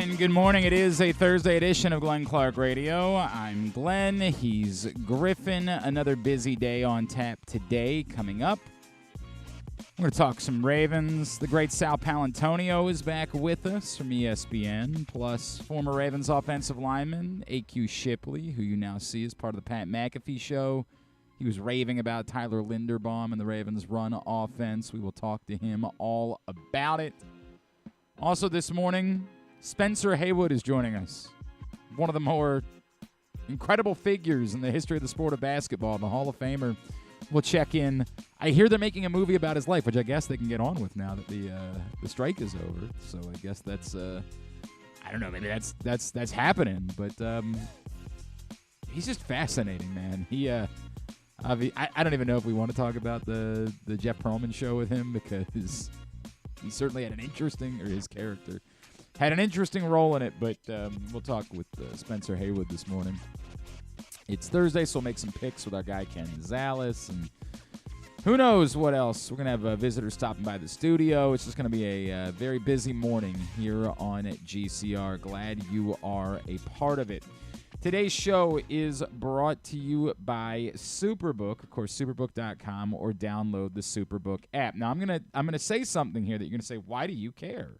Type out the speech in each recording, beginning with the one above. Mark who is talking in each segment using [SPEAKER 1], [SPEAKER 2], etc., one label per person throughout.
[SPEAKER 1] And good morning. It is a Thursday edition of Glenn Clark Radio. I'm Glenn. He's Griffin. Another busy day on tap today coming up. We're going to talk some Ravens. The great Sal Poalantonio is back with us from ESPN, plus former Ravens Offensive Lineman A.Q. Shipley, who you now see as part of the Pat McAfee Show. He was raving about Tyler Linderbaum and the Ravens' run offense. We will talk to him all about it. Also this morning, Spencer Haywood is joining us. One of the more incredible figures in the history of the sport of basketball, the Hall of Famer. We'll check in. I hear they're making a movie about his life, which I guess they can get on with now that the strike is over. So I guess that's I don't know, maybe that's happening. But he's just fascinating, man. He I don't even know if we want to talk about the Jeff Pearlman show with him, because he certainly had an interesting, or his character had an interesting role in it. But we'll talk with Spencer Haywood this morning. It's Thursday, so we'll make some picks with our guy Ken Zalis, and who knows what else. We're going to have visitors stopping by the studio. It's just going to be a very busy morning here on GCR. Glad you are a part of it. Today's show is brought to you by Superbook, of course, superbook.com, or download the Superbook app. Now, I'm gonna say something here that you're going to say, why do you care?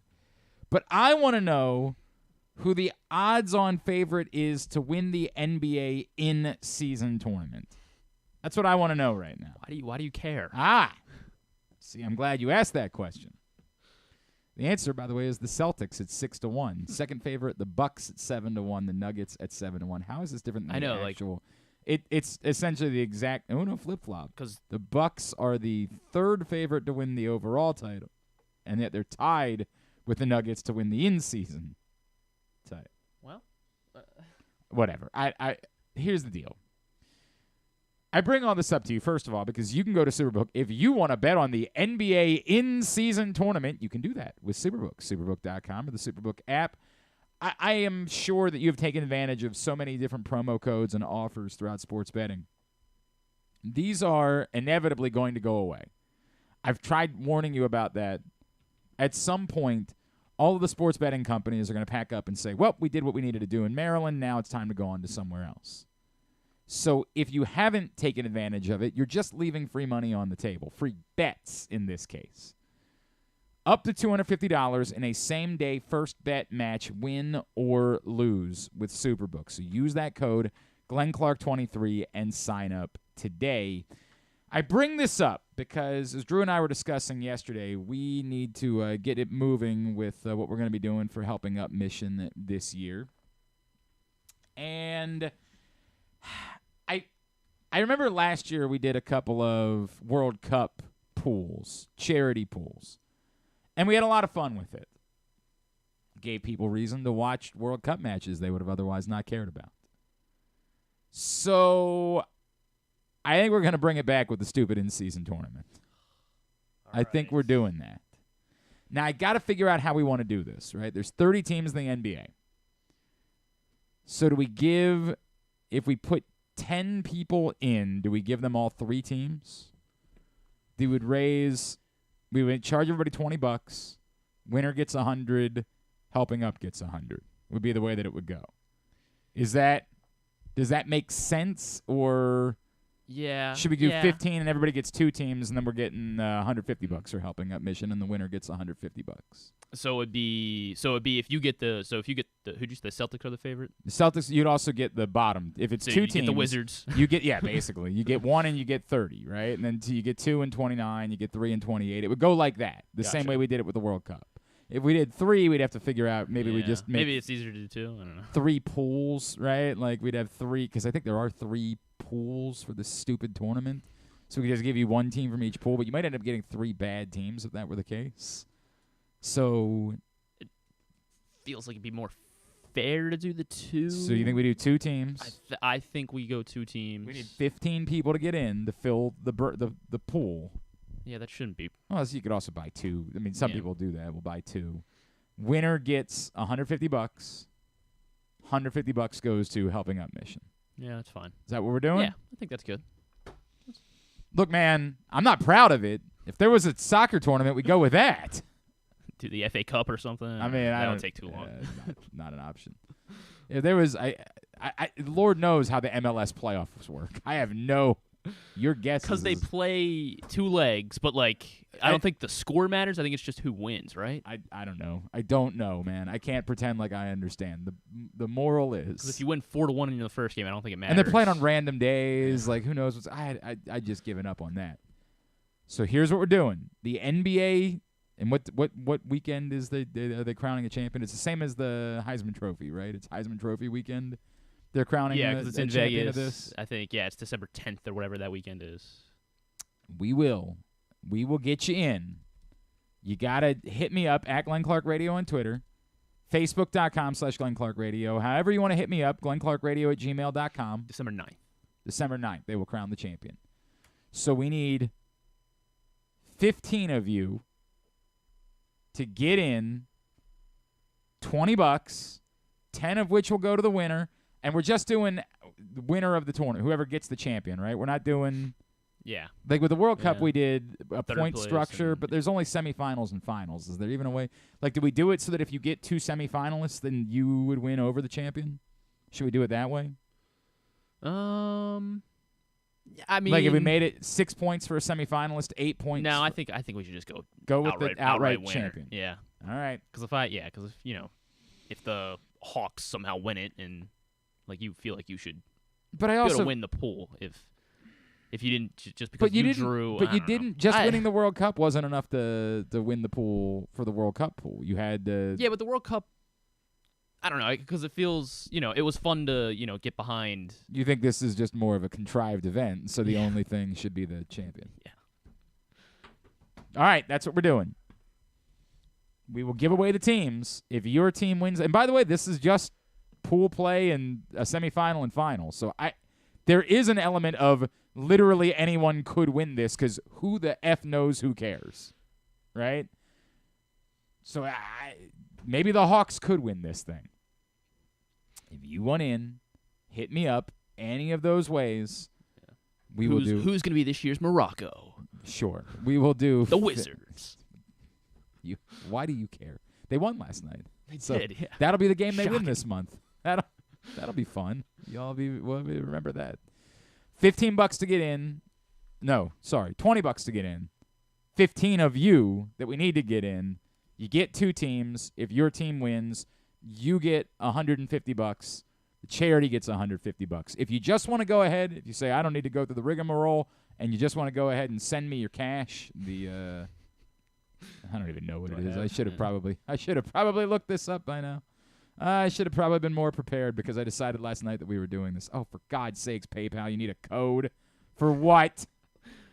[SPEAKER 1] But I want to know who the odds-on favorite is to win the NBA in-season tournament. That's what I want to know right now.
[SPEAKER 2] Why do you care?
[SPEAKER 1] See, I'm glad you asked that question. The answer, by the way, is the Celtics at 6-1. Second favorite, the Bucks at 7-1. The Nuggets at 7-1. How is this different than the actual? It's essentially the exact flip-flop, because the Bucks are the third favorite to win the overall title, and yet they're tied with the Nuggets to win the in-season title.
[SPEAKER 2] Well,
[SPEAKER 1] whatever. Here's the deal. I bring all this up to you, first of all, because you can go to Superbook. If you want to bet on the NBA in-season tournament, you can do that with Superbook, superbook.com or the Superbook app. I am sure that you've taken advantage of so many different promo codes and offers throughout sports betting. These are inevitably going to go away. I've tried warning you about that. At some point, all of the sports betting companies are going to pack up and say, well, we did what we needed to do in Maryland. Now it's time to go on to somewhere else. So if you haven't taken advantage of it, you're just leaving free money on the table. Free bets in this case. Up to $250 in a same-day first bet match, win or lose with Superbook. So use that code, GlennClark23, and sign up today. I bring this up because, as Drew and I were discussing yesterday, we need to get it moving with what we're going to be doing for Helping Up Mission this year. And I remember last year we did a couple of World Cup pools, charity pools, and we had a lot of fun with it. Gave people reason to watch World Cup matches they would have otherwise not cared about. So I think we're going to bring it back with the stupid in-season tournament. I think we're doing that. Now, I got to figure out how we want to do this, right? There's 30 teams in the NBA. So do we give, if we put 10 people in, do we give them all 3 teams? We would charge everybody $20. Winner gets 100. Helping Up gets 100. Would be the way that it would go. Does that make sense, or should we do 15 and everybody gets 2 teams, and then we're getting $150 for Helping Up Mission, and the winner gets $150?
[SPEAKER 2] So it'd be if you get the who'd you say, the Celtics are the favorite?
[SPEAKER 1] The Celtics, you'd also get the bottom. If it's 2 teams,
[SPEAKER 2] get the Wizards.
[SPEAKER 1] You get basically you get 1 and you get 30, right? And then you get 2 and 29, you get 3 and 28. It would go like that, the same way we did it with the World Cup. If we did 3, we'd have to figure out we just make
[SPEAKER 2] maybe it's easier to do 2. I don't know.
[SPEAKER 1] 3 pools, right? Like we'd have 3, because I think there are 3 pools for this stupid tournament. So we could just give you 1 team from each pool, but you might end up getting 3 bad teams if that were the case. So
[SPEAKER 2] it feels like it'd be more fair to do the 2.
[SPEAKER 1] So you think we do 2 teams?
[SPEAKER 2] I think we go 2 teams.
[SPEAKER 1] We need 15 people to get in to fill the pool.
[SPEAKER 2] Yeah, that shouldn't be.
[SPEAKER 1] Well, so you could also buy 2. I mean, some people do that. We'll buy 2. Winner gets $150. $150 goes to Helping Up Mission.
[SPEAKER 2] Yeah, that's fine.
[SPEAKER 1] Is that what we're doing?
[SPEAKER 2] Yeah, I think that's good.
[SPEAKER 1] Look, man, I'm not proud of it. If there was a soccer tournament, we'd go with that.
[SPEAKER 2] to the FA Cup or something.
[SPEAKER 1] I mean,
[SPEAKER 2] that'll take too long.
[SPEAKER 1] Not an option. If there was, Lord knows how the MLS playoffs work. I have no. Your guess
[SPEAKER 2] because they play 2 legs, but I don't think the score matters. I think it's just who wins, right?
[SPEAKER 1] I don't know. I don't know, man. I can't pretend like I understand. The moral is
[SPEAKER 2] because if you win 4-1 in the first game, I don't think it matters.
[SPEAKER 1] And they're playing on random days. Like who knows what's I just given up on that. So here's what we're doing. The NBA and what weekend is are they crowning a champion? It's the same as the Heisman Trophy, right? It's Heisman Trophy weekend. They're crowning
[SPEAKER 2] because it's in
[SPEAKER 1] champion
[SPEAKER 2] Vegas.
[SPEAKER 1] Of this.
[SPEAKER 2] I think it's December 10th or whatever that weekend is.
[SPEAKER 1] We will get you in. You gotta hit me up at Glenn Clark Radio on Twitter, Facebook.com/Glenn Clark Radio. However you want to hit me up, GlennClarkRadio@gmail.com.
[SPEAKER 2] December 9th.
[SPEAKER 1] December 9th, they will crown the champion. So we need 15 of you to get in. $20, 10 of which will go to the winner. And we're just doing the winner of the tournament, whoever gets the champion, right? We're not doing like with the World Cup we did a point structure, but there's only semifinals and finals. Is there even a way? Like, did we do it so that if you get 2 semifinalists, then you would win over the champion? Should we do it that way?
[SPEAKER 2] I mean,
[SPEAKER 1] like if we made it 6 points for a semifinalist, 8 points.
[SPEAKER 2] No, I think we should just go
[SPEAKER 1] with the outright champion.
[SPEAKER 2] Yeah.
[SPEAKER 1] All right.
[SPEAKER 2] Because if the Hawks somehow win it and you feel like you should
[SPEAKER 1] be
[SPEAKER 2] able to win the pool if you didn't just because you drew.
[SPEAKER 1] But you didn't. Just winning the World Cup wasn't enough to win the pool for the World Cup pool. You had to.
[SPEAKER 2] Yeah, but the World Cup, I don't know, because it feels, it was fun to, get behind.
[SPEAKER 1] You think this is just more of a contrived event, so the only thing should be the champion.
[SPEAKER 2] Yeah.
[SPEAKER 1] All right, that's what we're doing. We will give away the teams if your team wins. And by the way, this is just pool play and a semifinal and final. So there is an element of literally anyone could win this because who the F knows who cares, right? So maybe the Hawks could win this thing. If you want in, hit me up any of those ways. Yeah. We will do.
[SPEAKER 2] Who's going to be this year's Morocco?
[SPEAKER 1] Sure. We will do.
[SPEAKER 2] The Wizards.
[SPEAKER 1] Why do you care? They won last night.
[SPEAKER 2] They did, yeah.
[SPEAKER 1] That'll be the game they win this month. That'll be fun. We'll remember that. $15 to get in. No, sorry, $20 to get in. 15 of you that we need to get in. You get 2 teams. If your team wins, you get $150. The charity gets $150. If you just want to go ahead, if you say I don't need to go through the rigmarole, and you just want to go ahead and send me your cash, I don't even know what it is. I should have probably looked this up by now. I should have probably been more prepared because I decided last night that we were doing this. Oh, for God's sakes, PayPal, you need a code. For what?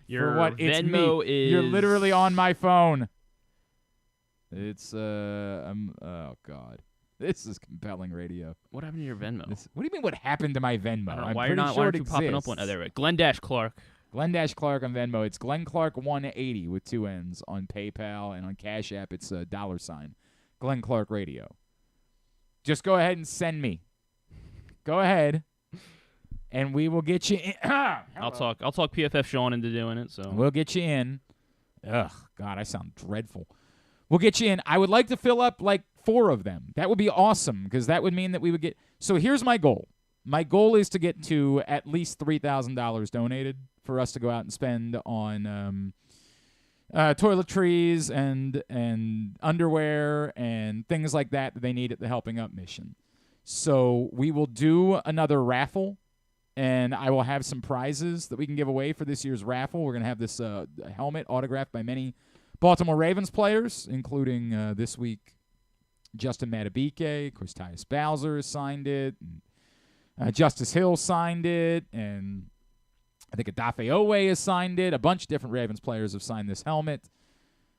[SPEAKER 2] Your
[SPEAKER 1] for what?
[SPEAKER 2] Venmo
[SPEAKER 1] it's me.
[SPEAKER 2] is...
[SPEAKER 1] You're literally on my phone. It's, oh, God. This is compelling radio.
[SPEAKER 2] What happened to your Venmo?
[SPEAKER 1] What do you mean what happened to my Venmo?
[SPEAKER 2] I don't know.
[SPEAKER 1] I'm
[SPEAKER 2] why
[SPEAKER 1] pretty
[SPEAKER 2] why
[SPEAKER 1] sure
[SPEAKER 2] aren't
[SPEAKER 1] it
[SPEAKER 2] you
[SPEAKER 1] exists.
[SPEAKER 2] popping up one? Oh, there we go. Glenn-Clark.
[SPEAKER 1] Glenn-Clark on Venmo. It's GlennClark180 with 2 N's on PayPal, and on Cash App it's a $. Glenn Clark Radio. Just go ahead and send me. Go ahead, and we will get you in.
[SPEAKER 2] I'll talk PFF Sean into doing it. So
[SPEAKER 1] we'll get you in. Ugh, God, I sound dreadful. We'll get you in. I would like to fill up like 4 of them. That would be awesome because that would mean that we would get. So here's my goal. My goal is to get to at least $3,000 donated for us to go out and spend on toiletries and underwear and things like that they need at the Helping Up mission. So we will do another raffle, and I will have some prizes that we can give away for this year's raffle. We're going to have this helmet autographed by many Baltimore Ravens players, including this week Justin Madubuike. Of course, Tyus Bowser has signed it. And, Justice Hill signed it, and I think Adafe Owe has signed it. A bunch of different Ravens players have signed this helmet.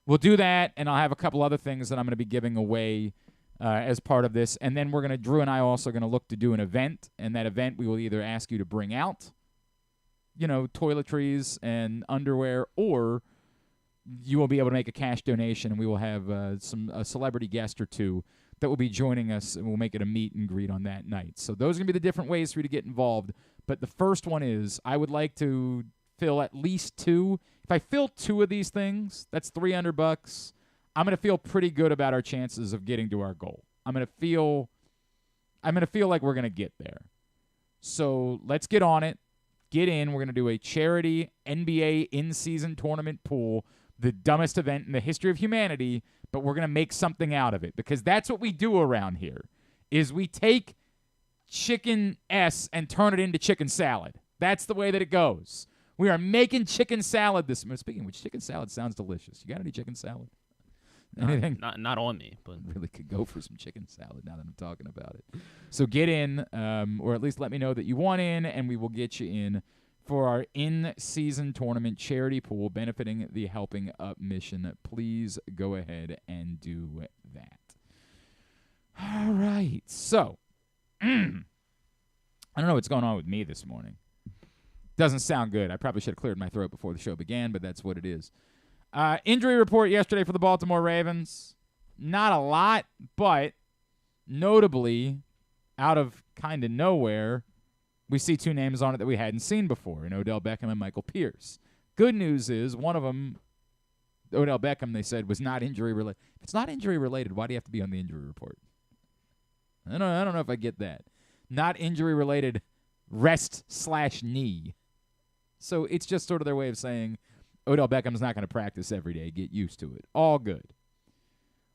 [SPEAKER 1] We'll do that, and I'll have a couple other things that I'm going to be giving away as part of this. And then Drew and I are also going to look to do an event, and that event we will either ask you to bring out, toiletries and underwear, or you will be able to make a cash donation, and we will have a celebrity guest or 2 that will be joining us, and we'll make it a meet and greet on that night. So those are going to be the different ways for you to get involved. But the first one is I would like to fill at least 2. If I fill 2 of these things, that's $300. I'm going to feel pretty good about our chances of getting to our goal. I'm going to feel like we're going to get there. So let's get on it. Get in. We're going to do a charity NBA in-season tournament pool, the dumbest event in the history of humanity, but we're going to make something out of it because that's what we do around here is we take chicken S and turn it into chicken salad. That's the way that it goes. We are making chicken salad this morning. Speaking of which, chicken salad sounds delicious. You got any chicken salad? Anything?
[SPEAKER 2] Not on me, but
[SPEAKER 1] really could go for some chicken salad now that I'm talking about it. So get in, or at least let me know that you want in, and we will get you in for our in-season tournament charity pool benefiting the Helping Up mission. Please go ahead and do that. All right. So, I don't know what's going on with me this morning. Doesn't sound good. I probably should have cleared my throat before the show began, but that's what it is. Injury report yesterday for the Baltimore Ravens. Not a lot, but notably, out of kind of nowhere, we see two names on it that we hadn't seen before, in Odell Beckham and Michael Pierce. Good news is one of them, Odell Beckham, they said, was not injury-related. If it's not injury-related, why do you have to be on the injury report? I don't know if I get that. Not injury-related rest/knee. So it's just sort of their way of saying, Odell Beckham's not going to practice every day. Get used to it. All good.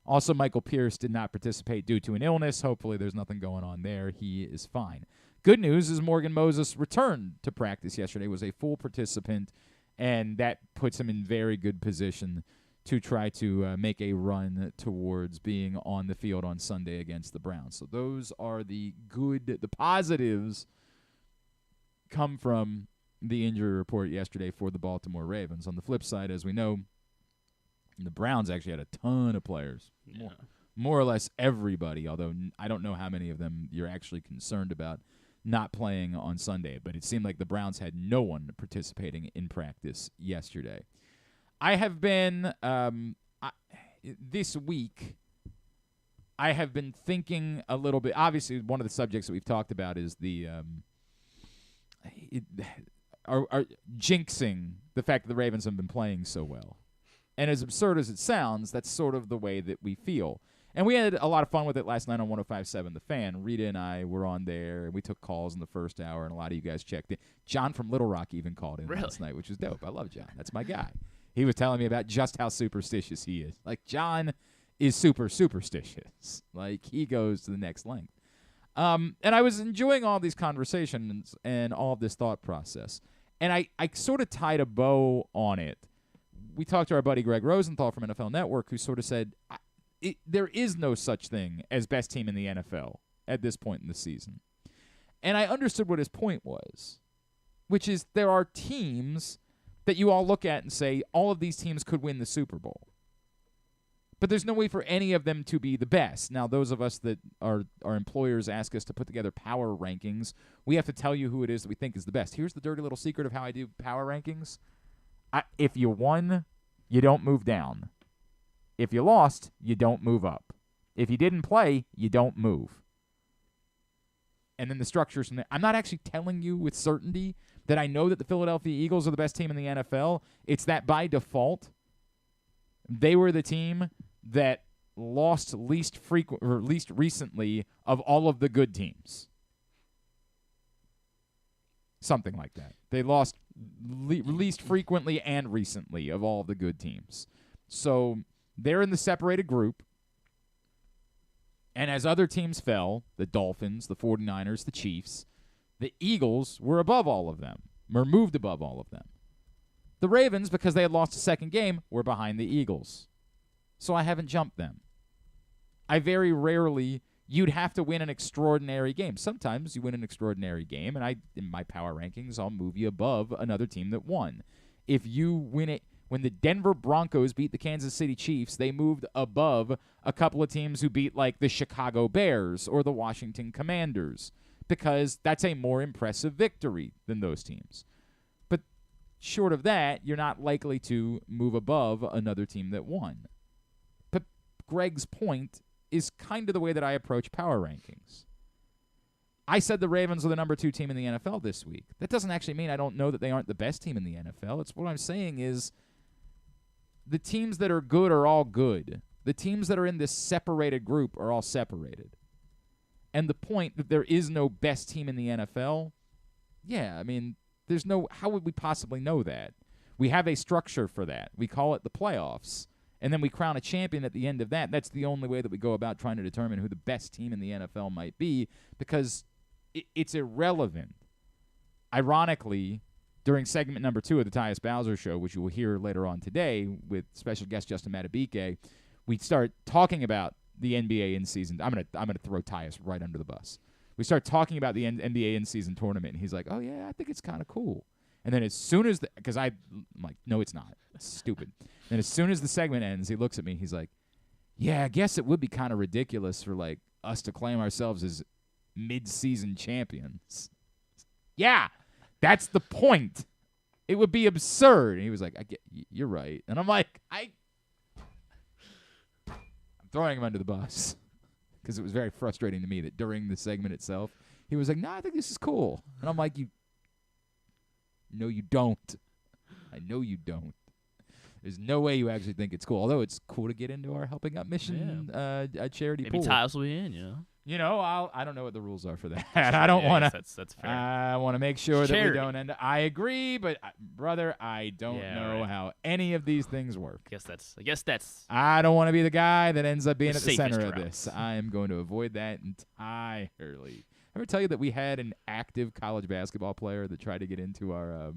[SPEAKER 1] Also, Michael Pierce did not participate due to an illness. Hopefully there's nothing going on there. He is fine. Good news is Morgan Moses returned to practice yesterday, was a full participant, and that puts him in very good position to try to make a run towards being on the field on Sunday against the Browns. So those are the positives come from the injury report yesterday for the Baltimore Ravens. On the flip side, as we know, the Browns actually had a ton of players.
[SPEAKER 2] yeah.
[SPEAKER 1] More or less everybody, although I don't know how many of them you're actually concerned about not playing on Sunday. But it seemed like the Browns had no one participating in practice yesterday. I have been, this week, I have been thinking a little bit. Obviously, one of the subjects that we've talked about is the are jinxing the fact that the Ravens have been playing so well. And as absurd as it sounds, that's sort of the way that we feel. And we had a lot of fun with it last night on 105.7 The Fan. Rita and I were on there, and we took calls in the first hour, and a lot of you guys checked in. John from Little Rock even called in last night, which was dope. I love John. That's my guy. He was telling me about just how superstitious he is. Like, John is super superstitious. Like, he goes to the next length. And I was enjoying all these conversations and all of this thought process. And I sort of tied a bow on it. We talked to our buddy Greg Rosenthal from NFL Network, who sort of said, there is no such thing as best team in the NFL at this point in the season. And I understood what his point was, which is there are teams that you all look at and say, all of these teams could win the Super Bowl. But there's no way for any of them to be the best. Now, those of us that our employers ask us to put together power rankings, we have to tell you who it is that we think is the best. Here's the dirty little secret of how I do power rankings. If you won, you don't move down. If you lost, you don't move up. If you didn't play, you don't move. And then the structures from there. I'm not actually telling you with certainty that I know that the Philadelphia Eagles are the best team in the NFL. It's that by default, they were the team that lost least recently of all of the good teams. Something like that. They lost least frequently and recently of all of the good teams. So they're in the separated group. And as other teams fell, the Dolphins, the 49ers, the Chiefs, the Eagles were above all of them, or moved above all of them. The Ravens, because they had lost a second game, were behind the Eagles. So I haven't jumped them. I very rarely, you'd have to win an extraordinary game. Sometimes you win an extraordinary game, and in my power rankings, I'll move you above another team that won. If you win it, when the Denver Broncos beat the Kansas City Chiefs, they moved above a couple of teams who beat like the Chicago Bears or the Washington Commanders, because that's a more impressive victory than those teams. But short of that, you're not likely to move above another team that won. But Greg's point is kind of the way that I approach power rankings. I said the Ravens are the number 2 team in the NFL this week. That doesn't actually mean I don't know that they aren't the best team in the NFL. It's what I'm saying is the teams that are good are all good. The teams that are in this separated group are all separated. And the point that there is no best team in the NFL, yeah, I mean, how would we possibly know that? We have a structure for that. We call it the playoffs. And then we crown a champion at the end of that. That's the only way that we go about trying to determine who the best team in the NFL might be, because it's irrelevant. Ironically, during segment number 2 of the Tyus Bowser Show, which you will hear later on today with special guest Justin Madubuike, we start talking about the NBA in-season. I'm gonna throw Tyus right under the bus. We start talking about the NBA in-season tournament, and he's like, "Oh yeah, I think it's kind of cool." And then as soon as because I'm like, "No, it's not. It's stupid." And as soon as the segment ends, he looks at me. He's like, "Yeah, I guess it would be kind of ridiculous for like us to claim ourselves as mid-season champions." Yeah, that's the point. It would be absurd. And he was like, "You're right." And I'm like, I'm throwing him under the bus because it was very frustrating to me that during the segment itself, he was like, "No, I think this is cool." And I'm like, No, you don't. I know you don't. There's no way you actually think it's cool. Although it's cool to get into our Helping Out Mission charity
[SPEAKER 2] Maybe
[SPEAKER 1] pool.
[SPEAKER 2] Maybe Tyus will be in,
[SPEAKER 1] You know, I don't know what the rules are for that. I don't want to.
[SPEAKER 2] That's fair.
[SPEAKER 1] I want to make sure that we don't end up. I agree, but brother, I don't know how any of these things work.
[SPEAKER 2] I guess that's.
[SPEAKER 1] I don't want to be the guy that ends up being at the
[SPEAKER 2] safest
[SPEAKER 1] center
[SPEAKER 2] route.
[SPEAKER 1] of this. I am going to avoid that entirely. Ever tell you that we had an active college basketball player that tried to get into our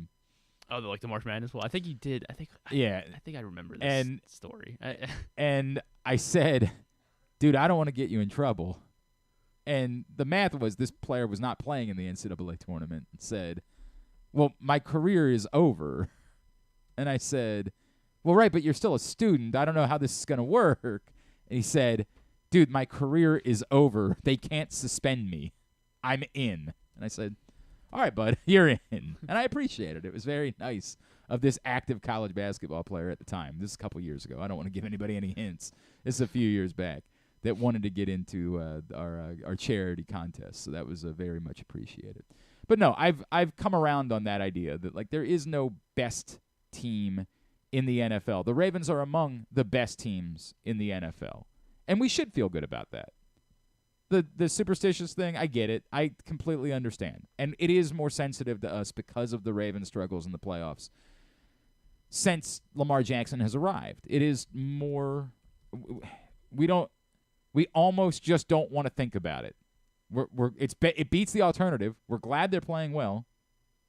[SPEAKER 2] like the March Madness? Well, I think you did. I think I remember this story.
[SPEAKER 1] And I said, "Dude, I don't want to get you in trouble." And the math was this player was not playing in the NCAA tournament and said, "Well, my career is over." And I said, "Well, right, but you're still a student. I don't know how this is going to work." And he said, "Dude, my career is over. They can't suspend me. I'm in." And I said, "All right, bud, you're in." And I appreciate it. It was very nice of this active college basketball player at the time. This is a couple years ago. I don't want to give anybody any hints. This is a few years back that wanted to get into our charity contest. So that was very much appreciated. But no, I've come around on that idea that like there is no best team in the NFL. The Ravens are among the best teams in the NFL. And we should feel good about that. The superstitious thing, I get it. I completely understand. And it is more sensitive to us because of the Ravens' struggles in the playoffs since Lamar Jackson has arrived. It is more we almost just don't want to think about it. It beats the alternative. We're glad they're playing well.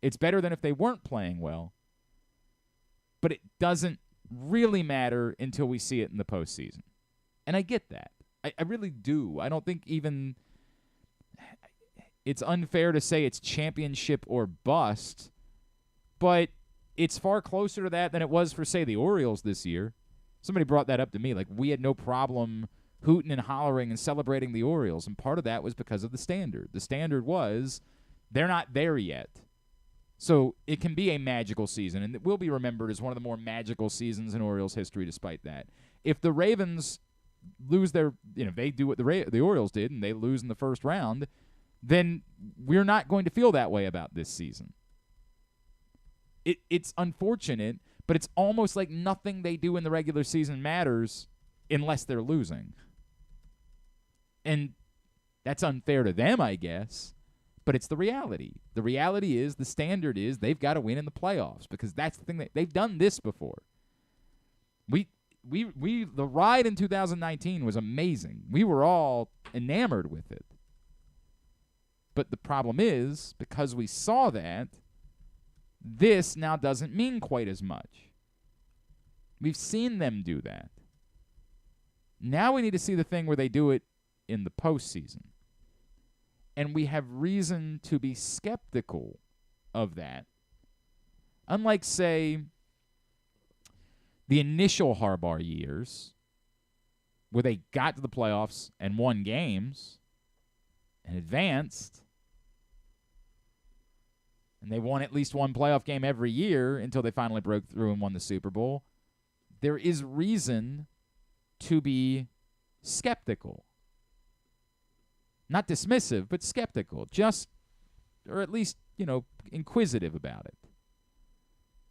[SPEAKER 1] It's better than if they weren't playing well. But it doesn't really matter until we see it in the postseason. And I get that. I really do. I don't think even it's unfair to say it's championship or bust, but it's far closer to that than it was for, say, the Orioles this year. Somebody brought that up to me. Like, we had no problem hooting and hollering and celebrating the Orioles, and part of that was because of the standard. The standard was they're not there yet. So it can be a magical season, and it will be remembered as one of the more magical seasons in Orioles history despite that. If the Ravens lose their, they do what the Orioles did and they lose in the first round, then we're not going to feel that way about this season. It's unfortunate, but it's almost like nothing they do in the regular season matters unless they're losing. And that's unfair to them, I guess, but it's the reality. The reality is, the standard is they've got to win in the playoffs because that's the thing that they've done this before. The ride in 2019 was amazing. We were all enamored with it. But the problem is, because we saw that, this now doesn't mean quite as much. We've seen them do that. Now we need to see the thing where they do it in the postseason. And we have reason to be skeptical of that. Unlike, say, the initial Harbaugh years, where they got to the playoffs and won games and advanced, and they won at least one playoff game every year until they finally broke through and won the Super Bowl, there is reason to be skeptical. Not dismissive, but skeptical. Or at least, inquisitive about it.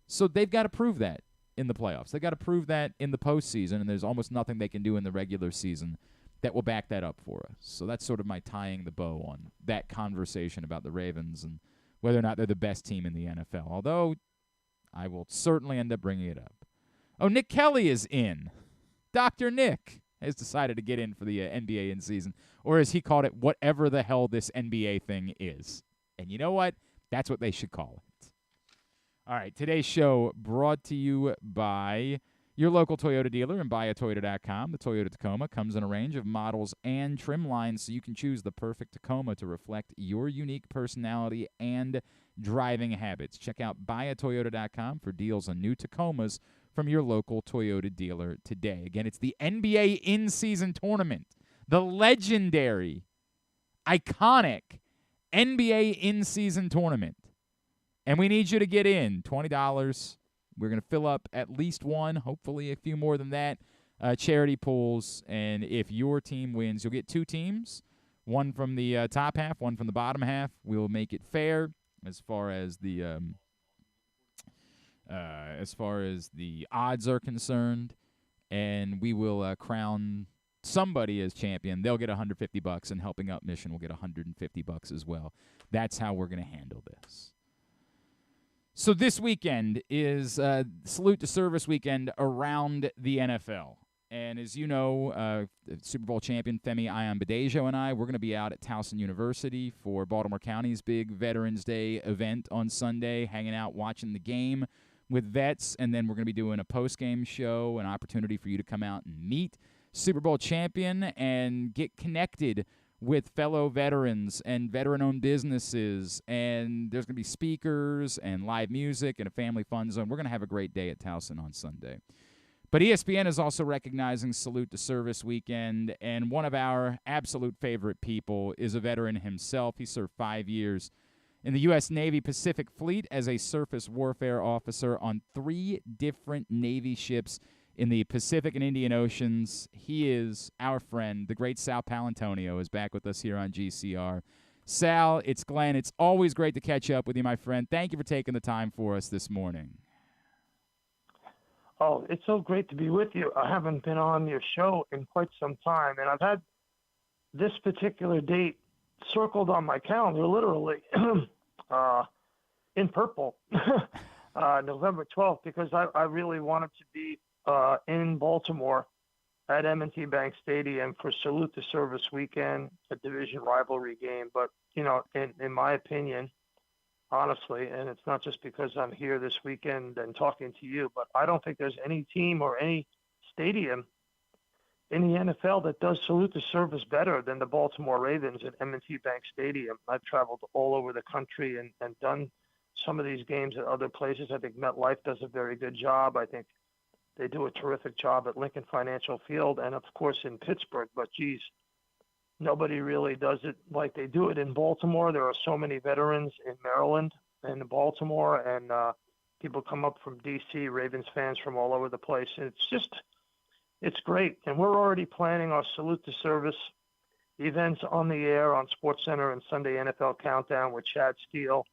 [SPEAKER 1] So they've got to prove that in the playoffs. They got to prove that in the postseason, and there's almost nothing they can do in the regular season that will back that up for us. So that's sort of my tying the bow on that conversation about the Ravens and whether or not they're the best team in the NFL, although I will certainly end up bringing it up. Oh, Nick Kelly is in. Dr. Nick has decided to get in for the NBA in season, or as he called it, whatever the hell this NBA thing is. And you know what? That's what they should call it. All right, today's show brought to you by your local Toyota dealer and buyatoyota.com. The Toyota Tacoma comes in a range of models and trim lines, so you can choose the perfect Tacoma to reflect your unique personality and driving habits. Check out buyatoyota.com for deals on new Tacomas from your local Toyota dealer today. Again, it's the NBA in-season tournament, the legendary, iconic NBA in-season tournament. And we need you to get in. $20. We're going to fill up at least one, hopefully a few more than that, charity pools. And if your team wins, you'll get two teams, one from the top half, one from the bottom half. We'll make it fair as far as the odds are concerned, and we will crown somebody as champion. They'll get $150, and Helping Up Mission will get $150 as well. That's how we're going to handle this. So this weekend is Salute to Service weekend around the NFL. And as you know, Super Bowl champion Femi Ayanbadejo and I, we're going to be out at Towson University for Baltimore County's big Veterans Day event on Sunday, hanging out, watching the game with vets. And then we're going to be doing a post-game show, an opportunity for you to come out and meet Super Bowl champion and get connected with fellow veterans and veteran-owned businesses, and there's going to be speakers and live music and a family fun zone. We're going to have a great day at Towson on Sunday. But ESPN is also recognizing Salute to Service weekend, and one of our absolute favorite people is a veteran himself. He served 5 years in the U.S. Navy Pacific Fleet as a surface warfare officer on 3 different Navy ships in the Pacific and Indian Oceans. He is our friend, the great Sal Poalantonio, is back with us here on GCR. Sal, it's Glenn. It's always great to catch up with you, my friend. Thank you for taking the time for us this morning.
[SPEAKER 3] Oh, it's so great to be with you. I haven't been on your show in quite some time, and I've had this particular date circled on my calendar, literally, in purple, November 12th, because I really wanted to be in Baltimore at M&T Bank Stadium for Salute to Service weekend, a division rivalry game. But, you know, in my opinion, honestly, and it's not just because I'm here this weekend and talking to you, but I don't think there's any team or any stadium in the NFL that does Salute to Service better than the Baltimore Ravens at M&T Bank Stadium. I've traveled all over the country and done some of these games at other places. I think MetLife does a very good job. I think they do a terrific job at Lincoln Financial Field and, of course, in Pittsburgh. But, geez, nobody really does it like they do it in Baltimore. There are so many veterans in Maryland and in Baltimore, and people come up from D.C., Ravens fans from all over the place. And it's great. And we're already planning our Salute to Service events on the air on SportsCenter and Sunday NFL Countdown with Chad Steele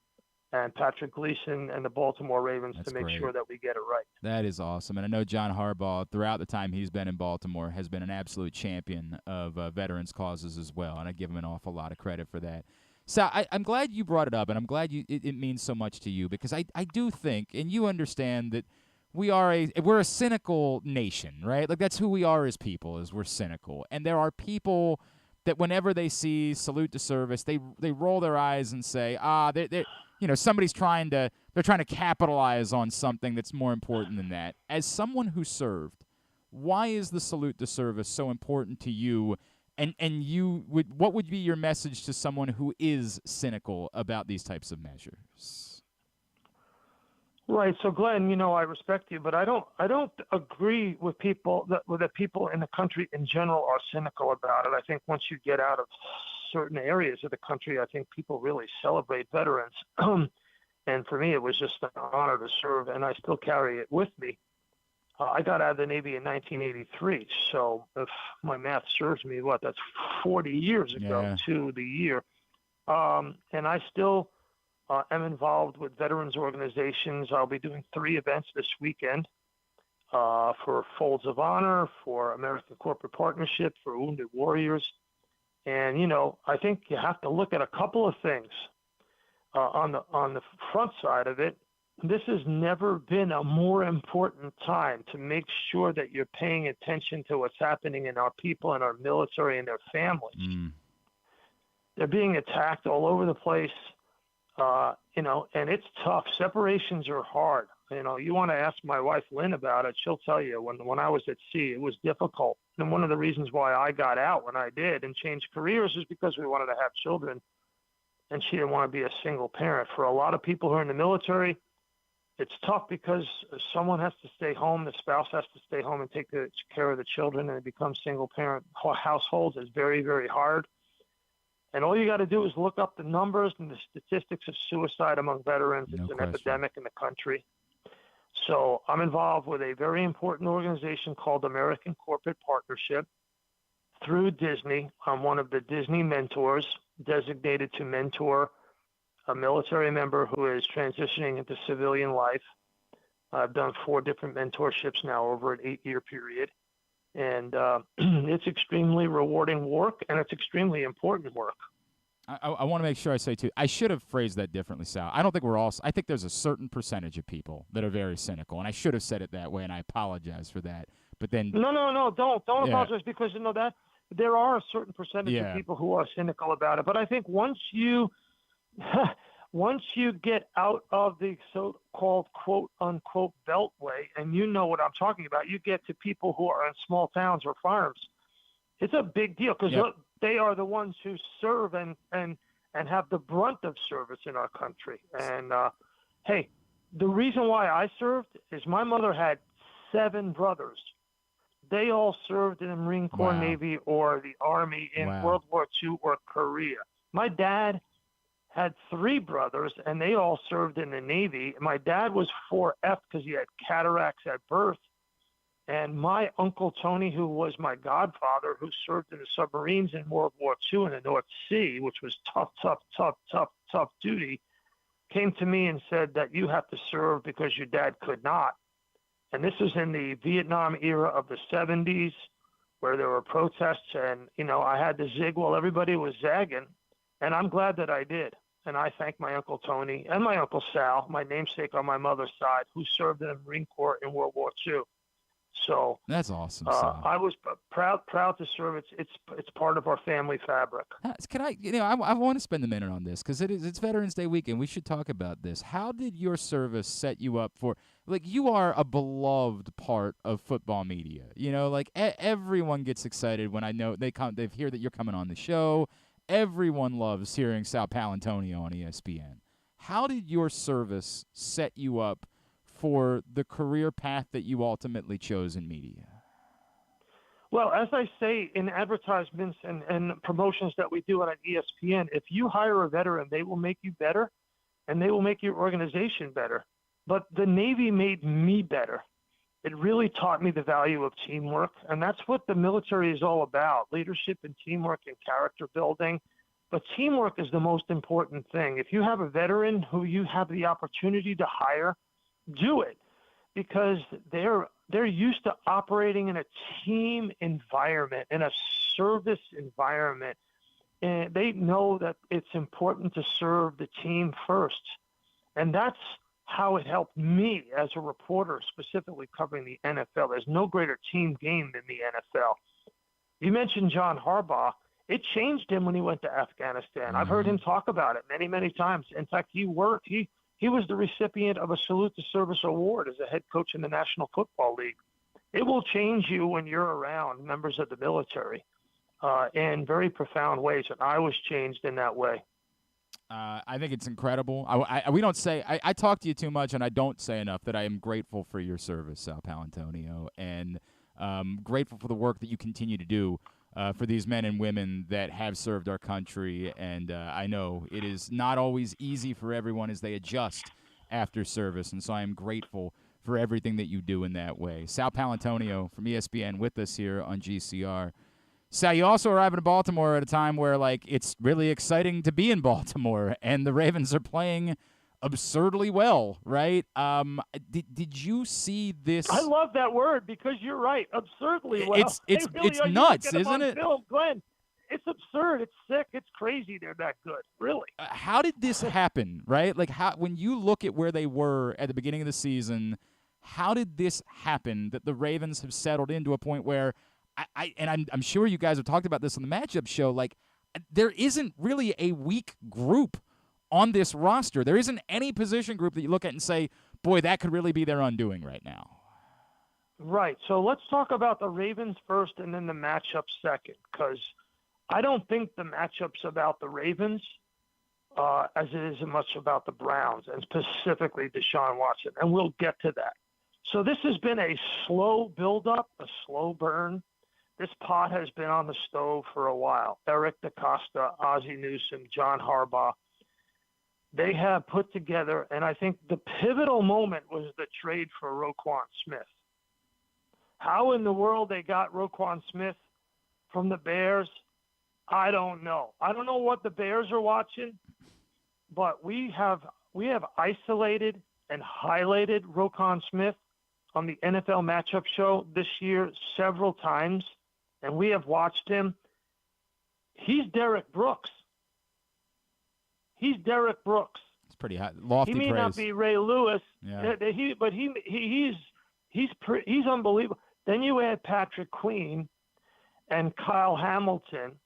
[SPEAKER 3] and Patrick Gleason and the Baltimore Ravens. That's to make sure that we get it right.
[SPEAKER 1] That is awesome. And I know John Harbaugh, throughout the time he's been in Baltimore, has been an absolute champion of veterans causes as well, and I give him an awful lot of credit for that. So I'm glad you brought it up, and I'm glad it means so much to you, because I do think, and you understand that we're a cynical nation, right? Like, that's who we are as people, is we're cynical. And there are people that whenever they see Salute to Service, they roll their eyes and say, they're somebody's trying to capitalize on something that's more important than that. As someone who served, why is the Salute to Service so important to you? And what would be your message to someone who is cynical about these types of measures?
[SPEAKER 3] Right. So, Glenn, I respect you, but I don't agree with people that people in the country in general are cynical about it. I think once you get out of certain areas of the country, I think people really celebrate veterans. And for me, it was just an honor to serve, and I still carry it with me. I got out of the Navy in 1983, so if my math serves me, that's 40 years ago to the year. And I still am involved with veterans organizations. I'll be doing 3 events this weekend for Folds of Honor, for American Corporate Partnership, for Wounded Warriors. And, I think you have to look at a couple of things. On the front side of it, this has never been a more important time to make sure that you're paying attention to what's happening in our people and our military and their families. They're being attacked all over the place, and it's tough. Separations are hard. You want to ask my wife, Lynn, about it. She'll tell you when I was at sea, it was difficult. And one of the reasons why I got out when I did and changed careers is because we wanted to have children, and she didn't want to be a single parent. For a lot of people who are in the military, it's tough because someone has to stay home. The spouse has to stay home and take care of the children, and it becomes single-parent households. It's very, very hard. And all you got to do is look up the numbers and the statistics of suicide among veterans. It's an epidemic in the country. So I'm involved with a very important organization called American Corporate Partnership through Disney. I'm one of the Disney mentors designated to mentor a military member who is transitioning into civilian life. I've done 4 different mentorships now over an 8-year period. And it's extremely rewarding work, and it's extremely important work.
[SPEAKER 1] I want to make sure I say, too, I should have phrased that differently, Sal. I don't think we're all – I think there's a certain percentage of people that are very cynical, and I should have said it that way, and I apologize for that. But then –
[SPEAKER 3] No, don't apologize, because, that there are a certain percentage of people who are cynical about it. But I think once you get out of the so-called quote-unquote beltway, and you know what I'm talking about, you get to people who are in small towns or farms. It's a big deal because they are the ones who serve and have the brunt of service in our country. And, hey, the reason why I served is my mother had 7 brothers. They all served in the Marine Corps, Navy, or the Army in World War II or Korea. My dad had 3 brothers, and they all served in the Navy. My dad was 4F because he had cataracts at birth. And my Uncle Tony, who was my godfather, who served in the submarines in World War II in the North Sea, which was tough duty, came to me and said that you have to serve because your dad could not. And this was in the Vietnam era of the 70s where there were protests. And, I had to zig while everybody was zagging. And I'm glad that I did. And I thank my Uncle Tony and my Uncle Sal, my namesake on my mother's side, who served in the Marine Corps in World War II. So
[SPEAKER 1] that's awesome. Sal.
[SPEAKER 3] I was proud to serve. It's part of our family fabric.
[SPEAKER 1] Can I? I want to spend a minute on this because it's Veterans Day weekend. We should talk about this. How did your service set you up for? You are a beloved part of football media. Everyone gets excited when I know they hear that you're coming on the show. Everyone loves hearing Sal Poalantonio on ESPN. How did your service set you up for the career path that you ultimately chose in media?
[SPEAKER 3] Well, as I say in advertisements and promotions that we do on ESPN, if you hire a veteran, they will make you better, and they will make your organization better. But the Navy made me better. It really taught me the value of teamwork, and that's what the military is all about, leadership and teamwork and character building. But teamwork is the most important thing. If you have a veteran who you have the opportunity to hire, do it, because they're used to operating in a team environment, in a service environment, and they know that it's important to serve the team first. And that's how it helped me as a reporter, specifically covering the NFL. There's no greater team game than the NFL. You mentioned John Harbaugh. It changed him when he went to Afghanistan. I've heard him talk about it many, many times. In fact, he was the recipient of a Salute to Service award as a head coach in the National Football League. It will change you when you're around members of the military in very profound ways, and I was changed in that way.
[SPEAKER 1] I think it's incredible. We don't say – I talk to you too much, and I don't say enough that I am grateful for your service, Sal Poalantonio, and grateful for the work that you continue to do for these men and women that have served our country. And I know it is not always easy for everyone as they adjust after service, and so I am grateful for everything that you do in that way. Sal Poalantonio from ESPN with us here on GCR. Sal, you also arrive in Baltimore at a time where, it's really exciting to be in Baltimore, and the Ravens are playing absurdly well, right? Did you see this?
[SPEAKER 3] I love that word because you're right. Absurdly well.
[SPEAKER 1] It's
[SPEAKER 3] Really
[SPEAKER 1] it's
[SPEAKER 3] are. You
[SPEAKER 1] nuts,
[SPEAKER 3] look at them
[SPEAKER 1] isn't
[SPEAKER 3] on
[SPEAKER 1] it?
[SPEAKER 3] Film, Glenn. It's absurd. It's sick. It's crazy. They're that good. Really.
[SPEAKER 1] How did this happen, right? Like, when you look at where they were at the beginning of the season, how did this happen that the Ravens have settled into a point where I'm sure you guys have talked about this on the matchup show, like, there isn't really a weak group on this roster. There isn't any position group that you look at and say, boy, that could really be their undoing right now.
[SPEAKER 3] Right. So let's talk about the Ravens first and then the matchup second, because I don't think the matchup's about the Ravens as it is much about the Browns, and specifically Deshaun Watson, and we'll get to that. So this has been a slow build-up, a slow burn. This pot has been on the stove for a while. Eric DaCosta, Ozzie Newsome, John Harbaugh, they have put together, and I think the pivotal moment was the trade for Roquan Smith. How in the world they got Roquan Smith from the Bears, I don't know. I don't know what the Bears are watching, but we have isolated and highlighted Roquan Smith on the NFL matchup show this year several times, and we have watched him. He's Derek Brooks. He's Derek Brooks.
[SPEAKER 1] It's pretty high, lofty
[SPEAKER 3] praise. He may not be Ray Lewis, but he's unbelievable. Then you add Patrick Queen and Kyle Hamilton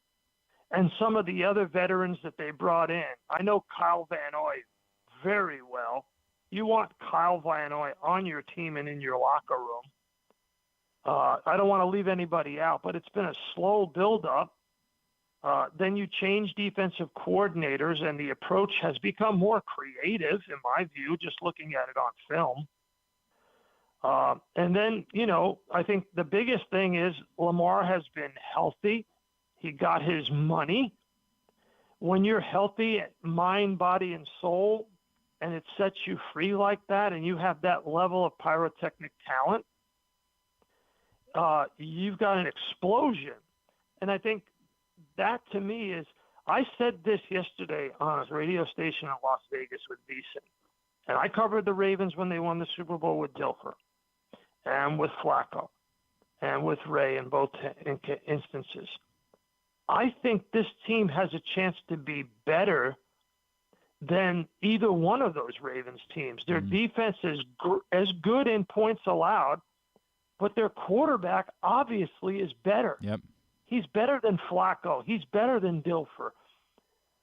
[SPEAKER 3] and some of the other veterans that they brought in. I know Kyle Van Noy very well. You want Kyle Van Noy on your team and in your locker room. I don't want to leave anybody out, but it's been a slow build-up. Then you change defensive coordinators, and the approach has become more creative, in my view, just looking at it on film. And then, I think the biggest thing is Lamar has been healthy. He got his money. When you're healthy, mind, body, and soul, and it sets you free like that, and you have that level of pyrotechnic talent, you've got an explosion. And I think that, to me, is – I said this yesterday on a radio station in Las Vegas with Beeson, and I covered the Ravens when they won the Super Bowl with Dilfer and with Flacco and with Ray in both instances. I think this team has a chance to be better than either one of those Ravens teams. Their defense is as good in points allowed, but their quarterback obviously is better.
[SPEAKER 1] Yep.
[SPEAKER 3] He's better than Flacco. He's better than Dilfer.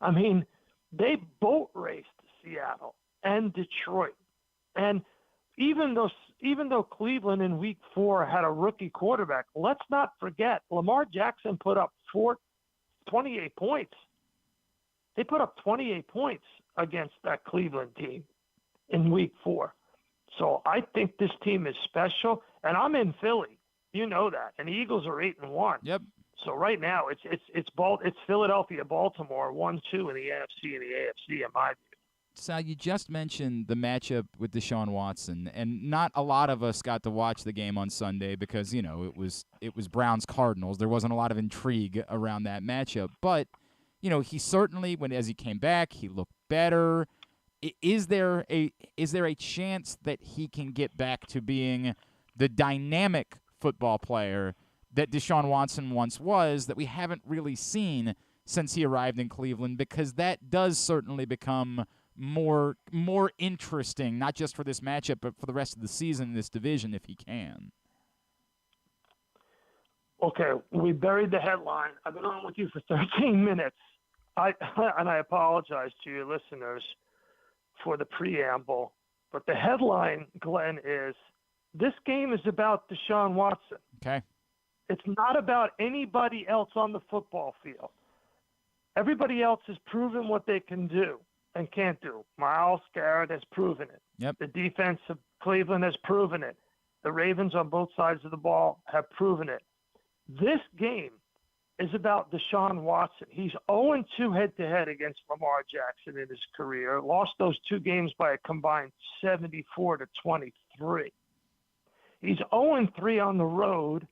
[SPEAKER 3] I mean, they boat raced Seattle and Detroit. And even though Cleveland in week 4 had a rookie quarterback, let's not forget Lamar Jackson put up 28 points. They put up 28 points against that Cleveland team in week 4. So I think this team is special, and I'm in Philly. You know that. And the Eagles are 8-1.
[SPEAKER 1] Yep.
[SPEAKER 3] So right now it's Philadelphia, Baltimore, 1-2 in the NFC and the AFC in my view.
[SPEAKER 1] Sal, you just mentioned the matchup with Deshaun Watson, and not a lot of us got to watch the game on Sunday because, it was Browns-Cardinals. There wasn't a lot of intrigue around that matchup. But, he certainly, as he came back, he looked better. Is there a chance that he can get back to being the dynamic football player that Deshaun Watson once was that we haven't really seen since he arrived in Cleveland? Because that does certainly become more interesting, not just for this matchup, but for the rest of the season in this division if he can.
[SPEAKER 3] Okay, we buried the headline. I've been on with you for 13 minutes. I apologize to your listeners for the preamble, but the headline, Glenn, is this game is about Deshaun Watson.
[SPEAKER 1] Okay.
[SPEAKER 3] It's not about anybody else on the football field. Everybody else has proven what they can do and can't do. Myles Garrett has proven it.
[SPEAKER 1] Yep.
[SPEAKER 3] The defense of Cleveland has proven it. The Ravens on both sides of the ball have proven it. This game is about Deshaun Watson. He's 0-2 head-to-head against Lamar Jackson in his career. Lost those 2 games by a combined 74-23. He's 0-3 on the road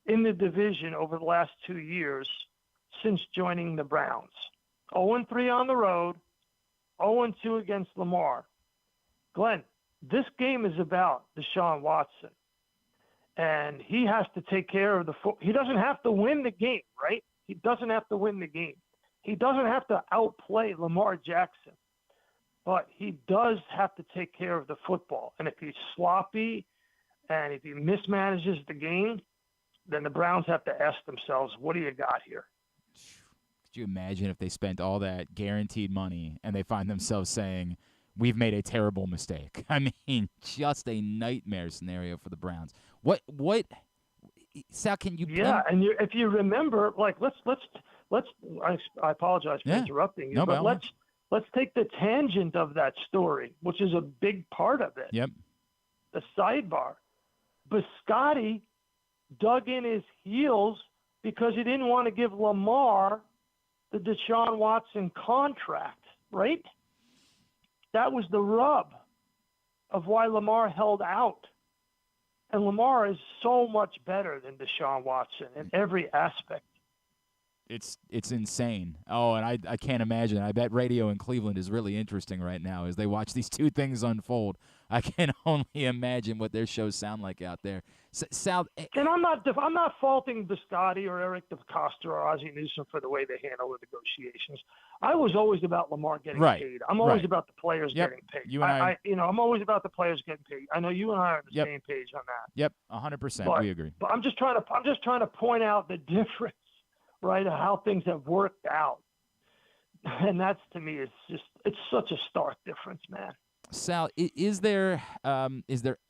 [SPEAKER 3] in the division over the last 2 years since joining the Browns. 0-3 on the road, 0-2 against Lamar. Glenn, this game is about Deshaun Watson, and he has to take care of he doesn't have to win the game, right? He doesn't have to win the game. He doesn't have to outplay Lamar Jackson, but he does have to take care of the football. And if he's sloppy and if he mismanages the game, then the Browns have to ask themselves, what do you got here?
[SPEAKER 1] Could you imagine if they spent all that guaranteed money and they find themselves saying, we've made a terrible mistake? I mean, just a nightmare scenario for the Browns. What Sal, can you
[SPEAKER 3] and if you remember, like, I apologize for interrupting you, but let's take the tangent of that story, which is a big part of it.
[SPEAKER 1] Yep.
[SPEAKER 3] The sidebar. Biscotti dug in his heels because he didn't want to give Lamar the Deshaun Watson contract, right? That was the rub of why Lamar held out. And Lamar is so much better than Deshaun Watson in every aspect.
[SPEAKER 1] It's insane. Oh, and I can't imagine. I bet radio in Cleveland is really interesting right now as they watch these two things unfold. I can only imagine what their shows sound like out there. Sal,
[SPEAKER 3] and I'm not faulting Biscotti or Eric DeCosta or Ozzie Newsome for the way they handle the negotiations. I was always about Lamar getting paid. I'm always about the players getting paid. I'm always about the players getting paid. I know you and I are on the same page on that.
[SPEAKER 1] Yep, 100%. We agree.
[SPEAKER 3] But I'm just trying to point out the difference, right, of how things have worked out. And that's, to me, it's such a stark difference, man.
[SPEAKER 1] Sal, is there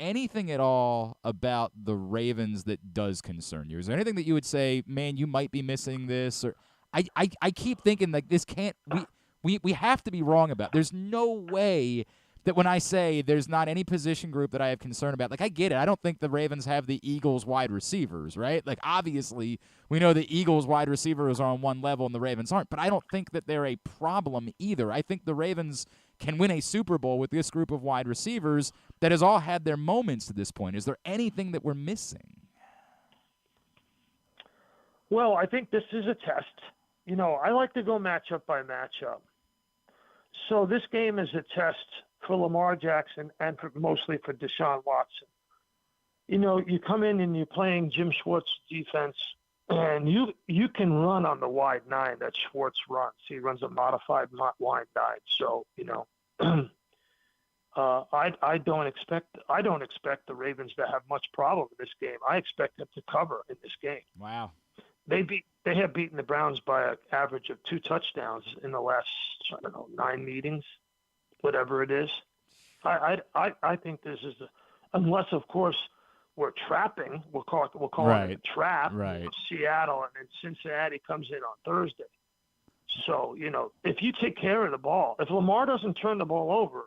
[SPEAKER 1] anything at all about the Ravens that does concern you? Is there anything that you would say, man, you might be missing this? Or I keep thinking, like, this can't we have to be wrong about. There's no way that when I say there's not any position group that I have concern about, like, I get it. I don't think the Ravens have the Eagles wide receivers, right? Like, obviously, we know the Eagles wide receivers are on one level and the Ravens aren't, but I don't think that they're a problem either. I think the Ravens can win a Super Bowl with this group of wide receivers that has all had their moments to this point. Is there anything that we're missing?
[SPEAKER 3] Well, I think this is a test. You know, I like to go matchup by matchup. So this game is a test for Lamar Jackson and mostly for Deshaun Watson. You know, you come in and you're playing Jim Schwartz's defense, and you can run on the wide nine that Schwartz runs. He runs a modified wide nine. So, you know, I don't expect the Ravens to have much problem in this game. I expect them to cover in this game.
[SPEAKER 1] Wow.
[SPEAKER 3] They have beaten the Browns by an average of 2 touchdowns in the last, 9 meetings, whatever it is. I think this is unless, of course, we're trapping. We'll call it a trap.
[SPEAKER 1] Right.
[SPEAKER 3] Seattle, and then Cincinnati comes in on Thursday. So, you know, if you take care of the ball, if Lamar doesn't turn the ball over,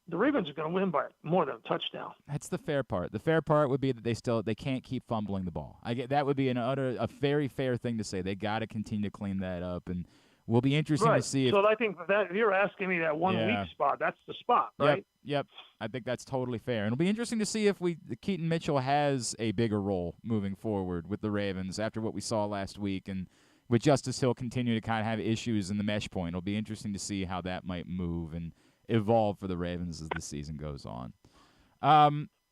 [SPEAKER 3] the Ravens are going to win by more than a touchdown.
[SPEAKER 1] That's the fair part. The fair part would be that they can't keep fumbling the ball. I get that would be a very fair thing to say. They got to continue to clean that up, and will be interesting to see.
[SPEAKER 3] So I think that you're asking me that 1 weak spot. That's the spot, right?
[SPEAKER 1] Yep. I think that's totally fair. And it'll be interesting to see if Keaton Mitchell has a bigger role moving forward with the Ravens after what we saw last week, and with Justice Hill continue to kind of have issues in the mesh point. It'll be interesting to see how that might move and evolve for the Ravens as the season goes on.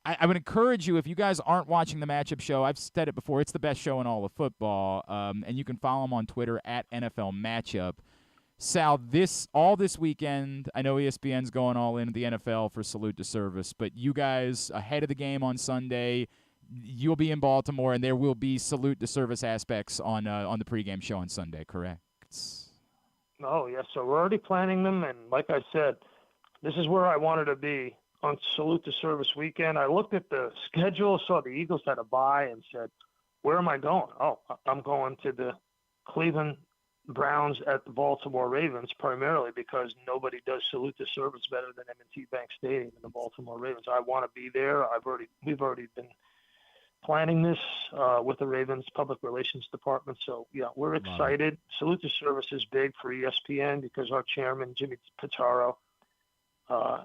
[SPEAKER 1] I would encourage you, if you guys aren't watching the matchup show, I've said it before, it's the best show in all of football, and you can follow them on Twitter at NFL Matchup. Sal, all this weekend, I know ESPN's going all in the NFL for Salute to Service, but you guys, ahead of the game on Sunday, you'll be in Baltimore, and there will be Salute to Service aspects on the pregame show on Sunday, correct?
[SPEAKER 3] Oh, yes. So we're already planning them, and like I said, this is where I wanted to be on Salute to Service weekend. I looked at the schedule, saw the Eagles had a bye, and said, where am I going? Oh, I'm going to the Cleveland Browns at the Baltimore Ravens, primarily because nobody does Salute to Service better than M&T Bank Stadium and the Baltimore Ravens. I want to be there. We've already been planning this with the Ravens Public Relations Department. So, yeah, we're excited. Salute to Service is big for ESPN because our chairman, Jimmy Pitaro,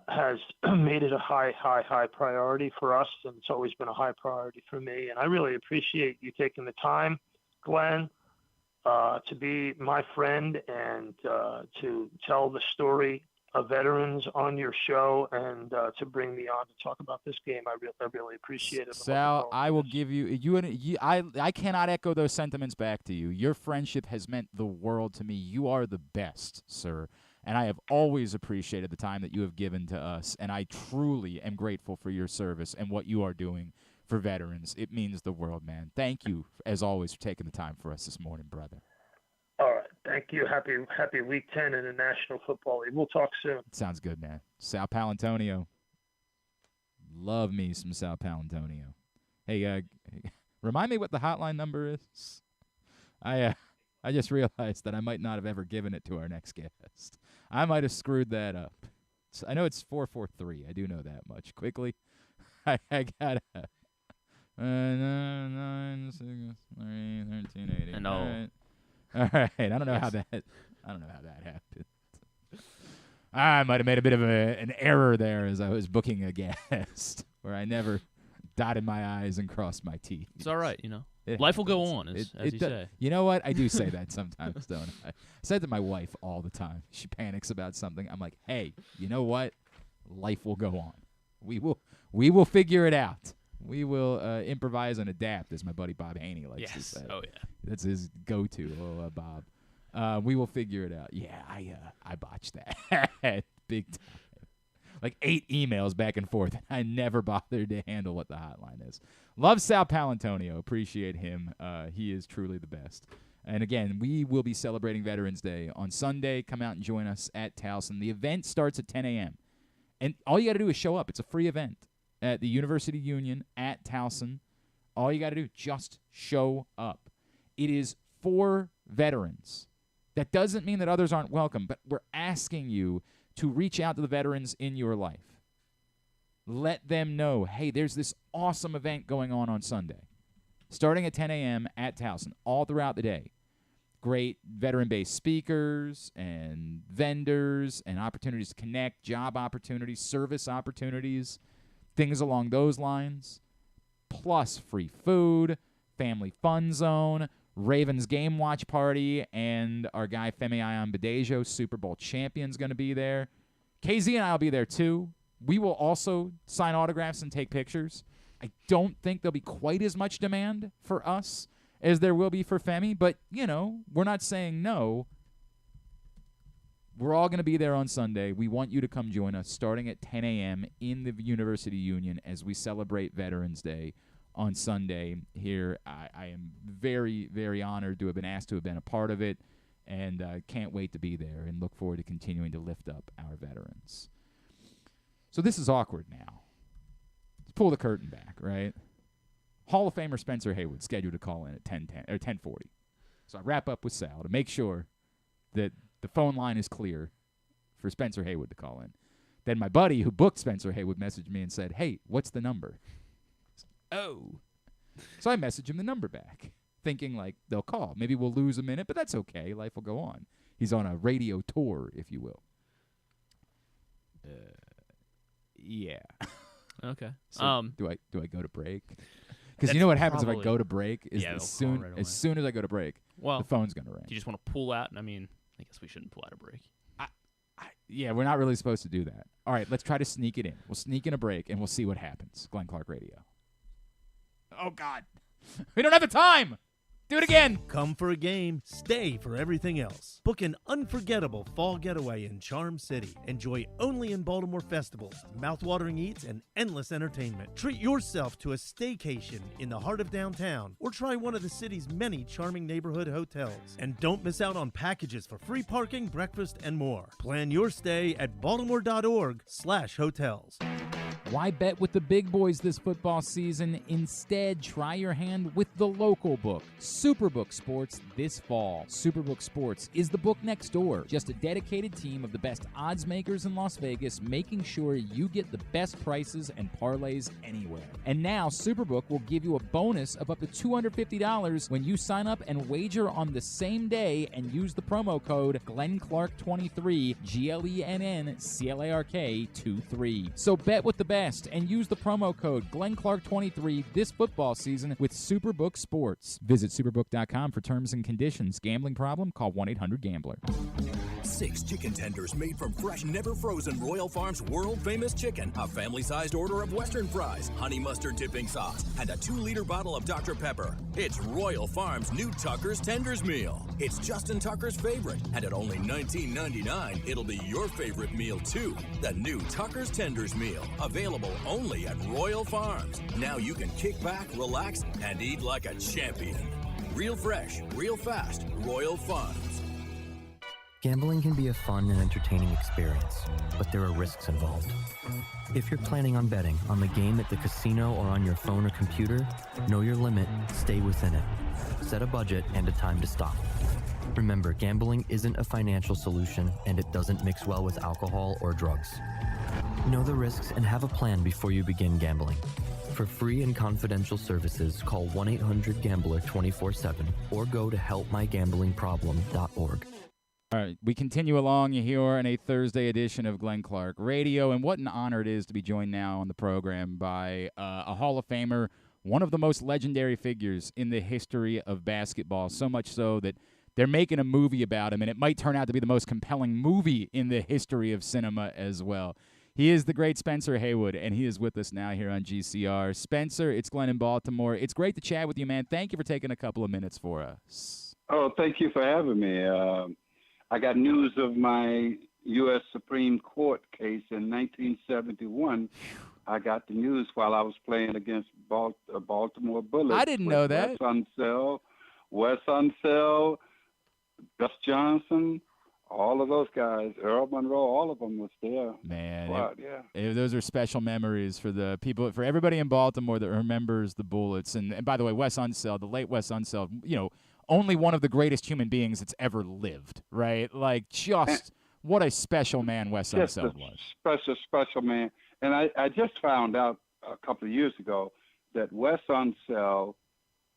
[SPEAKER 3] has made it a high priority for us, and it's always been a high priority for me. And I really appreciate you taking the time, Glenn, to be my friend and to tell the story veterans on your show and to bring me on to talk about this game. I really appreciate it.
[SPEAKER 1] Sal, I will give you. I cannot echo those sentiments back to you. Your friendship has meant the world to me. You are the best, sir. And I have always appreciated the time that you have given to us. And I truly am grateful for your service and what you are doing for veterans. It means the world, man. Thank you, as always, for taking the time for us this morning, brother.
[SPEAKER 3] All right. Thank you. Happy Week 10 in the National Football League. We'll talk soon.
[SPEAKER 1] Sounds good, man. Sal Poalantonio. Love me some Sal Poalantonio. Hey, remind me what the hotline number is. I just realized that I might not have ever given it to our next guest. I might have screwed that up. I know it's 443. I do know that much. Quickly, I got 9, 6, 3, 13, 80. All right. I don't know how that happened. I might have made a bit of an error there as I was booking a guest, where I never dotted my I's and crossed my T's.
[SPEAKER 2] It's all right, Life will go on, as you say.
[SPEAKER 1] You know what? I do say that sometimes, don't I? I say it to my wife all the time. She panics about something. I'm like, hey, you know what? Life will go on. We will figure it out. We will improvise and adapt, as my buddy Bob Haney likes to say.
[SPEAKER 2] Oh, yeah.
[SPEAKER 1] That's his go-to, Bob. We will figure it out. Yeah, I botched that big time. Like 8 emails back and forth. I never bothered to handle what the hotline is. Love Sal Poalantonio. Appreciate him. He is truly the best. And, again, we will be celebrating Veterans Day on Sunday. Come out and join us at Towson. The event starts at 10 a.m. And all you got to do is show up. It's a free event at the University Union at Towson. All you got to do, just show up. It is for veterans. That doesn't mean that others aren't welcome, but we're asking you to reach out to the veterans in your life. Let them know, hey, there's this awesome event going on Sunday, starting at 10 a.m. at Towson, all throughout the day. Great veteran-based speakers and vendors and opportunities to connect, job opportunities, service opportunities, things along those lines, plus free food, family fun zone, Ravens game watch party, and our guy Femi Ayanbadejo, Super Bowl champion's going to be there. KZ and I will be there too. We will also sign autographs and take pictures. I don't think there'll be quite as much demand for us as there will be for Femi, but, we're not saying no. We're all going to be there on Sunday. We want you to come join us starting at 10 a.m. in the University Union as we celebrate Veterans Day on Sunday here. I am very, very honored to have been asked to have been a part of it, and can't wait to be there and look forward to continuing to lift up our veterans. So this is awkward now. Let's pull the curtain back, right? Hall of Famer Spencer Haywood scheduled to call in at 10:40. So I wrap up with Sal to make sure that the phone line is clear for Spencer Haywood to call in. Then my buddy who booked Spencer Haywood messaged me and said, hey, what's the number? Oh. So I messaged him the number back, thinking like they'll call. Maybe we'll lose a minute, but that's okay. Life will go on. He's on a radio tour, if you will. Yeah.
[SPEAKER 2] Okay.
[SPEAKER 1] So do I go to break? Because you know what happens if I go to break is
[SPEAKER 2] Yeah,
[SPEAKER 1] as soon as I go to break, the phone's gonna ring.
[SPEAKER 2] Do you just want to pull out? I mean, I guess we shouldn't pull out a break.
[SPEAKER 1] Yeah, we're not really supposed to do that. All right, let's try to sneak it in. We'll sneak in a break, and we'll see what happens. Glenn Clark Radio. Oh, God. We don't have the time. Do it again.
[SPEAKER 4] Come for a game, stay for everything else. Book an unforgettable fall getaway in Charm City. Enjoy only in Baltimore festivals, mouthwatering eats, and endless entertainment. Treat yourself to a staycation in the heart of downtown, or try one of the city's many charming neighborhood hotels. And don't miss out on packages for free parking, breakfast, and more. Plan your stay at baltimore.org/hotels.
[SPEAKER 1] Why bet with the big boys this football season? Instead, try your hand with the local book, Superbook Sports, this fall. Superbook Sports is the book next door. Just a dedicated team of the best odds makers in Las Vegas, making sure you get the best prices and parlays anywhere. And now, Superbook will give you a bonus of up to $250 when you sign up and wager on the same day and use the promo code GlennClark23, GLENNCLARK23. So bet with the best and use the promo code GlennClark23 this football season with Superbook Sports. Visit superbook.com for terms and conditions. Gambling problem? Call 1-800-GAMBLER.
[SPEAKER 5] 6 chicken tenders made from fresh, never frozen Royal Farms world-famous chicken, a family-sized order of Western fries, honey mustard dipping sauce, and a 2-liter bottle of Dr. Pepper. It's Royal Farms' new Tucker's Tenders Meal. It's Justin Tucker's favorite, and at only $19.99, it'll be your favorite meal, too. The new Tucker's Tenders Meal, available only at Royal Farms. Now you can kick back, relax, and eat like a champion. Real fresh, real fast, Royal Farms.
[SPEAKER 6] Gambling can be a fun and entertaining experience, but there are risks involved. If you're planning on betting on the game at the casino or on your phone or computer, know your limit, stay within it. Set a budget and a time to stop. Remember, gambling isn't a financial solution, and it doesn't mix well with alcohol or drugs. Know the risks and have a plan before you begin gambling. For free and confidential services, call 1-800-GAMBLER 24/7 or go to helpmygamblingproblem.org.
[SPEAKER 1] All right, we continue along here on a Thursday edition of Glenn Clark Radio, and what an honor it is to be joined now on the program by a Hall of Famer, one of the most legendary figures in the history of basketball, so much so that they're making a movie about him, and it might turn out to be the most compelling movie in the history of cinema as well. He is the great Spencer Haywood, and he is with us now here on GCR. Spencer, it's Glenn in Baltimore. It's great to chat with you, man. Thank you for taking a couple of minutes for us.
[SPEAKER 7] Oh, thank you for having me. I got news of my U.S. Supreme Court case in 1971. I got the news while I was playing against Baltimore Bullets.
[SPEAKER 1] I didn't know that.
[SPEAKER 7] Wes Unseld, Gus Johnson, all of those guys, Earl Monroe, all of them was there.
[SPEAKER 1] Man,
[SPEAKER 7] yeah.
[SPEAKER 1] Those are special memories for the people, for everybody in Baltimore that remembers the Bullets. And by the way, Wes Unseld, the late Wes Unseld, only one of the greatest human beings that's ever lived, right? Like, what a special man Wes Unseld was.
[SPEAKER 7] Special man. And I just found out a couple of years ago that Wes Unseld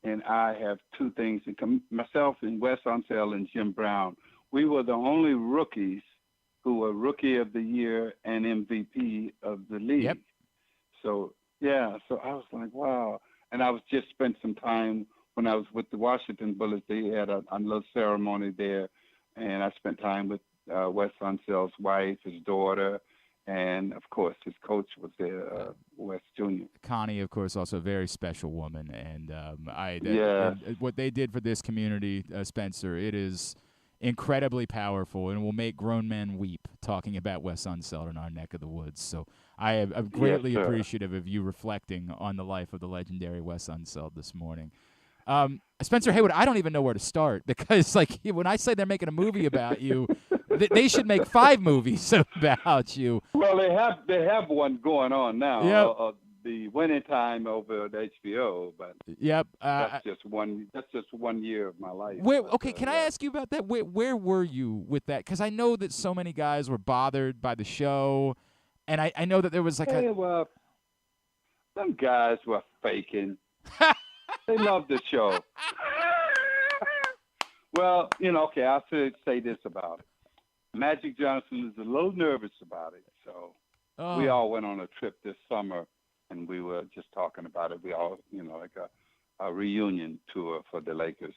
[SPEAKER 7] and I have two things in common. Myself and Wes Unseld and Jim Brown, we were the only rookies who were Rookie of the Year and MVP of the league.
[SPEAKER 1] Yep.
[SPEAKER 7] So I was like, wow. And I was just spent some time when I was with the Washington Bullets. They had a little ceremony there, and I spent time with Wes Unseld's wife, his daughter, and, of course, his coach was there, Wes Jr.
[SPEAKER 1] Connie, of course, also a very special woman. And what they did for this community, Spencer, it is incredibly powerful and will make grown men weep talking about Wes Unseld in our neck of the woods. So I'm greatly appreciative of you reflecting on the life of the legendary Wes Unseld this morning. Spencer Haywood, I don't even know where to start because, when I say they're making a movie about you, they should make 5 movies about you.
[SPEAKER 7] Well, they have one going on now.
[SPEAKER 1] Yep.
[SPEAKER 7] The Winning Time over at HBO, but
[SPEAKER 1] yep,
[SPEAKER 7] that's just one year of my life.
[SPEAKER 1] Can I ask you about that? Where were you with that? Because I know that so many guys were bothered by the show, and I know that there was some
[SPEAKER 7] guys were faking. They loved the show. Well, I'll say this about it. Magic Johnson is a little nervous about it, so we all went on a trip this summer, and we were just talking about it. We all, like a reunion tour for the Lakers.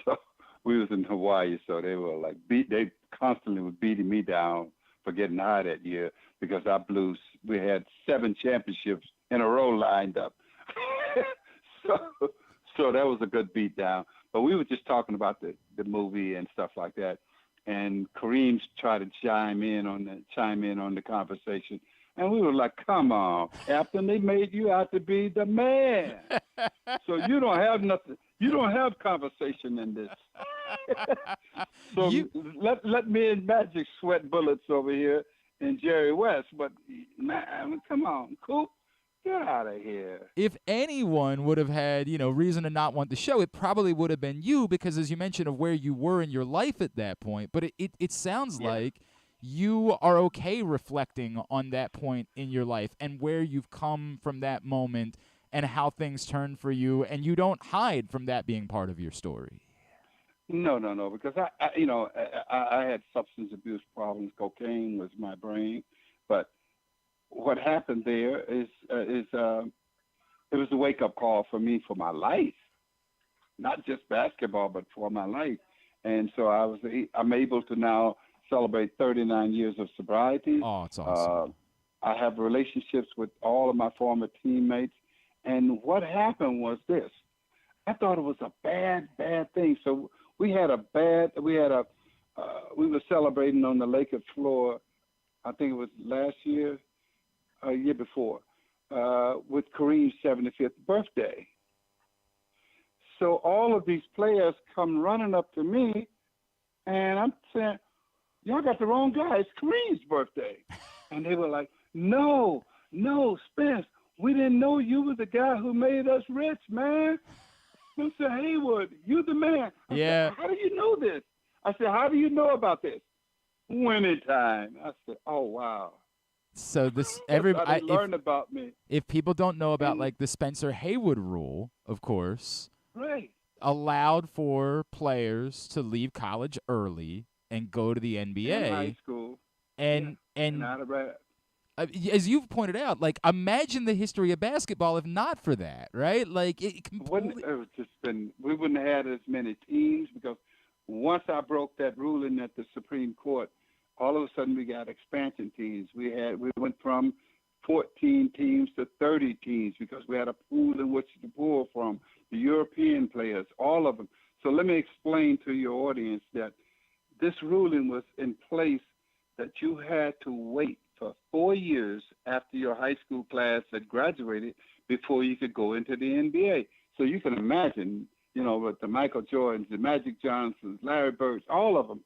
[SPEAKER 7] So we was in Hawaii, so they were they constantly were beating me down for getting high that year because we had 7 championships in a row lined up. So that was a good beat down. But we were just talking about the movie and stuff like that. And Kareem tried to chime in on the conversation. And we were like, come on, Captain, they made you out to be the man. So you don't have nothing. You don't have conversation in this. So let me and Magic sweat bullets over here and Jerry West. But, man, come on, Coop. Get out of here.
[SPEAKER 1] If anyone would have had, reason to not want the show, it probably would have been you because, as you mentioned, of where you were in your life at that point. But it sounds like you are okay reflecting on that point in your life and where you've come from that moment and how things turned for you, and you don't hide from that being part of your story.
[SPEAKER 7] No, because I had substance abuse problems. Cocaine was my brain, but what happened there is it was a wake-up call for me for my life, not just basketball, but for my life. And so I'm able to now celebrate 39 years of sobriety.
[SPEAKER 1] Oh, it's awesome.
[SPEAKER 7] I have relationships with all of my former teammates. And what happened was this. I thought it was a bad thing. So we were celebrating on the Laker floor, I think it was last year, year before, with Kareem's 75th birthday. So all of these players come running up to me, and I'm saying, y'all got the wrong guy. It's Kareem's birthday. And they were like, no, Spence, we didn't know you were the guy who made us rich, man. Mr. Haywood, you the man. I said, how do you know this? I said, how do you know about this? Winning time. I said, oh, wow.
[SPEAKER 1] So
[SPEAKER 7] everybody learned about me.
[SPEAKER 1] If people don't know about like the Spencer Haywood rule, of course,
[SPEAKER 7] right,
[SPEAKER 1] allowed for players to leave college early and go to the NBA.
[SPEAKER 7] In high school.
[SPEAKER 1] And
[SPEAKER 7] not about
[SPEAKER 1] as you've pointed out, like imagine the history of basketball if not for that, right? Like it completely.
[SPEAKER 7] We wouldn't have had as many teams because once I broke that ruling at the Supreme Court, all of a sudden we got expansion teams. We went from 14 teams to 30 teams because we had a pool in which to pull from, the European players, all of them. So let me explain to your audience that this ruling was in place that you had to wait for 4 years after your high school class had graduated before you could go into the NBA. So you can imagine, with the Michael Jordans, the Magic Johnsons, Larry Birds, all of them,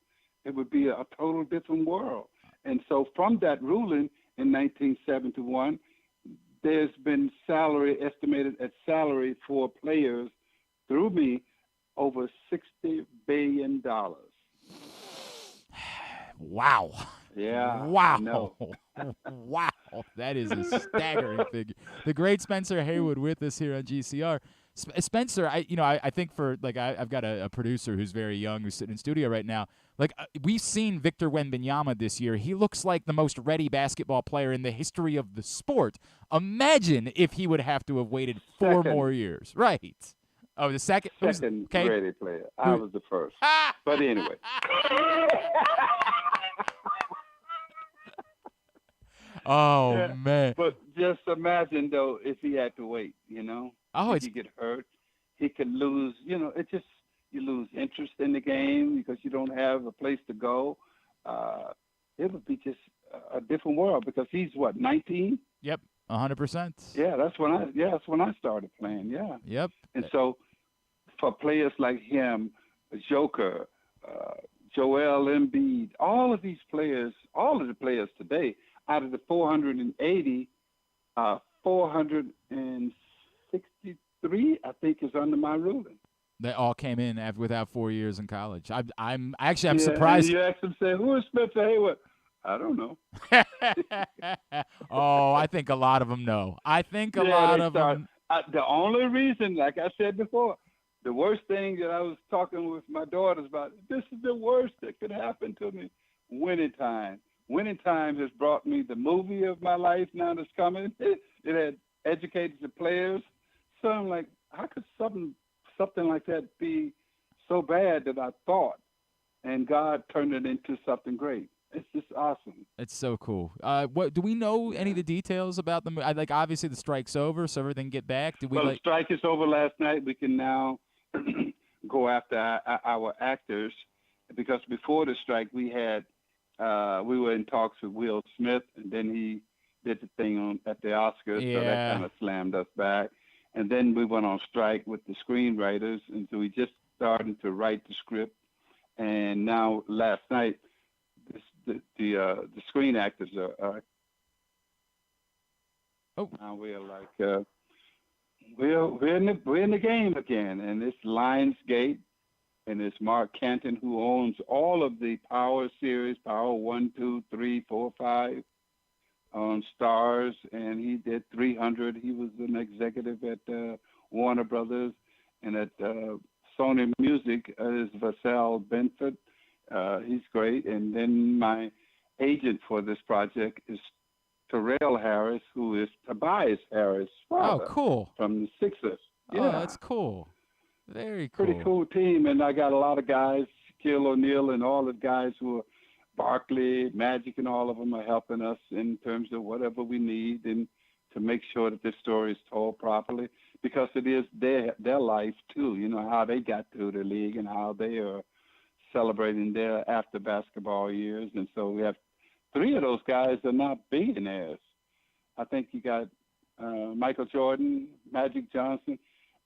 [SPEAKER 7] it would be a total different world. And so from that ruling in 1971, there's been estimated salary for players through me over $60 billion.
[SPEAKER 1] Wow.
[SPEAKER 7] Yeah.
[SPEAKER 1] Wow. Wow. That is a staggering figure. The great Spencer Haywood with us here on GCR. Spencer, I think I've got a producer who's very young who's sitting in studio right now. Like we've seen Victor Wembanyama this year. He looks like the most ready basketball player in the history of the sport. Imagine if he would have to have waited 4 more years. Right. Oh, the second
[SPEAKER 7] ready player. I was the first. But anyway.
[SPEAKER 1] Oh, yeah. Man.
[SPEAKER 7] But just imagine, though, if he had to wait,
[SPEAKER 1] Oh,
[SPEAKER 7] if he get hurt, he could lose, you lose interest in the game because you don't have a place to go. It would be just a different world because he's, 19?
[SPEAKER 1] Yep, 100%.
[SPEAKER 7] Yeah, that's when I started playing, yeah.
[SPEAKER 1] Yep.
[SPEAKER 7] And so for players like him, Joker, Joel Embiid, all of the players today, out of the 480, 463, I think, is under my ruling.
[SPEAKER 1] They all came in without 4 years in college. I'm surprised.
[SPEAKER 7] And you ask them, say, who is Spencer Haywood? I don't know.
[SPEAKER 1] Oh, I think a lot of them know.
[SPEAKER 7] The only reason, like I said before, the worst thing that I was talking with my daughters about, this is the worst that could happen to me, winning time. Winning Time has brought me the movie of my life now that's coming. It had educated the players. So I'm like, how could something like that be so bad that I thought? And God turned it into something great. It's just awesome.
[SPEAKER 1] It's so cool. What do we know any of the details about the movie? Like, obviously the strike's over, so everything get back.
[SPEAKER 7] The strike is over last night. We can now go after our actors because before the strike we had. We were in talks with Will Smith, and then he did the thing at the Oscars, so that kind of slammed us back. And then we went on strike with the screenwriters, and so we just started to write the script. And now, last night, the screen actors are. Now we're like, we're in the game again, and it's Lionsgate. And it's Mark Canton who owns all of the Power series, Power 1, 2, 3, 4, 5 on Stars, and he did 300. He was an executive at Warner Brothers, and at Sony Music is Vassal Benford. He's great. And then my agent for this project is Terrell Harris, who is Tobias Harris' father.
[SPEAKER 1] Oh, cool.
[SPEAKER 7] From the Sixers. Yeah.
[SPEAKER 1] Oh, that's cool. Very cool.
[SPEAKER 7] Pretty cool team, and I got a lot of guys, Shaquille O'Neal and all the guys who are Barkley, Magic, and all of them are helping us in terms of whatever we need and to make sure that this story is told properly, because it is their life too, how they got through the league and how they are celebrating their after basketball years. And so we have 3 of those guys are now billionaires. I think you got Michael Jordan, Magic Johnson,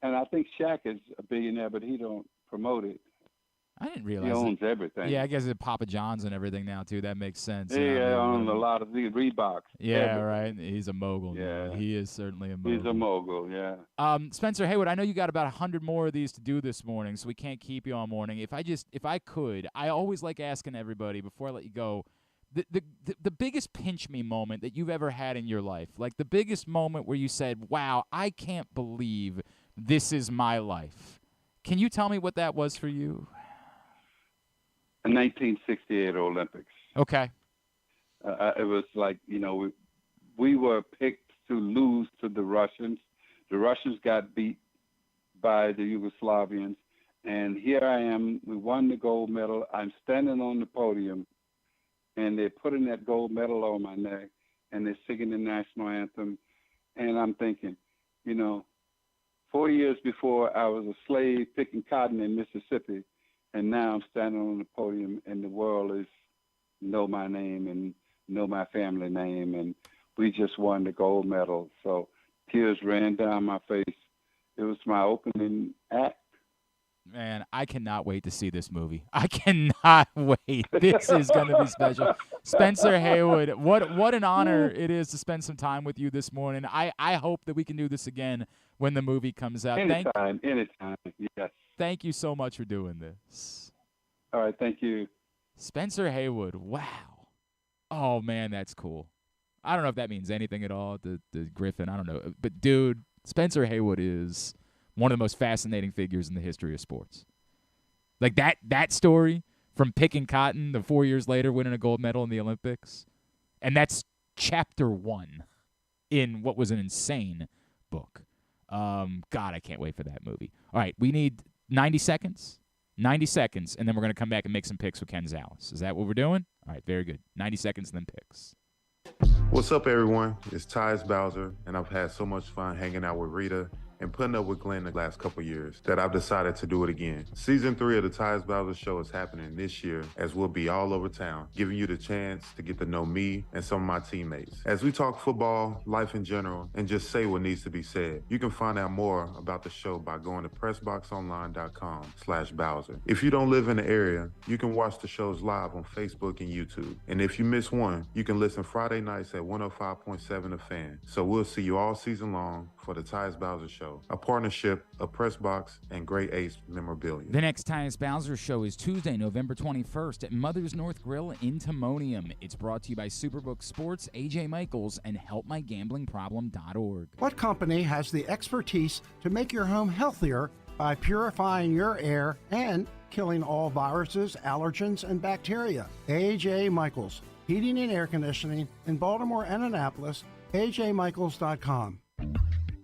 [SPEAKER 7] and I think Shaq is a billionaire, but he don't promote it.
[SPEAKER 1] I didn't realize
[SPEAKER 7] he owns everything.
[SPEAKER 1] Yeah, I guess it's Papa John's and everything now too. That makes sense.
[SPEAKER 7] He owns a lot of the Reeboks.
[SPEAKER 1] Yeah,
[SPEAKER 7] everything.
[SPEAKER 1] Right. He's a mogul.
[SPEAKER 7] Yeah,
[SPEAKER 1] now. He is certainly a mogul.
[SPEAKER 7] He's a mogul. Yeah.
[SPEAKER 1] Spencer Haywood, I know you got about 100 more of these to do this morning, so we can't keep you all morning. If I could, I always like asking everybody before I let you go, the biggest pinch me moment that you've ever had in your life, like the biggest moment where you said, "Wow, I can't believe this is my life." Can you tell me what that was for you?
[SPEAKER 7] The 1968 Olympics.
[SPEAKER 1] Okay.
[SPEAKER 7] It was like, we were picked to lose to the Russians. The Russians got beat by the Yugoslavians. And here I am. We won the gold medal. I'm standing on the podium, and they're putting that gold medal on my neck, and they're singing the national anthem. And I'm thinking, 4 years before I was a slave picking cotton in Mississippi, and now I'm standing on the podium, and the world know my name and know my family name, and we just won the gold medal. So tears ran down my face. It was my opening act.
[SPEAKER 1] Man, I cannot wait to see this movie. I cannot wait. This is going to be special. Spencer Haywood, what an honor it is to spend some time with you this morning. I hope that we can do this again when the movie comes out.
[SPEAKER 7] Anytime, yes.
[SPEAKER 1] Thank you so much for doing this.
[SPEAKER 7] All right, thank you.
[SPEAKER 1] Spencer Haywood, wow. Oh, man, that's cool. I don't know if that means anything at all to Griffin. I don't know. But, dude, Spencer Haywood is one of the most fascinating figures in the history of sports. Like that story from picking cotton to 4 years later winning a gold medal in the Olympics, and chapter 1 in what was an insane book. God, I can't wait for that movie. All right, we need 90 seconds. 90 seconds, and then we're going to come back and make some picks with Ken Zalis. Is that what we're doing? All right, very good. 90 seconds and then picks.
[SPEAKER 8] What's up, everyone? It's Tyus Bowser, and I've had so much fun hanging out with Rita and putting up with Glenn the last couple years that I've decided to do it again. Season 3 of the Tyus Bowser Show is happening this year, as we'll be all over town, giving you the chance to get to know me and some of my teammates. As we talk football, life in general, and just say what needs to be said. You can find out more about the show by going to PressBoxOnline.com/Bowser. If you don't live in the area, you can watch the shows live on Facebook and YouTube. And if you miss one, you can listen Friday nights at 105.7 The Fan. So we'll see you all season long for the Tyus Bowser Show, a partnership of PressBox and Great Ace Memorabilia.
[SPEAKER 1] The next Tyus Bowser Show is Tuesday, November 21st at Mother's North Grill in Timonium. It's brought to you by Superbook Sports, AJ Michaels, and HelpMyGamblingProblem.org.
[SPEAKER 9] What company has the expertise to make your home healthier by purifying your air and killing all viruses, allergens, and bacteria? AJ Michaels, Heating and Air Conditioning in Baltimore and Annapolis, ajmichaels.com.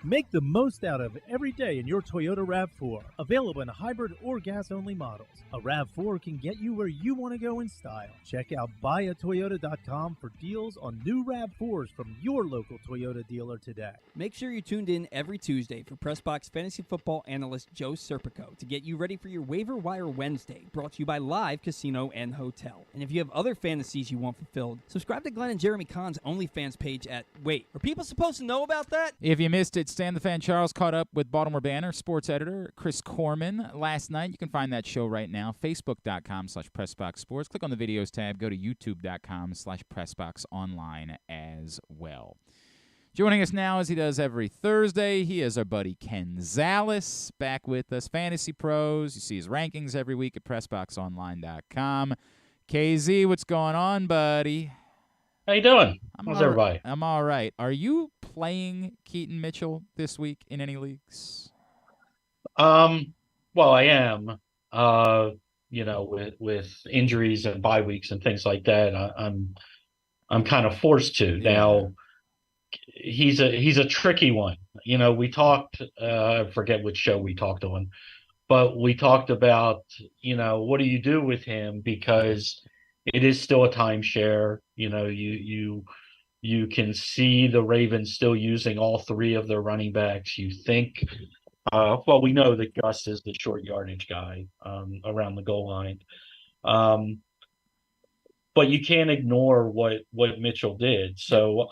[SPEAKER 10] Make the most out of every day in your Toyota RAV4. Available in hybrid or gas-only models. A RAV4 can get you where you want to go in style. Check out buyatoyota.com for deals on new RAV4s from your local Toyota dealer today.
[SPEAKER 11] Make sure you're tuned in every Tuesday for PressBox fantasy football analyst Joe Serpico to get you ready for your Waiver Wire Wednesday, brought to you by Live Casino and Hotel. And if you have other fantasies you want fulfilled, subscribe to Glenn and Jeremy Kahn's OnlyFans page at... Wait, are people supposed to know about that?
[SPEAKER 1] If you missed it, Stan the Fan Charles caught up with Baltimore Banner sports editor Chris Corman last night. You can find that show right now, facebook.com/PressBoxSports. Click on the videos tab. Go to youtube.com/PressBoxOnline as well. Joining us now, as he does every Thursday, he is our buddy Ken Zalis, back with us. Fantasy Pros. You see his rankings every week at PressBoxOnline.com. KZ, what's going on, buddy?
[SPEAKER 12] How you doing? How's everybody?
[SPEAKER 1] I'm all right. Are you playing Keaton Mitchell this week in any leagues?
[SPEAKER 12] Well, I am. With injuries and bye weeks and things like that, I'm kind of forced to. Yeah. Now, he's a tricky one. We talked. I forget which show we talked on, but we talked about what do you do with him, because it is still a timeshare. You can see the Ravens still using all three of their running backs. You think, well, we know that Gus is the short yardage guy around the goal line. But you can't ignore what Mitchell did. So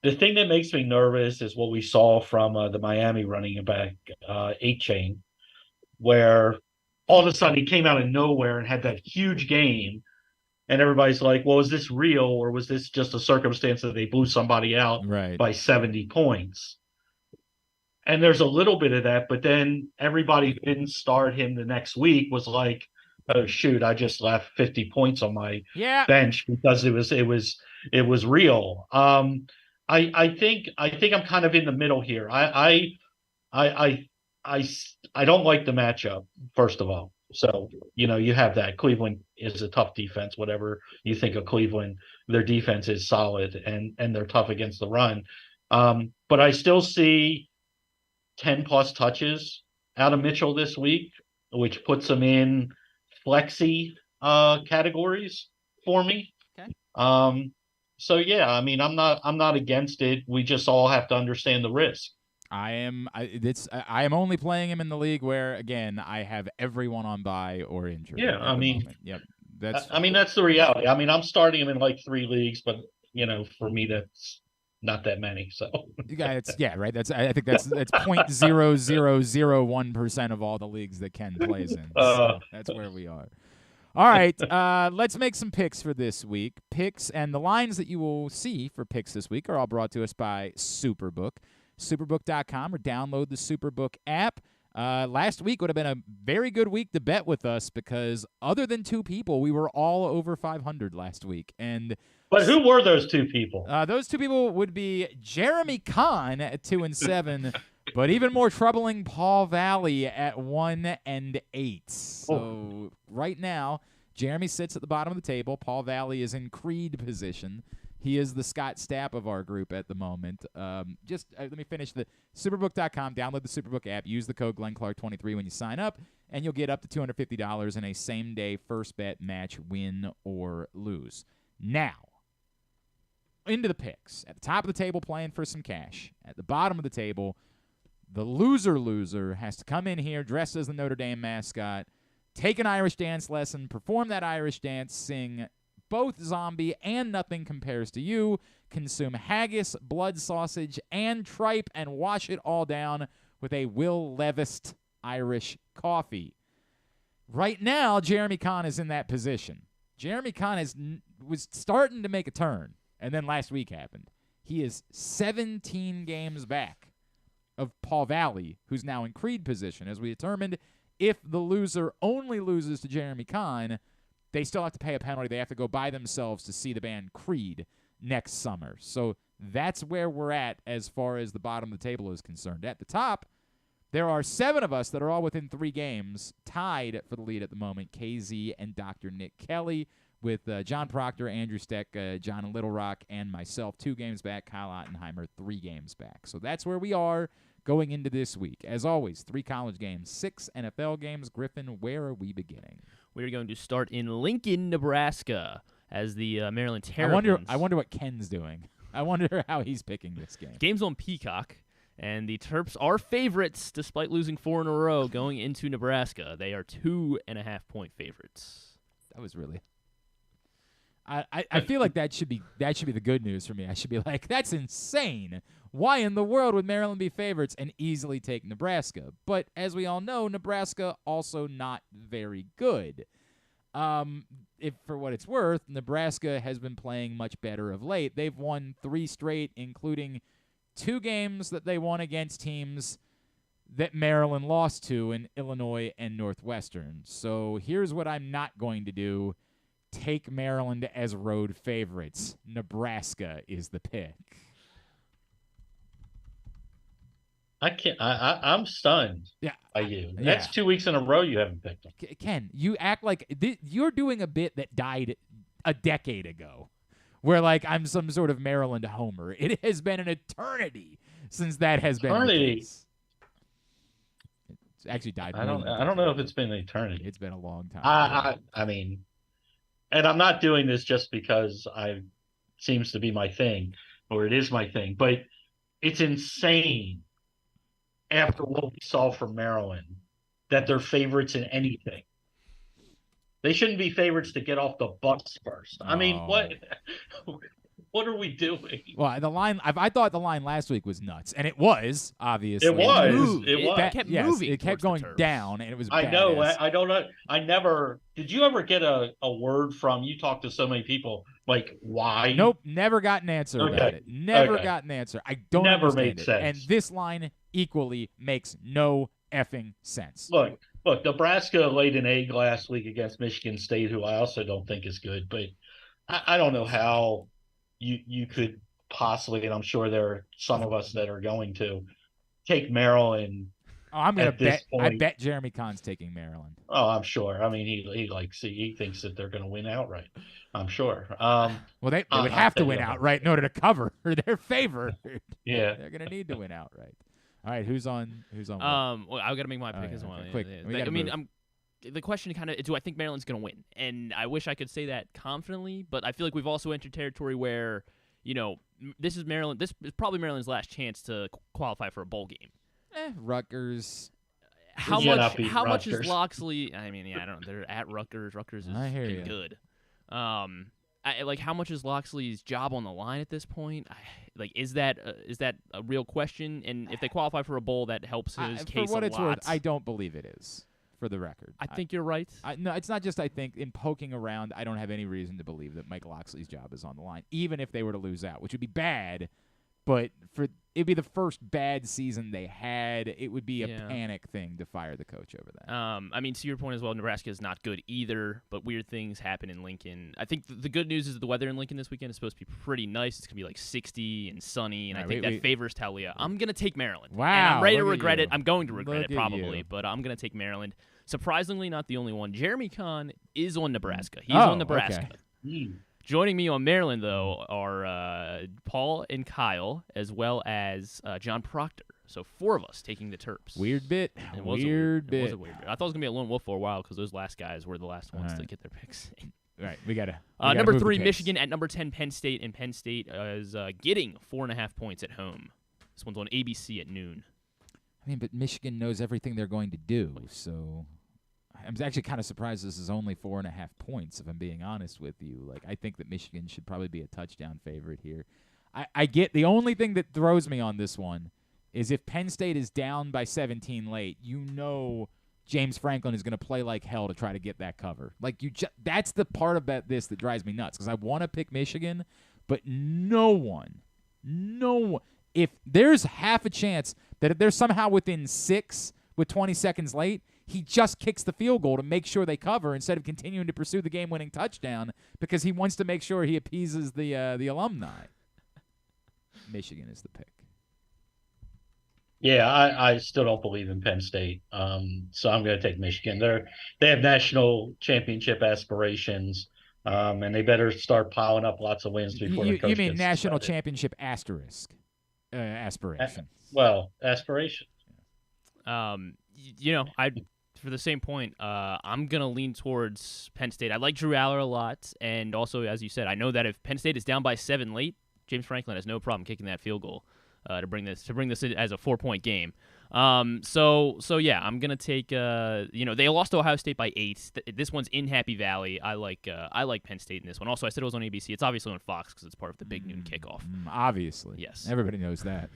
[SPEAKER 12] the thing that makes me nervous is what we saw from the Miami running back 8-chain, where all of a sudden he came out of nowhere and had that huge game. And everybody's like, well, is this real, or was this just a circumstance that they blew somebody out by 70 points? And there's a little bit of that, but then everybody who didn't start him the next week was like, oh shoot, I just left 50 points on my bench because it was real. I think I'm kind of in the middle here. I don't like the matchup, first of all. So, you have that. Cleveland is a tough defense, whatever you think of Cleveland. Their defense is solid and they're tough against the run. But I still see 10-plus touches out of Mitchell this week, which puts him in flexi categories for me.
[SPEAKER 11] Okay.
[SPEAKER 12] So, yeah, I mean, I'm not against it. We just all have to understand the risk.
[SPEAKER 1] I am only playing him in the league where, again, I have everyone on bye or injured.
[SPEAKER 12] Yeah, I mean,
[SPEAKER 1] yep.
[SPEAKER 12] That's the reality. I mean, I'm starting him in like 3 leagues, but for me, that's not that many. So
[SPEAKER 1] right. I think that's 0.0001% of all the leagues that Ken plays in. So that's where we are. All right, let's make some picks for this week. Picks and the lines that you will see for picks this week are all brought to us by Superbook. Superbook.com, or download the Superbook app. Last week would have been a very good week to bet with us because other than 2 people, we were all over 500 last week.
[SPEAKER 12] But who were those 2 people?
[SPEAKER 1] Those 2 people would be Jeremy Kahn at 2-7, but even more troubling, Paul Valley at 1-8. So right now, Jeremy sits at the bottom of the table. Paul Valley is in Creed position. He is the Scott Stapp of our group at the moment. Let me finish the Superbook.com. Download the Superbook app. Use the code GlennClark23 when you sign up, and you'll get up to $250 in a same-day first bet match, win or lose. Now, into the picks. At the top of the table, playing for some cash. At the bottom of the table, the loser has to come in here dressed as the Notre Dame mascot, take an Irish dance lesson, perform that Irish dance, sing both Zombie and Nothing Compares to You, consume haggis, blood sausage, and tripe, and wash it all down with a Will Levis Irish coffee. Right now, Jeremy Kahn is in that position. Jeremy Kahn was starting to make a turn, and then last week happened. He is 17 games back of Paul Valley, who's now in Creed position. As we determined, if the loser only loses to Jeremy Kahn, they still have to pay a penalty. They have to go by themselves to see the band Creed next summer. So that's where we're at as far as the bottom of the table is concerned. At the top, there are 7 of us that are all within 3 games, tied for the lead at the moment, KZ and Dr. Nick Kelly, with John Proctor, Andrew Steck, John Little Rock, and myself 2 games back, Kyle Ottenheimer 3 games back. So that's where we are going into this week. As always, 3 college games, 6 NFL games. Griffin, where are we beginning?
[SPEAKER 2] We're going to start in Lincoln, Nebraska, as the Maryland Terrapins.
[SPEAKER 1] I wonder what Ken's doing. I wonder how he's picking this game.
[SPEAKER 2] Game's on Peacock, and the Terps are favorites despite losing 4 in a row going into Nebraska. They are 2.5-point favorites.
[SPEAKER 1] That was really... I feel like that should be the good news for me. I should be like, that's insane. Why in the world would Maryland be favorites and easily take Nebraska? But as we all know, Nebraska also not very good. If for what it's worth, Nebraska has been playing much better of late. They've won 3 straight, including 2 games that they won against teams that Maryland lost to in Illinois and Northwestern. So here's what I'm not going to do. Take Maryland as road favorites. Nebraska is the pick.
[SPEAKER 12] I'm stunned by you. That's 2 weeks in a row you haven't picked them.
[SPEAKER 1] Ken, you act like you're doing a bit that died a decade ago, where like I'm some sort of Maryland homer. It has been an eternity since that has been the case. It's actually died.
[SPEAKER 12] I don't know if it's been an eternity.
[SPEAKER 1] It's been a long time.
[SPEAKER 12] I mean, and I'm not doing this just because seems to be my thing, or it is my thing, but it's insane after what we saw from Maryland that they're favorites in anything. They shouldn't be favorites to get off the bus first. I mean, what are we doing?
[SPEAKER 1] Well, the line, I thought the line last week was nuts, and it was, obviously.
[SPEAKER 12] It was.
[SPEAKER 2] It kept moving.
[SPEAKER 1] It kept going down, and it was
[SPEAKER 12] I know.
[SPEAKER 1] badass.
[SPEAKER 12] I don't know. I never – did you ever get a word from – you talked to so many people, like, why?
[SPEAKER 1] Nope, never got an answer about it. Never got an answer. I don't
[SPEAKER 12] Never made
[SPEAKER 1] understand it.
[SPEAKER 12] sense.
[SPEAKER 1] And this line equally makes no effing sense.
[SPEAKER 12] Look, Nebraska laid an egg last week against Michigan State, who I also don't think is good, but I don't know how you could possibly, and I'm sure there are some of us that are going to, take Maryland.
[SPEAKER 1] Oh, I'm going to bet.
[SPEAKER 12] Point.
[SPEAKER 1] I bet Jeremy Kahn's taking Maryland.
[SPEAKER 12] Oh, I'm sure. I mean, he thinks that they're going to win outright. I'm sure.
[SPEAKER 1] Well, they would have to win outright in order to cover. They're favored.
[SPEAKER 12] Yeah,
[SPEAKER 1] they're going to need to win outright. All right, who's on?
[SPEAKER 2] Well, I got to make my pick as well.
[SPEAKER 1] Okay. Quick.
[SPEAKER 2] Yeah. The question kind of, do I think Maryland's going to win? And I wish I could say that confidently, but I feel like we've also entered territory where, this is Maryland. This is probably Maryland's last chance to qualify for a bowl game.
[SPEAKER 1] Rutgers.
[SPEAKER 2] How much is Loxley? I mean, I don't know. They're at Rutgers. Rutgers is pretty good. How much is Loxley's job on the line at this point? Is that a real question? And if they qualify for a bowl, that helps his case
[SPEAKER 1] for what
[SPEAKER 2] a
[SPEAKER 1] it's
[SPEAKER 2] lot.
[SPEAKER 1] worth, I don't believe it is. For the record,
[SPEAKER 2] I think you're right.
[SPEAKER 1] No, it's not just I think. In poking around, I don't have any reason to believe that Mike Loxley's job is on the line, even if they were to lose out, which would be bad. But it'd be the first bad season they had. It would be a panic thing to fire the coach over that.
[SPEAKER 2] I mean, to your point as well, Nebraska is not good either, but weird things happen in Lincoln. I think the good news is the weather in Lincoln this weekend is supposed to be pretty nice. It's going to be like 60 and sunny, and I think that favors Talia. I'm going to take Maryland.
[SPEAKER 1] Wow.
[SPEAKER 2] And I'm ready to regret it. I'm going to regret
[SPEAKER 1] Look
[SPEAKER 2] it probably,
[SPEAKER 1] you.
[SPEAKER 2] but I'm going to take Maryland. Surprisingly, not the only one. Jeremy Kahn is on Nebraska. He's on Nebraska.
[SPEAKER 1] Okay.
[SPEAKER 2] Joining me on Maryland, though, are Paul and Kyle, as well as John Proctor. So 4 of us taking the Terps.
[SPEAKER 1] Weird bit.
[SPEAKER 2] It was a weird bit. I thought it was going to be a lone wolf for a while because those last guys were the last ones to get their picks.
[SPEAKER 1] Right, we got to.
[SPEAKER 2] Number 3, Michigan at number 10, Penn State, and Penn State is getting 4.5 points at home. This one's on ABC at noon.
[SPEAKER 1] I mean, but Michigan knows everything they're going to do, so I'm actually kind of surprised this is only 4.5 points, if I'm being honest with you. Like, I think that Michigan should probably be a touchdown favorite here. I get the only thing that throws me on this one is if Penn State is down by 17 late, James Franklin is going to play like hell to try to get that cover. Like, that's the part about this that drives me nuts because I want to pick Michigan, but no one, if there's half a chance that if they're somehow within 6 with 20 seconds late, he just kicks the field goal to make sure they cover instead of continuing to pursue the game-winning touchdown because he wants to make sure he appeases the alumni. Michigan is the pick.
[SPEAKER 12] Yeah, I still don't believe in Penn State, so I'm going to take Michigan. They have national championship aspirations, and they better start piling up lots of wins before the coach
[SPEAKER 1] You mean
[SPEAKER 12] gets
[SPEAKER 1] national
[SPEAKER 12] started.
[SPEAKER 1] championship asterisk aspiration?
[SPEAKER 12] Aspiration.
[SPEAKER 2] For the same point, I'm going to lean towards Penn State. I like Drew Aller a lot, and also, as you said, I know that if Penn State is down by 7 late, James Franklin has no problem kicking that field goal to bring this in as a 4-point game. So yeah, I'm going to take they lost to Ohio State by 8. This one's in Happy Valley. I like Penn State in this one. Also, I said it was on ABC. It's obviously on Fox because it's part of the big noon kickoff.
[SPEAKER 1] Obviously.
[SPEAKER 2] Yes.
[SPEAKER 1] Everybody knows that.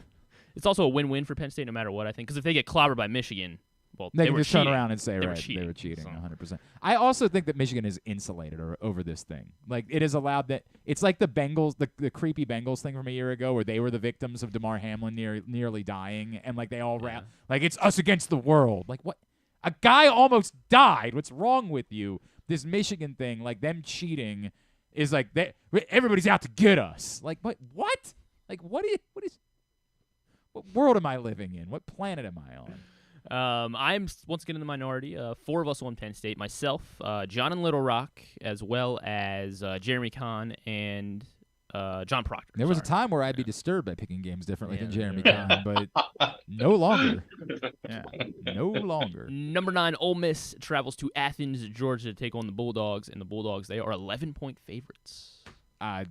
[SPEAKER 2] It's also a win-win for Penn State no matter what, I think, because if they get clobbered by Michigan, well,
[SPEAKER 1] they
[SPEAKER 2] they
[SPEAKER 1] can
[SPEAKER 2] were
[SPEAKER 1] just
[SPEAKER 2] cheating.
[SPEAKER 1] turn around and say,
[SPEAKER 2] they
[SPEAKER 1] were cheating,
[SPEAKER 2] so.
[SPEAKER 1] 100%. I also think that Michigan is insulated over this thing. Like, it is allowed that – it's like the Bengals, the creepy Bengals thing from a year ago where they were the victims of DeMar Hamlin nearly dying, and, like, they all ran – like, it's us against the world. Like, what? A guy almost died. What's wrong with you? This Michigan thing, like, them cheating is like everybody's out to get us. Like, what? Like, what world am I living in? What planet am I on?
[SPEAKER 2] I'm once again in the minority. 4 of us on Penn State. Myself, John in Little Rock, as well as Jeremy Kahn and John Proctor.
[SPEAKER 1] There was a time where I'd be disturbed by picking games differently than Jeremy Kahn, but no longer. Yeah, no longer.
[SPEAKER 2] Number 9, Ole Miss travels to Athens, Georgia, to take on the Bulldogs, and the Bulldogs, they are 11-point favorites.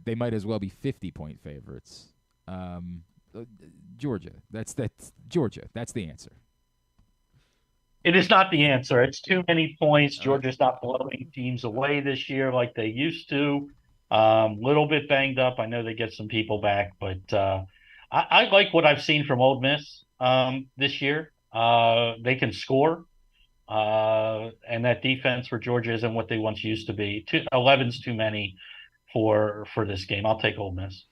[SPEAKER 1] They might as well be 50-point favorites. Georgia. That's Georgia. That's the answer.
[SPEAKER 12] It is not the answer. It's too many points. Georgia's not blowing teams away this year like they used to. Little bit banged up. I know they get some people back, but I like what I've seen from Ole Miss this year. They can score, and that defense for Georgia isn't what they once used to be. 11's too many for this game. I'll take Ole Miss.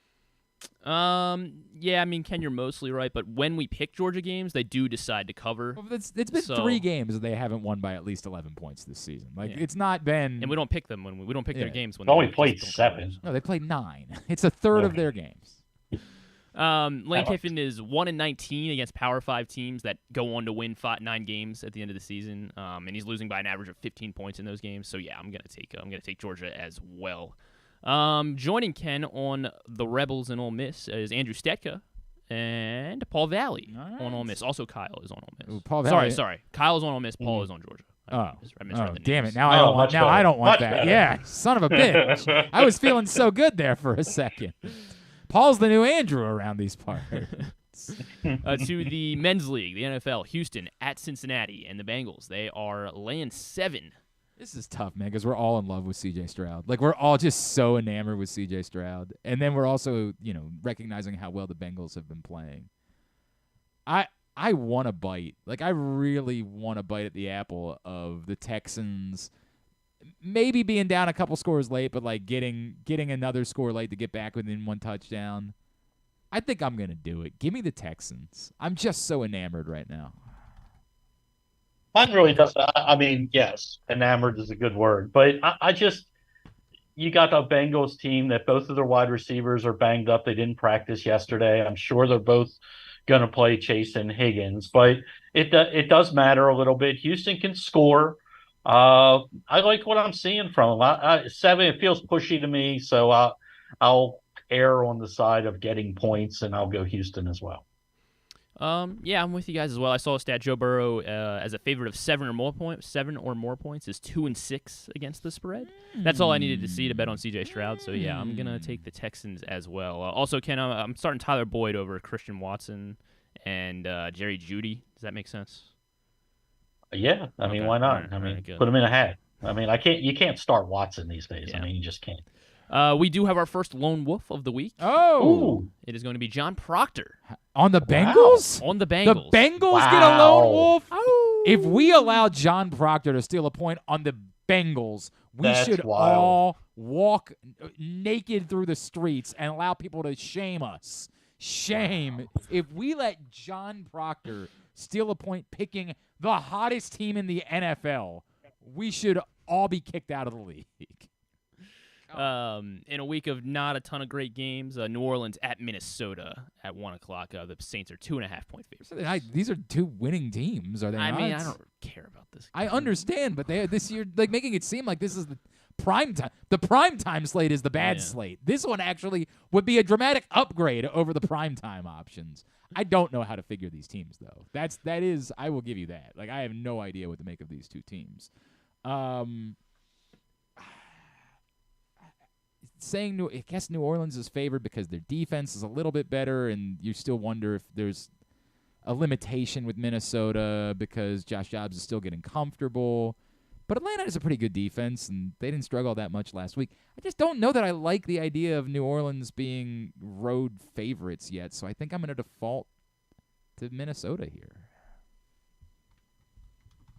[SPEAKER 2] Yeah, I mean, Ken, you're mostly right, but when we pick Georgia games, they do decide to cover.
[SPEAKER 1] Well, it's been 3 games that they haven't won by at least 11 points this season. It's not been.
[SPEAKER 2] And we don't pick them when we don't pick their games when
[SPEAKER 12] they only played 7.
[SPEAKER 1] No, they played 9. It's a third of their games.
[SPEAKER 2] Lane Kiffin is 1-19 against Power 5 teams that go on to win 9 games at the end of the season, and he's losing by an average of 15 points in those games. So yeah, I'm gonna take Georgia as well. Joining Ken on the Rebels and Ole Miss is Andrew Stetka and Paul Valley on Ole Miss. Also, Kyle is on Ole Miss.
[SPEAKER 1] Ooh, Paul Valley.
[SPEAKER 2] Sorry. Kyle is on Ole Miss. Paul is on Georgia. I misread the
[SPEAKER 1] damn
[SPEAKER 2] names.
[SPEAKER 1] it! Now I don't want that.
[SPEAKER 12] Better.
[SPEAKER 1] Yeah, son of a bitch. I was feeling so good there for a second. Paul's the new Andrew around these parts.
[SPEAKER 2] To the men's league, the NFL, Houston at Cincinnati, and the Bengals. They are laying 7.
[SPEAKER 1] This is tough, man, because we're all in love with C.J. Stroud. Like, we're all just so enamored with C.J. Stroud. And then we're also, recognizing how well the Bengals have been playing. I want to bite. Like, I really want to bite at the apple of the Texans maybe being down a couple scores late, but, like, getting another score late to get back within 1 touchdown. I think I'm going to do it. Give me the Texans. I'm just so enamored right now.
[SPEAKER 12] Mine really doesn't. I mean, yes, enamored is a good word, but you got a Bengals team that both of their wide receivers are banged up. They didn't practice yesterday. I'm sure they're both going to play Chase and Higgins, but it does matter a little bit. Houston can score. I like what I'm seeing from them. 7, it feels pushy to me, so I'll err on the side of getting points, and I'll go Houston as well.
[SPEAKER 2] Yeah, I'm with you guys as well. I saw a stat: Joe Burrow as a favorite of 7 or more points is 2-6 against the spread. That's all I needed to see to bet on C.J. Stroud. So yeah, I'm gonna take the Texans as well. Also, Ken, I'm starting Tyler Boyd over Christian Watson and Jerry Jeudy. Does that make sense?
[SPEAKER 12] Yeah, I mean, why not? Put him in a hat. I mean, you can't start Watson these days. Yeah. I mean, you just can't.
[SPEAKER 2] We do have our first lone wolf of the week.
[SPEAKER 1] Oh,
[SPEAKER 2] it is going to be John Proctor
[SPEAKER 1] on the Bengals.
[SPEAKER 2] Wow. On the Bengals,
[SPEAKER 1] the Bengals get a lone wolf. Oh. If we allow John Proctor to steal a point on the Bengals, we should all walk naked through the streets and allow people to shame us. Shame if we let John Proctor steal a point picking the hottest team in the NFL. We should all be kicked out of the league.
[SPEAKER 2] In a week of not a ton of great games, New Orleans at Minnesota at 1 o'clock. The Saints are 2.5-point favorites.
[SPEAKER 1] These are 2 winning teams, are they not?
[SPEAKER 2] I mean, I don't care about this game.
[SPEAKER 1] I understand, but this year, like, making it seem like this is the prime time. The prime time slate is the bad slate. This one actually would be a dramatic upgrade over the prime time options. I don't know how to figure these teams, though. That is, I will give you that. Like, I have no idea what to make of these 2 teams. I guess New Orleans is favored because their defense is a little bit better, and you still wonder if there's a limitation with Minnesota because Josh Dobbs is still getting comfortable. But Atlanta is a pretty good defense, and they didn't struggle that much last week. I just don't know that I like the idea of New Orleans being road favorites yet, so I think I'm going to default to Minnesota here.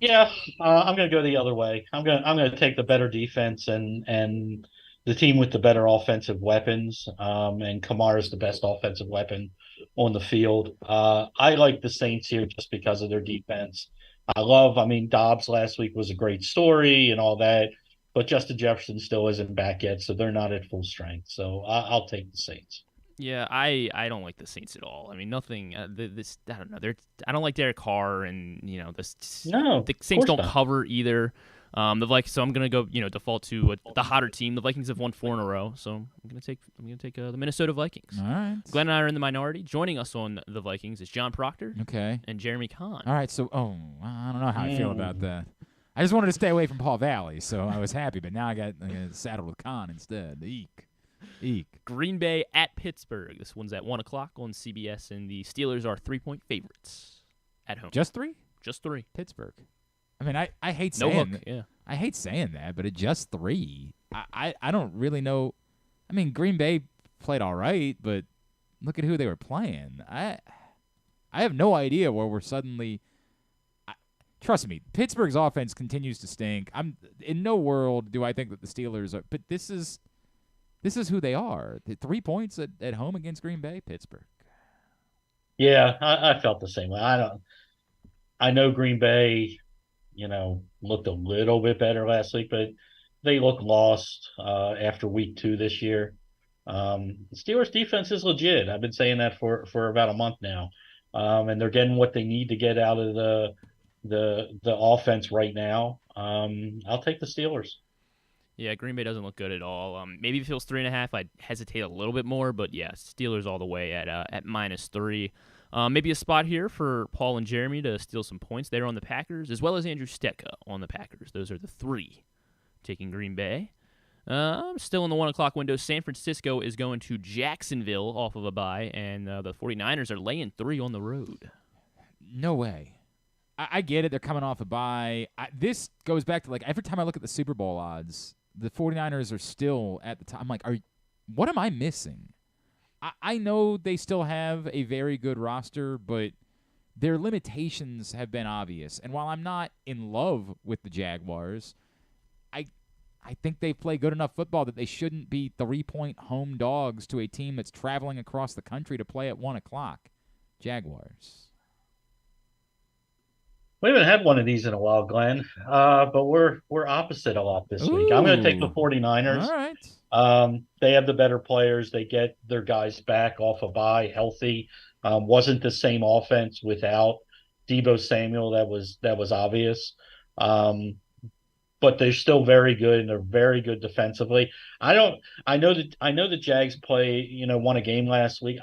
[SPEAKER 12] Yeah, I'm going to go the other way. I'm going to take the better defense and the team with the better offensive weapons, and Kamara is the best offensive weapon on the field. I like the Saints here just because of their defense. Dobbs last week was a great story and all that, but Justin Jefferson still isn't back yet, so they're not at full strength. So I'll take the Saints.
[SPEAKER 2] Yeah, I don't like the Saints at all. I mean, nothing. I don't know. I don't like Derek Carr, and the Saints don't cover either. So I'm gonna go, default to the hotter team. The Vikings have won 4 in a row, so I'm gonna take the Minnesota Vikings.
[SPEAKER 1] All right.
[SPEAKER 2] Glenn and I are in the minority. Joining us on the Vikings is John Proctor.
[SPEAKER 1] Okay.
[SPEAKER 2] And Jeremy Kahn.
[SPEAKER 1] All right. So, I don't know how I feel about that. I just wanted to stay away from Paul Valley, so I was happy. But now I got saddled with Kahn instead. Eek.
[SPEAKER 2] Green Bay at Pittsburgh. This one's at 1 o'clock on CBS, and the Steelers are 3-point favorites at home.
[SPEAKER 1] Just 3?
[SPEAKER 2] Just 3.
[SPEAKER 1] Pittsburgh. I mean, I hate
[SPEAKER 2] no
[SPEAKER 1] saying
[SPEAKER 2] hook, yeah.
[SPEAKER 1] I hate saying that, but it just 3. I don't really know. I mean, Green Bay played all right, but look at who they were playing. I have no idea where we're suddenly. Trust me, Pittsburgh's offense continues to stink. I'm in no world do I think that the Steelers are, but this is who they are. The 3 points at home against Green Bay, Pittsburgh.
[SPEAKER 12] Yeah, I felt the same way. I know Green Bay, looked a little bit better last week, but they look lost after week 2 this year. The Steelers defense is legit. I've been saying that for about a month now. And they're getting what they need to get out of the offense right now. I'll take the Steelers.
[SPEAKER 2] Yeah, Green Bay doesn't look good at all. Maybe if it was 3.5, I'd hesitate a little bit more, but yeah, Steelers all the way at -3. Maybe a spot here for Paul and Jeremy to steal some points. They're on the Packers, as well as Andrew Stecca on the Packers. Those are the 3 taking Green Bay. Still in the 1 o'clock window. San Francisco is going to Jacksonville off of a bye, and the 49ers are laying 3 on the road.
[SPEAKER 1] No way. I get it. They're coming off a bye. This goes back to, every time I look at the Super Bowl odds, the 49ers are still at the top. I'm like, what am I missing? I know they still have a very good roster, but their limitations have been obvious. And while I'm not in love with the Jaguars, I think they play good enough football that they shouldn't be 3-point home dogs to a team that's traveling across the country to play at 1 o'clock. Jaguars.
[SPEAKER 12] We haven't had one of these in a while, Glenn, but we're opposite a lot this week. I'm going to take the 49ers.
[SPEAKER 1] All right.
[SPEAKER 12] They have the better players. They get their guys back off a bye, healthy. Wasn't the same offense without Deebo Samuel. That was obvious. But they're still very good, and they're very good defensively. I know the Jags won a game last week.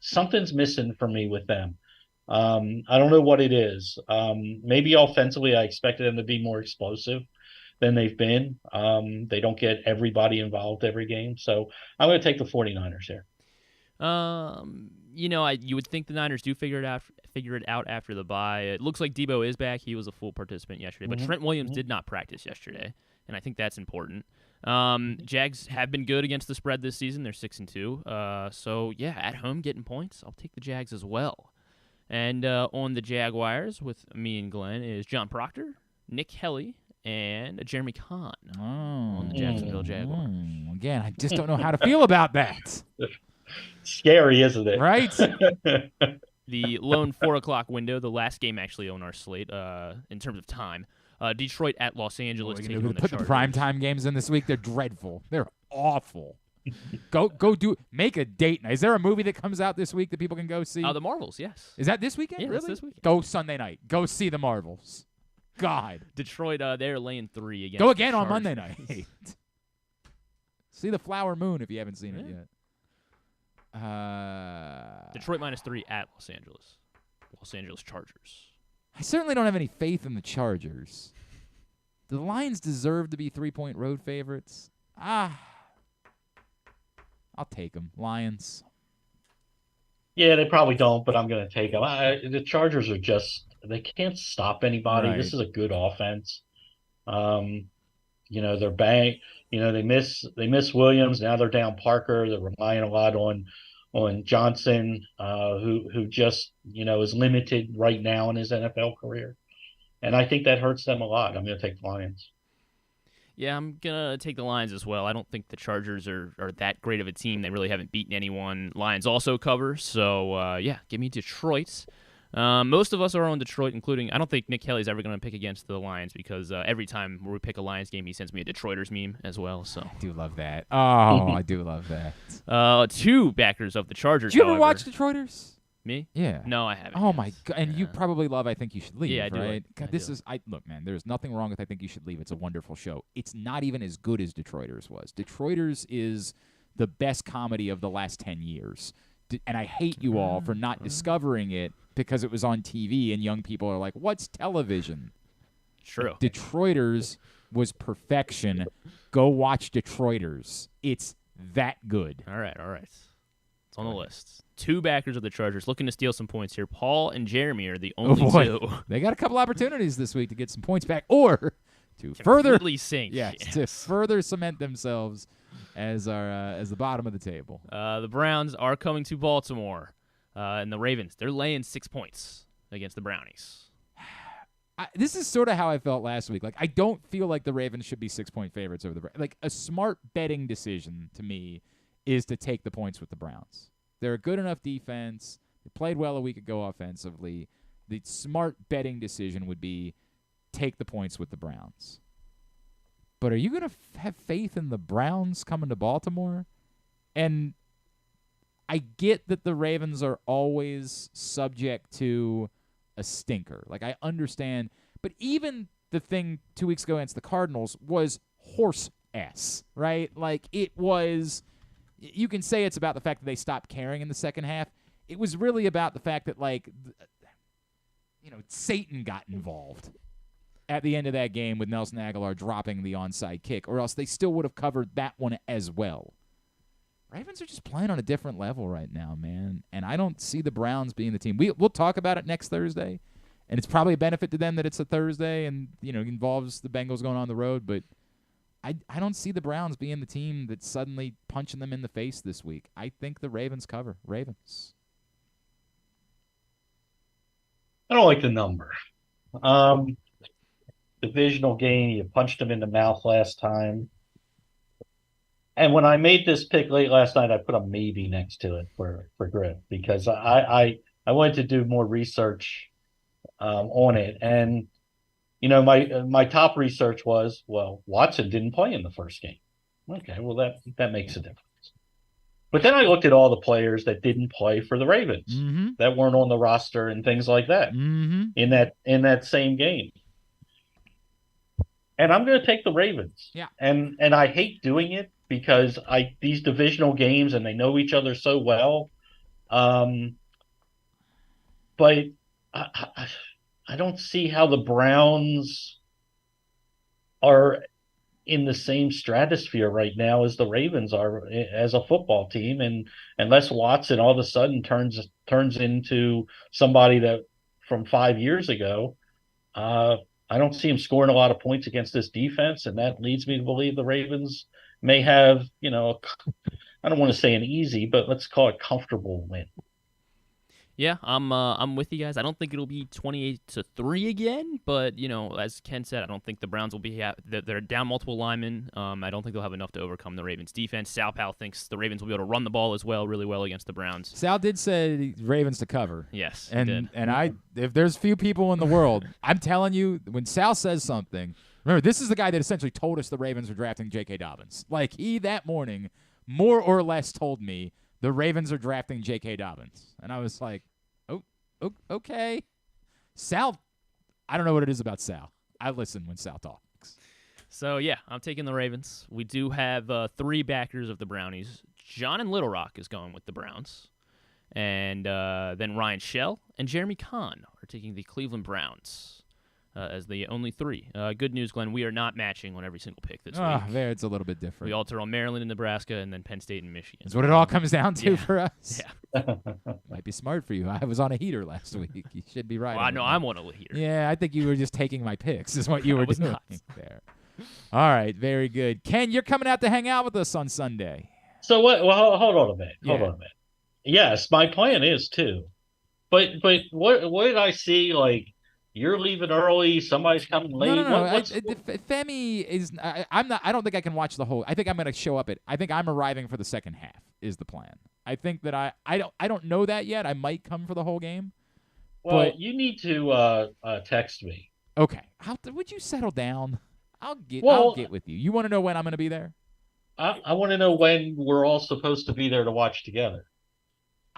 [SPEAKER 12] Something's missing for me with them. I don't know what it is. Maybe offensively, I expected them to be more explosive than they've been. They don't get everybody involved every game. So I'm going to take the 49ers here.
[SPEAKER 2] You would think the Niners do figure it out after the bye. It looks like Deebo is back. He was a full participant yesterday. But Trent Williams did not practice yesterday, and I think that's important. Jags have been good against the spread this season. They're 6-2. So, yeah, at home getting points. I'll take the Jags as well. And on the Jaguars with me and Glenn is John Proctor, Nick Kelly, and Jeremy Kahn on the Jacksonville Jaguars.
[SPEAKER 1] Again, I just don't know how to feel about that.
[SPEAKER 12] Scary, isn't it?
[SPEAKER 1] Right?
[SPEAKER 2] The lone 4 o'clock window, the last game actually on our slate in terms of time. Detroit at Los Angeles.
[SPEAKER 1] Put the primetime games in this week. They're dreadful. They're awful. Make a date night. Is there a movie that comes out this week that people can go see?
[SPEAKER 2] The Marvels, yes.
[SPEAKER 1] Is that this weekend?
[SPEAKER 2] Yeah,
[SPEAKER 1] really?
[SPEAKER 2] This weekend.
[SPEAKER 1] Go Sunday night. Go see the Marvels. God.
[SPEAKER 2] Detroit, they're laying 3 against
[SPEAKER 1] Go again
[SPEAKER 2] the
[SPEAKER 1] on Monday night. See the Flower Moon if you haven't seen it yet.
[SPEAKER 2] Detroit -3 at Los Angeles. Los Angeles Chargers.
[SPEAKER 1] I certainly don't have any faith in the Chargers. Do the Lions deserve to be 3-point road favorites? I'll take them. Lions.
[SPEAKER 12] Yeah, they probably don't, but I'm going to take them. The Chargers are they can't stop anybody.
[SPEAKER 1] Right.
[SPEAKER 12] This is a good offense. They're bang. They miss Williams. Now they're down Parker. They're relying a lot on Johnson, who just, is limited right now in his NFL career. And I think that hurts them a lot. I'm going to take the Lions.
[SPEAKER 2] Yeah, I'm going to take the Lions as well. I don't think the Chargers are that great of a team. They really haven't beaten anyone. Lions also cover. So, give me Detroit. Most of us are on Detroit, including, I don't think Nick Kelly's ever going to pick against the Lions because every time we pick a Lions game, he sends me a Detroiters meme as well. So
[SPEAKER 1] I do love that. Oh, I do love that.
[SPEAKER 2] 2 backers of the Chargers.
[SPEAKER 1] Did you ever watch Detroiters?
[SPEAKER 2] Me?
[SPEAKER 1] Yeah.
[SPEAKER 2] No, I haven't.
[SPEAKER 1] Oh my god! And you probably love I Think You Should Leave,
[SPEAKER 2] Yeah, I do.
[SPEAKER 1] right?
[SPEAKER 2] I
[SPEAKER 1] God, this
[SPEAKER 2] do.
[SPEAKER 1] is look, man. There's nothing wrong with I Think You Should Leave. It's a wonderful show. It's not even as good as Detroiters was. Detroiters is the best comedy of the last 10 years. And I hate you all for not discovering it because it was on TV and young people are like, "What's television?"
[SPEAKER 2] True.
[SPEAKER 1] Detroiters was perfection. Go watch Detroiters. It's that good.
[SPEAKER 2] All right. It's on the list. 2 backers of the Chargers looking to steal some points here. Paul and Jeremy are the only 2.
[SPEAKER 1] They got a couple opportunities this week to get some points back or to further
[SPEAKER 2] sink.
[SPEAKER 1] Yes, to further cement themselves as the bottom of the table.
[SPEAKER 2] The Browns are coming to Baltimore, and the Ravens, they're laying 6 points against the Brownies.
[SPEAKER 1] This is sort of how I felt last week. Like, I don't feel like the Ravens should be 6-point favorites over the Browns. Like, a smart betting decision to me is to take the points with the Browns. They're a good enough defense. They played well a week ago offensively. The smart betting decision would be take the points with the Browns. But are you going to have faith in the Browns coming to Baltimore? And I get that the Ravens are always subject to a stinker. Like, I understand. But even the thing 2 weeks ago against the Cardinals was horse ass, right? Like, it was... You can say it's about the fact that they stopped caring in the second half. It was really about the fact that, like, Satan got involved at the end of that game with Nelson Aguilar dropping the onside kick, or else they still would have covered that one as well. Ravens are just playing on a different level right now, man, and I don't see the Browns being the team. We'll talk about it next Thursday, and it's probably a benefit to them that it's a Thursday and, involves the Bengals going on the road, but I don't see the Browns being the team that's suddenly punching them in the face this week. I think the Ravens cover. Ravens.
[SPEAKER 12] I don't like the number. Divisional game, you punched them in the mouth last time. And when I made this pick late last night, I put a maybe next to it for Griff because I wanted to do more research on it. And my top research was, well, Watson didn't play in the first game. Okay, well, that makes a difference. But then I looked at all the players that didn't play for the Ravens that weren't on the roster and things like that in that same game. And I'm going to take the Ravens.
[SPEAKER 1] Yeah.
[SPEAKER 12] And I hate doing it because these divisional games and they know each other so well. But I don't see how the Browns are in the same stratosphere right now as the Ravens are as a football team. And unless Watson all of a sudden turns into somebody that from 5 years ago, I don't see him scoring a lot of points against this defense. And that leads me to believe the Ravens may have, I don't want to say an easy, but let's call it comfortable win.
[SPEAKER 2] Yeah, I'm with you guys. I don't think it'll be 28-3 again, but as Ken said, I don't think the Browns will be. They're down multiple linemen. I don't think they'll have enough to overcome the Ravens' defense. Sal Powell thinks the Ravens will be able to run the ball as well, really well against the Browns.
[SPEAKER 1] Sal did say Ravens to cover.
[SPEAKER 2] Yes,
[SPEAKER 1] and
[SPEAKER 2] he did.
[SPEAKER 1] And if there's few people in the world, I'm telling you, when Sal says something, remember this is the guy that essentially told us the Ravens were drafting J.K. Dobbins. Like he that morning, more or less told me the Ravens are drafting J.K. Dobbins, and I was like. Okay. Sal, I don't know what it is about Sal. I listen when Sal talks.
[SPEAKER 2] So, yeah, I'm taking the Ravens. We do have 3 backers of the Brownies. John in Little Rock is going with the Browns. And then Ryan Shell and Jeremy Kahn are taking the Cleveland Browns as the only 3. Good news, Glenn, we are not matching on every single pick this week.
[SPEAKER 1] There it's a little bit different.
[SPEAKER 2] We alter on Maryland and Nebraska and then Penn State and Michigan.
[SPEAKER 1] That's what it all comes down to for us.
[SPEAKER 2] Yeah.
[SPEAKER 1] Might be smart for you. I was on a heater last week. You should be right.
[SPEAKER 2] Well, I know I'm on a heater.
[SPEAKER 1] Yeah, I think you were just taking my picks is what you were doing there. All right, very good. Ken, you're coming out to hang out with us on Sunday.
[SPEAKER 12] So what? Well, hold on a minute. Hold on a minute. Yes, my plan is too. But what did I see? Like you're leaving early. Somebody's coming late.
[SPEAKER 1] No. Femi is. I'm not. I don't think I can watch the whole. I think I'm going to show up I think I'm arriving for the second half. Is the plan. I think that I don't know that yet. I might come for the whole game.
[SPEAKER 12] Well, you need to text me.
[SPEAKER 1] Okay. Would you settle down? I'll get with you. You want to know when I'm going to be there?
[SPEAKER 12] I want to know when we're all supposed to be there to watch together.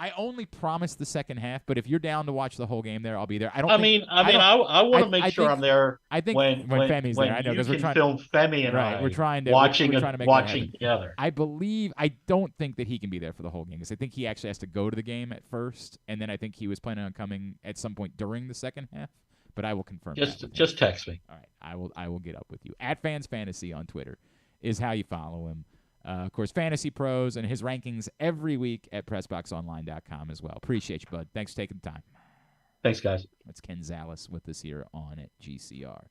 [SPEAKER 1] I only promise the second half, but if you're down to watch the whole game there, I'll be there. I
[SPEAKER 12] want to make sure I'm there.
[SPEAKER 1] I think
[SPEAKER 12] when
[SPEAKER 1] Femi's there, I know, because
[SPEAKER 12] we're trying to film Femi and I.
[SPEAKER 1] We're trying to
[SPEAKER 12] watching
[SPEAKER 1] we're trying to make
[SPEAKER 12] watching together.
[SPEAKER 1] I don't think that he can be there for the whole game, because I think he actually has to go to the game at first, and then I think he was planning on coming at some point during the second half. But I will confirm.
[SPEAKER 12] Just text me.
[SPEAKER 1] All right, I will get up with you. @FansFantasy on Twitter is how you follow him. Of course, Fantasy Pros and his rankings every week at PressBoxOnline.com as well. Appreciate you, bud. Thanks for taking the time.
[SPEAKER 12] Thanks, guys.
[SPEAKER 1] That's Ken Zalis with us here on at GCR.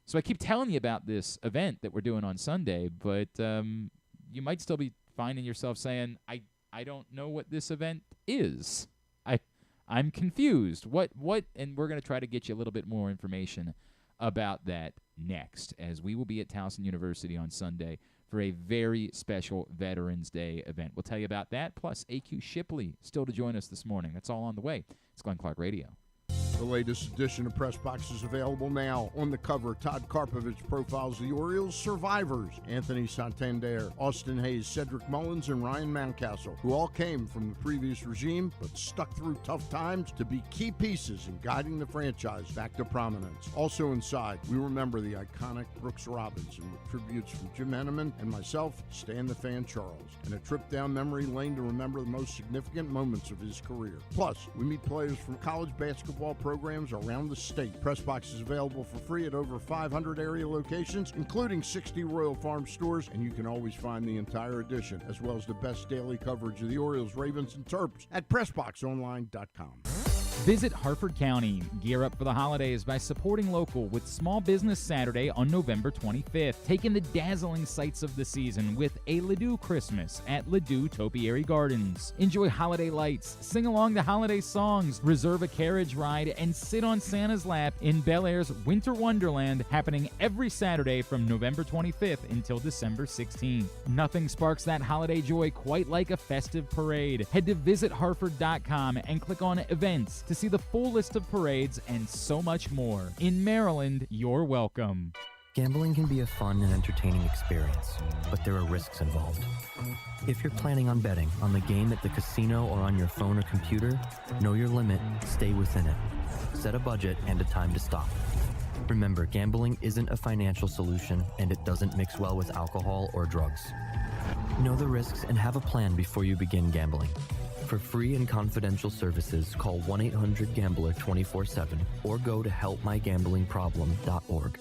[SPEAKER 1] So I keep telling you about this event that we're doing on Sunday, but you might still be finding yourself saying, I don't know what this event is. I'm confused. What? And we're going to try to get you a little bit more information about that next, as we will be at Towson University on Sunday for a very special Veterans Day event. We'll tell you about that, plus AQ Shipley still to join us this morning. That's all on the way. It's Glenn Clark Radio.
[SPEAKER 13] The latest edition of PressBox is available now. On the cover, Todd Karpovich profiles the Orioles' survivors, Anthony Santander, Austin Hayes, Cedric Mullins, and Ryan Mountcastle, who all came from the previous regime but stuck through tough times to be key pieces in guiding the franchise back to prominence. Also inside, we remember the iconic Brooks Robinson with tributes from Jim Henneman and myself, Stan the Fan Charles, and a trip down memory lane to remember the most significant moments of his career. Plus, we meet players from college basketball programs around the state. PressBox is available for free at over 500 area locations, including 60 Royal Farm stores, and you can always find the entire edition, as well as the best daily coverage of the Orioles, Ravens, and Terps at PressBoxOnline.com.
[SPEAKER 1] Visit Harford County. Gear up for the holidays by supporting local with Small Business Saturday on November 25th. Take in the dazzling sights of the season with a Ladue Christmas at Ladue Topiary Gardens. Enjoy holiday lights, sing along to holiday songs, reserve a carriage ride, and sit on Santa's lap in Bel Air's Winter Wonderland, happening every Saturday from November 25th until December 16th. Nothing sparks that holiday joy quite like a festive parade. Head to visitharford.com and click on events to see the full list of parades and so much more. In Maryland, you're welcome.
[SPEAKER 6] Gambling can be a fun and entertaining experience, but there are risks involved. If you're planning on betting on the game at the casino or on your phone or computer, know your limit, stay within it. Set a budget and a time to stop. Remember, gambling isn't a financial solution, and it doesn't mix well with alcohol or drugs. Know the risks and have a plan before you begin gambling. For free and confidential services, call 1-800-GAMBLER 24/7 or go to helpmygamblingproblem.org.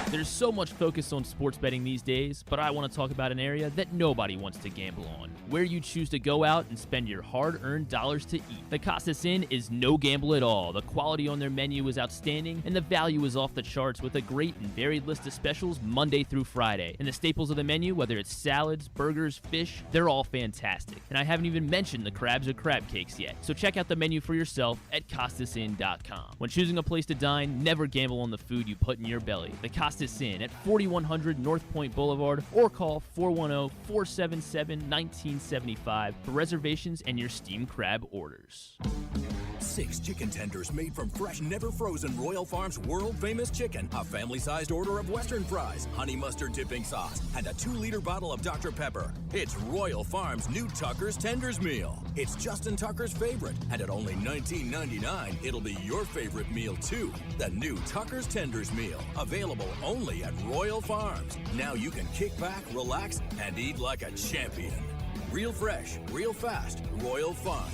[SPEAKER 2] There's so much focus on sports betting these days, but I want to talk about an area that nobody wants to gamble on, where you choose to go out and spend your hard-earned dollars to eat. The Costas Inn is no gamble at all. The quality on their menu is outstanding, and the value is off the charts with a great and varied list of specials Monday through Friday. And the staples of the menu, whether it's salads, burgers, fish, they're all fantastic. And I haven't even mentioned the crabs or crab cakes yet. So check out the menu for yourself at CostasInn.com. When choosing a place to dine, never gamble on the food you put in your belly. The Costas Inn at 4100 North Point Boulevard, or call 410-477-1975 for reservations and your steamed crab orders.
[SPEAKER 5] 6 chicken tenders made from fresh, never frozen Royal Farms world-famous chicken, a family-sized order of Western fries, honey mustard dipping sauce, and a 2-liter bottle of Dr. Pepper. It's Royal Farms' new Tucker's Tenders Meal. It's Justin Tucker's favorite, and at only $19.99, it'll be your favorite meal too. The new Tucker's Tenders Meal, available only at Royal Farms. Now you can kick back, relax, and eat like a champion. Real fresh, real fast, Royal Farms.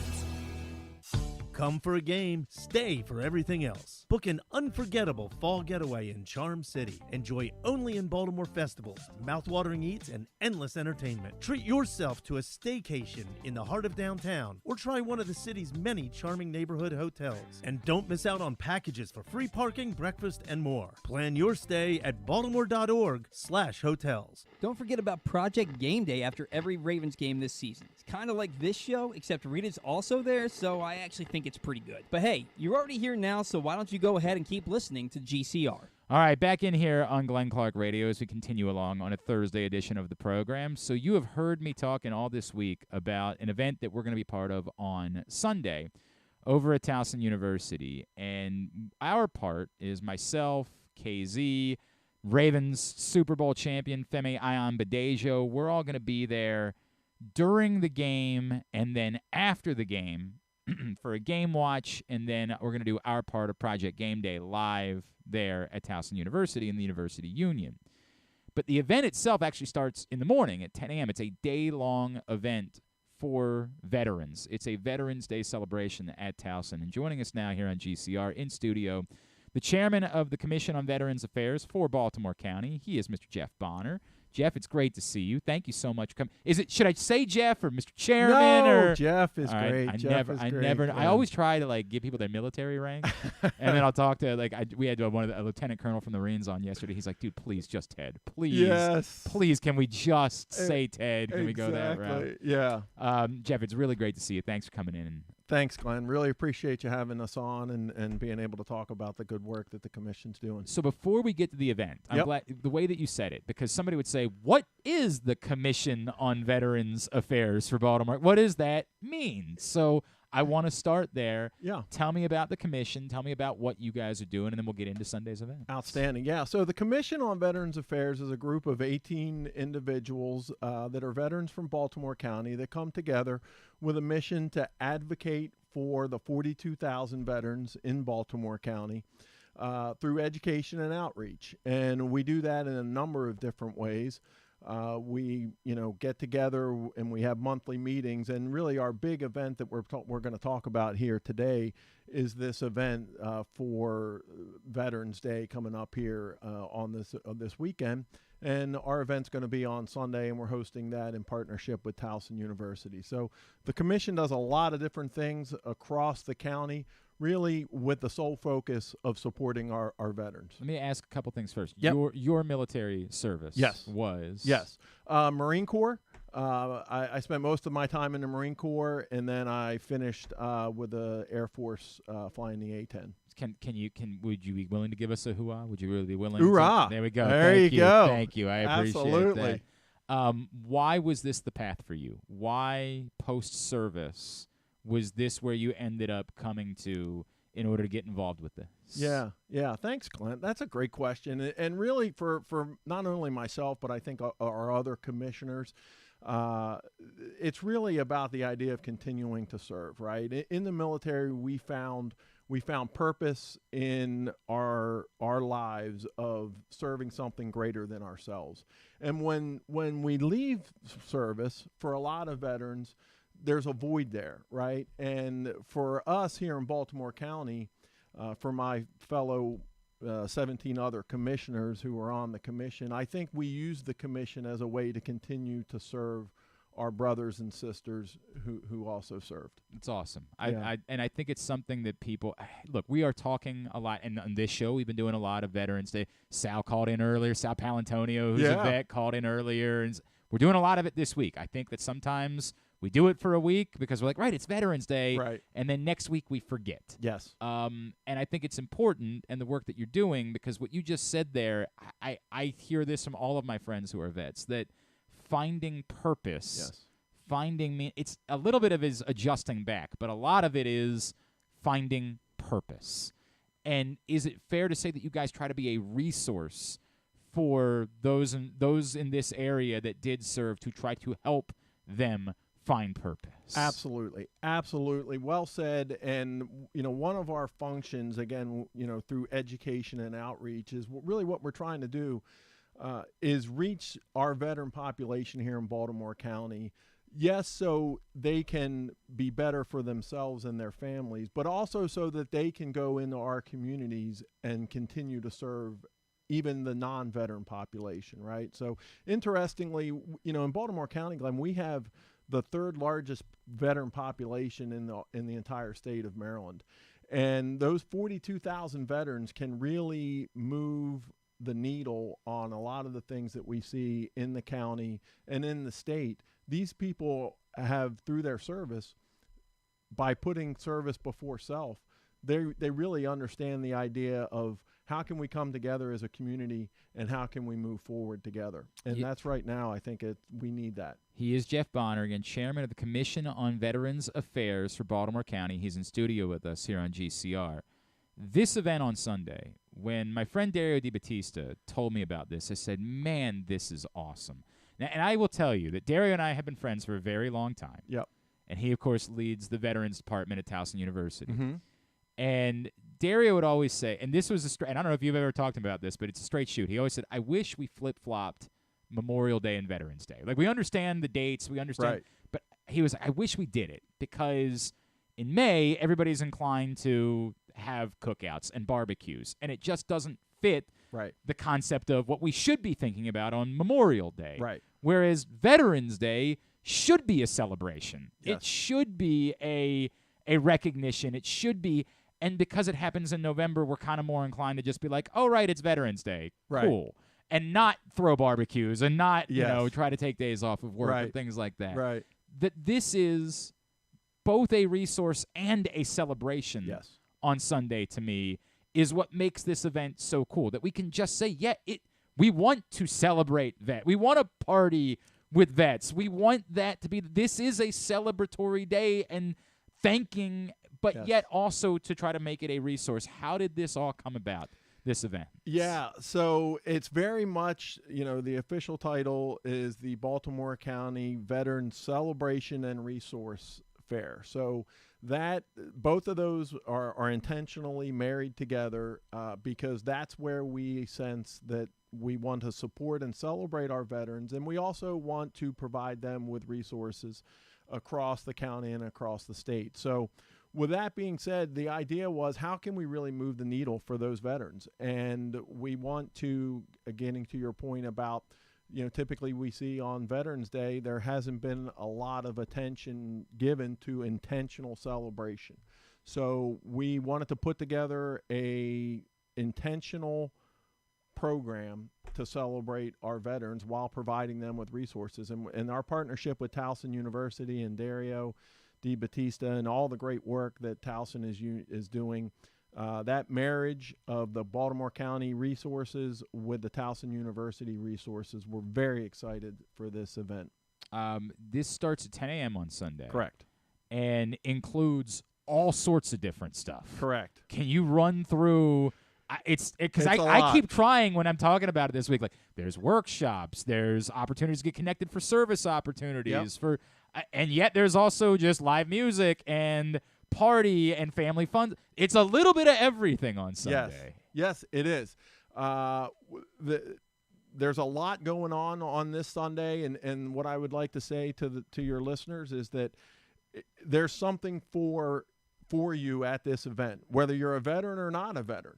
[SPEAKER 4] Come for a game, stay for everything else. Book an unforgettable fall getaway in Charm City. Enjoy only in Baltimore festivals, mouthwatering eats, and endless entertainment. Treat yourself to a staycation in the heart of downtown, or try one of the city's many charming neighborhood hotels. And don't miss out on packages for free parking, breakfast, and more. Plan your stay at baltimore.org/hotels.
[SPEAKER 11] Don't forget about Project Game Day after every Ravens game this season. It's kind of like this show, except Rita's also there, so I actually think it's pretty good. But hey, you're already here now, so why don't you go ahead and keep listening to GCR.
[SPEAKER 1] All right, back in here on Glenn Clark Radio as we continue along on a Thursday edition of the program. So you have heard me talking all this week about an event that we're going to be part of on Sunday over at Towson University. And our part is myself, KZ, Ravens Super Bowl champion Femi Ayanbadejo. We're all going to be there during the game and then after the game for a game watch, and then we're going to do our part of Project Game Day live there at Towson University in the University Union. But the event itself actually starts in the morning at 10 a.m. It's a day-long event for veterans. It's a Veterans Day celebration at Towson. And joining us now here on GCR in studio, the chairman of the Commission on Veterans Affairs for Baltimore County. He is Mr. Jeff Bonner. Jeff, it's great to see you. Thank you so much for coming. Should I say Jeff or Mr. Chairman?
[SPEAKER 14] No,
[SPEAKER 1] or
[SPEAKER 14] Jeff is great.
[SPEAKER 1] I always try to give people their military rank, and then I'll talk to we had one of the lieutenant colonel from the Marines on yesterday. He's like, dude, please, just Ted, please,
[SPEAKER 14] yes,
[SPEAKER 1] please, can we just say Ted? Can we go that route?
[SPEAKER 14] Yeah.
[SPEAKER 1] Jeff, it's really great to see you. Thanks for coming in.
[SPEAKER 14] Thanks, Glenn. Really appreciate you having us on and being able to talk about the good work that the commission's doing.
[SPEAKER 1] So before we get to the event, I'm glad the way that you said it, because somebody would say, what is the Commission on Veterans Affairs for Baltimore? What does that mean? So I want to start there.
[SPEAKER 14] Yeah.
[SPEAKER 1] Tell me about the commission. Tell me about what you guys are doing, and then we'll get into Sunday's event.
[SPEAKER 14] Outstanding. Yeah. So the Commission on Veterans Affairs is a group of 18 individuals that are veterans from Baltimore County that come together with a mission to advocate for the 42,000 veterans in Baltimore County through education and outreach. And we do that in a number of different ways. We get together and we have monthly meetings, and really our big event that we're going to talk about here today is this event for Veterans Day coming up here on this weekend. And our event's going to be on Sunday, and we're hosting that in partnership with Towson University. So the commission does a lot of different things across the county, really with the sole focus of supporting our veterans.
[SPEAKER 1] Let me ask a couple things first.
[SPEAKER 14] Yep.
[SPEAKER 1] Your military service was?
[SPEAKER 14] Yes. Marine Corps. I spent most of my time in the Marine Corps, and then I finished with the Air Force flying the A-10.
[SPEAKER 1] Would you be willing to give us a hooah? Would you really be willing?
[SPEAKER 14] Hoorah!
[SPEAKER 1] There we go.
[SPEAKER 14] There you go.
[SPEAKER 1] Thank you. I appreciate
[SPEAKER 14] Absolutely.
[SPEAKER 1] that. Why was this the path for you? Why post-service was this where you ended up coming to in order to get involved with this?
[SPEAKER 14] Yeah. Thanks, Clint. That's a great question. And really for not only myself, but I think our other commissioners, it's really about the idea of continuing to serve, right? In the military, we found purpose in our lives of serving something greater than ourselves. And when we leave service, for a lot of veterans, there's a void there, right? And for us here in Baltimore County, for my fellow 17 other commissioners who are on the commission, I think we use the commission as a way to continue to serve our brothers and sisters who also served.
[SPEAKER 1] It's awesome. I think it's something that people look. We are talking a lot, and on this show, we've been doing a lot of Veterans Day. Sal called in earlier. Sal Poalantonio, who's a vet, called in earlier, and we're doing a lot of it this week. I think that sometimes we do it for a week because we're like, right, it's Veterans Day,
[SPEAKER 14] right,
[SPEAKER 1] and then next week we forget.
[SPEAKER 14] Yes.
[SPEAKER 1] And I think it's important, and the work that you're doing, because what you just said there, I hear this from all of my friends who are vets, that finding purpose, it's a little bit of is adjusting back, but a lot of it is finding purpose. And is it fair to say that you guys try to be a resource for those in this area that did serve to try to help them find purpose?
[SPEAKER 14] Absolutely. Well said. And, one of our functions, again, through education and outreach is really what we're trying to do is reach our veteran population here in Baltimore County. Yes, so they can be better for themselves and their families, but also so that they can go into our communities and continue to serve even the non-veteran population, right? So interestingly, in Baltimore County, Glenn, we have the third largest veteran population in the entire state of Maryland. And those 42,000 veterans can really move the needle on a lot of the things that we see in the county and in the state. These people have, through their service, by putting service before self, they really understand the idea of how can we come together as a community and how can we move forward together. And that's right now, I think we need that.
[SPEAKER 1] He is Jeff Bonner, again, chairman of the Commission on Veterans Affairs for Baltimore County. He's in studio with us here on GCR. This event on Sunday, when my friend Dario Di Battista told me about this, I said, man, this is awesome. And I will tell you that Dario and I have been friends for a very long time.
[SPEAKER 14] Yep.
[SPEAKER 1] And he, of course, leads the Veterans Department at Towson University.
[SPEAKER 14] Mm-hmm.
[SPEAKER 1] And Dario would always say, and this was and I don't know if you've ever talked about this, but it's a straight shoot. He always said, I wish we flip-flopped Memorial Day and Veterans Day. Like, we understand the dates, we understand,
[SPEAKER 14] right.
[SPEAKER 1] But he was, I wish we did it, because in May, everybody's inclined to have cookouts and barbecues, and it just doesn't fit the concept of what we should be thinking about on Memorial Day.
[SPEAKER 14] Right.
[SPEAKER 1] Whereas Veterans Day should be a celebration.
[SPEAKER 14] Yes.
[SPEAKER 1] It should be a recognition. It should be, and because it happens in November, we're kind of more inclined to just be like, oh, right, it's Veterans Day.
[SPEAKER 14] Right.
[SPEAKER 1] Cool. And not throw barbecues and not,
[SPEAKER 14] Yes.
[SPEAKER 1] try to take days off of work
[SPEAKER 14] Right.
[SPEAKER 1] and things like that.
[SPEAKER 14] Right.
[SPEAKER 1] That this is both a resource and a celebration on Sunday, to me, is what makes this event so cool. That we can just say, we want to celebrate vet. We want to party with vets. We want that to be, this is a celebratory day and thanking, but yet also to try to make it a resource. How did this all come about, this event?
[SPEAKER 14] Yeah, so it's very much, the official title is the Baltimore County Veterans Celebration and Resource Fair. So that both of those are intentionally married together because that's where we sense that we want to support and celebrate our veterans, and we also want to provide them with resources across the county and across the state. So with that being said, the idea was, how can we really move the needle for those veterans? And we want to, getting to your point about, typically we see on Veterans Day, there hasn't been a lot of attention given to intentional celebration. So we wanted to put together a intentional program to celebrate our veterans while providing them with resources. And our partnership with Towson University and Dario Di Battista and all the great work that Towson is doing, that marriage of the Baltimore County resources with the Towson University resources, we're very excited for this event.
[SPEAKER 1] This starts at 10 a.m. on Sunday.
[SPEAKER 14] Correct.
[SPEAKER 1] And includes all sorts of different stuff.
[SPEAKER 14] Correct.
[SPEAKER 1] Can you run through? Because I keep trying when I'm talking about it this week. Like, there's workshops, there's opportunities to get connected for service opportunities, and yet there's also just live music and party and family fun. It's a little bit of everything on Sunday.
[SPEAKER 14] Yes, it is. There's a lot going on this Sunday, and what I would like to say to your listeners is that there's something for you at this event, whether you're a veteran or not a veteran.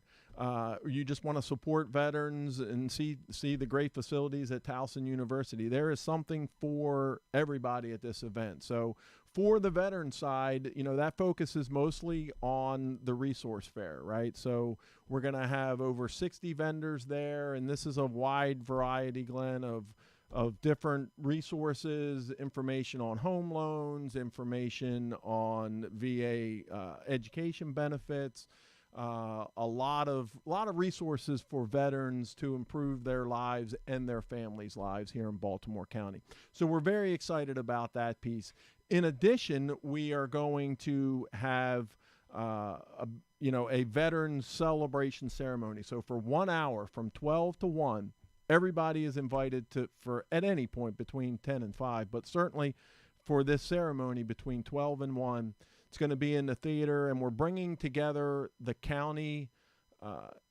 [SPEAKER 14] You just want to support veterans and see the great facilities at Towson University. There is something for everybody at this event. So for the veteran side, that focuses mostly on the resource fair, right? So we're going to have over 60 vendors there, and this is a wide variety, Glenn, of different resources, information on home loans, information on VA education benefits, a lot of resources for veterans to improve their lives and their families' lives here in Baltimore County. So we're very excited about that piece. In addition, we are going to have a veterans celebration ceremony. So for 1 hour, from 12 to 1, everybody is invited for at any point between 10 and 5, but certainly for this ceremony between 12 and 1. It's going to be in the theater, and we're bringing together the county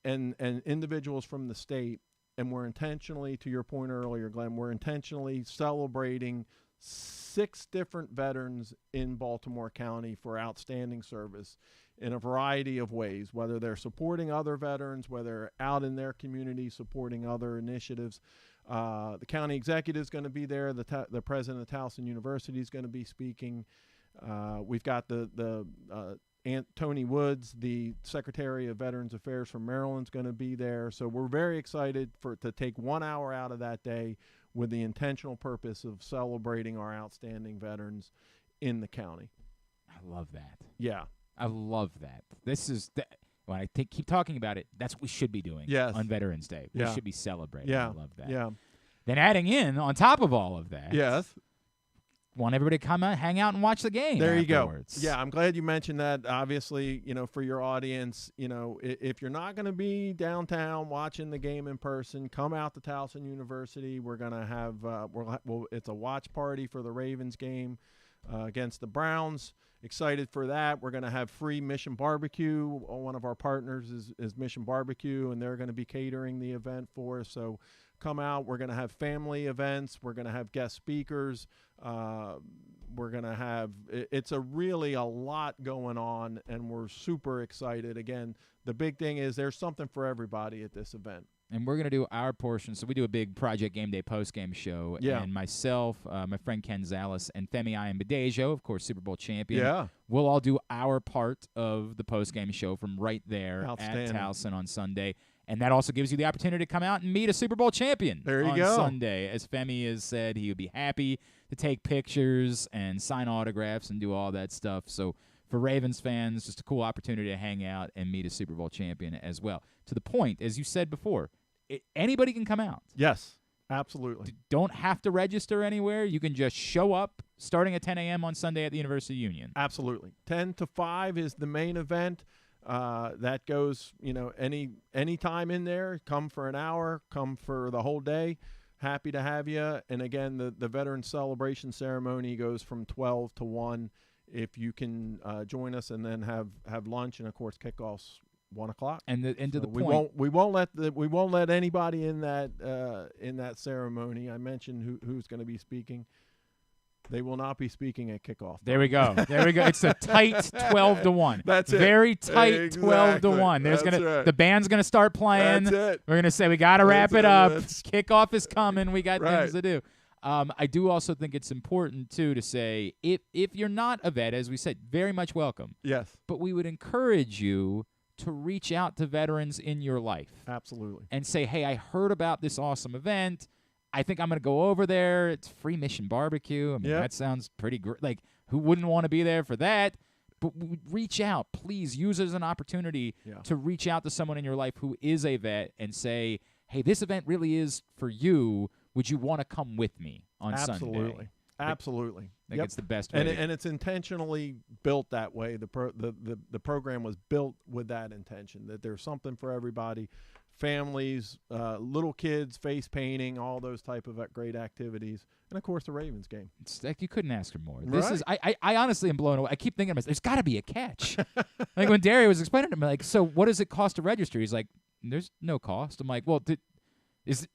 [SPEAKER 14] and individuals from the state, and we're intentionally, to your point earlier, Glenn, we're intentionally celebrating 6 different veterans in Baltimore County for outstanding service in a variety of ways, whether they're supporting other veterans, whether out in their community supporting other initiatives. The county executive is going to be there. The president of Towson University is going to be speaking. We've got Tony Woods, the Secretary of Veterans Affairs from Maryland, is going to be there. So we're very excited to take 1 hour out of that day with the intentional purpose of celebrating our outstanding veterans in the county.
[SPEAKER 1] I love that.
[SPEAKER 14] Yeah.
[SPEAKER 1] I love that. This is when I keep talking about it, that's what we should be doing on Veterans Day. We should be celebrating. I love that.
[SPEAKER 14] Yeah.
[SPEAKER 1] Then adding in on top of all of that.
[SPEAKER 14] Yes.
[SPEAKER 1] want everybody to come out, hang out, and watch the game.
[SPEAKER 14] There you
[SPEAKER 1] afterwards.
[SPEAKER 14] go. Yeah, I'm glad you mentioned that. Obviously, for your audience, if you're not going to be downtown watching the game in person, come out to Towson University. We're going to have it's a watch party for the Ravens game against the Browns. Excited for that. We're going to have free Mission Barbecue. One of our partners is Mission Barbecue, and they're going to be catering the event for us. So come out. We're going to have family events. We're going to have guest speakers. We're going to have – it's a lot going on, and we're super excited. Again, the big thing is there's something for everybody at this event.
[SPEAKER 1] And we're going to do our portion. So we do a big Project Game Day post-game show.
[SPEAKER 14] Yeah.
[SPEAKER 1] And myself, my friend Ken Zalis, and Femi Ayanbadejo, of course, Super Bowl champion.
[SPEAKER 14] Yeah.
[SPEAKER 1] We'll all do our part of the post-game show from right there at Towson on Sunday. And that also gives you the opportunity to come out and meet a Super Bowl champion on Sunday. As Femi has said, he would be happy to take pictures and sign autographs and do all that stuff. So for Ravens fans, just a cool opportunity to hang out and meet a Super Bowl champion as well. To the point, as you said before, anybody can come out.
[SPEAKER 14] Yes, absolutely.
[SPEAKER 1] Don't have to register anywhere. You can just show up starting at 10 a.m. on Sunday at the University Union.
[SPEAKER 14] Absolutely. 10 to 5 is the main event. That goes, any time in there. Come for an hour. Come for the whole day. Happy to have you. And, again, the Veterans Celebration Ceremony goes from 12 to 1. If you can join us and then have lunch and, of course, kickoffs 1 o'clock.
[SPEAKER 1] And to the
[SPEAKER 14] point, we won't let anybody in that ceremony. I mentioned who's going to be speaking. They will not be speaking at kickoff.
[SPEAKER 1] There we go. It's a tight 12 to 1.
[SPEAKER 14] That's it.
[SPEAKER 1] Very tight 12 to 1. The band's gonna start playing.
[SPEAKER 14] That's it.
[SPEAKER 1] We're gonna say we gotta wrap it up. Kickoff is coming. We got things to do. I do also think it's important too to say if you're not a vet, as we said, very much welcome.
[SPEAKER 14] Yes.
[SPEAKER 1] But we would encourage you to reach out to veterans in your life.
[SPEAKER 14] Absolutely.
[SPEAKER 1] And say, hey, I heard about this awesome event. I think I'm going to go over there. It's free Mission Barbecue. I mean, that sounds pretty great. Like, who wouldn't want to be there for that? But reach out. Please use it as an opportunity to reach out to someone in your life who is a vet and say, hey, this event really is for you. Would you want to come with me on Sunday?
[SPEAKER 14] Absolutely.
[SPEAKER 1] I think it's the best way.
[SPEAKER 14] And it's intentionally built that way. The program was built with that intention, that there's something for everybody. Families, little kids, face painting, all those type of great activities, and of course the Ravens game.
[SPEAKER 1] It's like you couldn't ask for more. This is I honestly am blown away. I keep thinking to myself, there's got to be a catch. Like when Dario was explaining to me, like, so what does it cost to register? He's like, there's no cost. I'm like, well, is it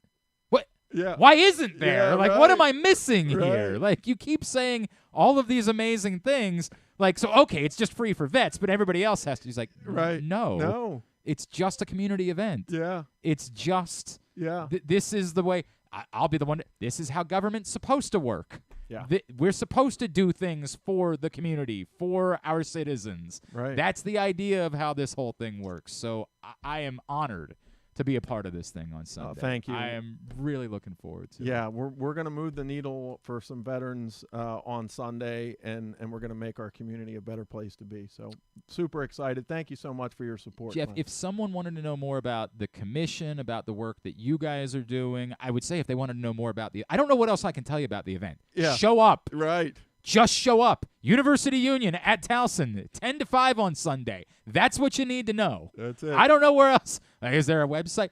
[SPEAKER 1] what?
[SPEAKER 14] Yeah.
[SPEAKER 1] Why isn't there?
[SPEAKER 14] Yeah,
[SPEAKER 1] like, what am I missing here? Like, you keep saying all of these amazing things. Like, so okay, it's just free for vets, but everybody else has to. He's like, no. It's just a community event.
[SPEAKER 14] Yeah.
[SPEAKER 1] It's just this is the way. I'll be the one. This is how government's supposed to work.
[SPEAKER 14] Yeah.
[SPEAKER 1] We're supposed to do things for the community, for our citizens.
[SPEAKER 14] Right.
[SPEAKER 1] That's the idea of how this whole thing works. So I am honored to be a part of this thing on Sunday.
[SPEAKER 14] Thank you.
[SPEAKER 1] I am really looking forward to it.
[SPEAKER 14] Yeah, we're going to move the needle for some veterans on Sunday, and we're going to make our community a better place to be. So super excited. Thank you so much for your support,
[SPEAKER 1] Jeff,
[SPEAKER 14] Glenn.
[SPEAKER 1] if someone wanted to know more about the commission, about the work that you guys are doing, I would say if they wanted to know more about I don't know what else I can tell you about the event.
[SPEAKER 14] Yeah.
[SPEAKER 1] Show up.
[SPEAKER 14] Right.
[SPEAKER 1] Just show up. University Union at Towson, 10 to 5 on Sunday. That's what you need to know.
[SPEAKER 14] That's it.
[SPEAKER 1] I don't know where else. Is there a website?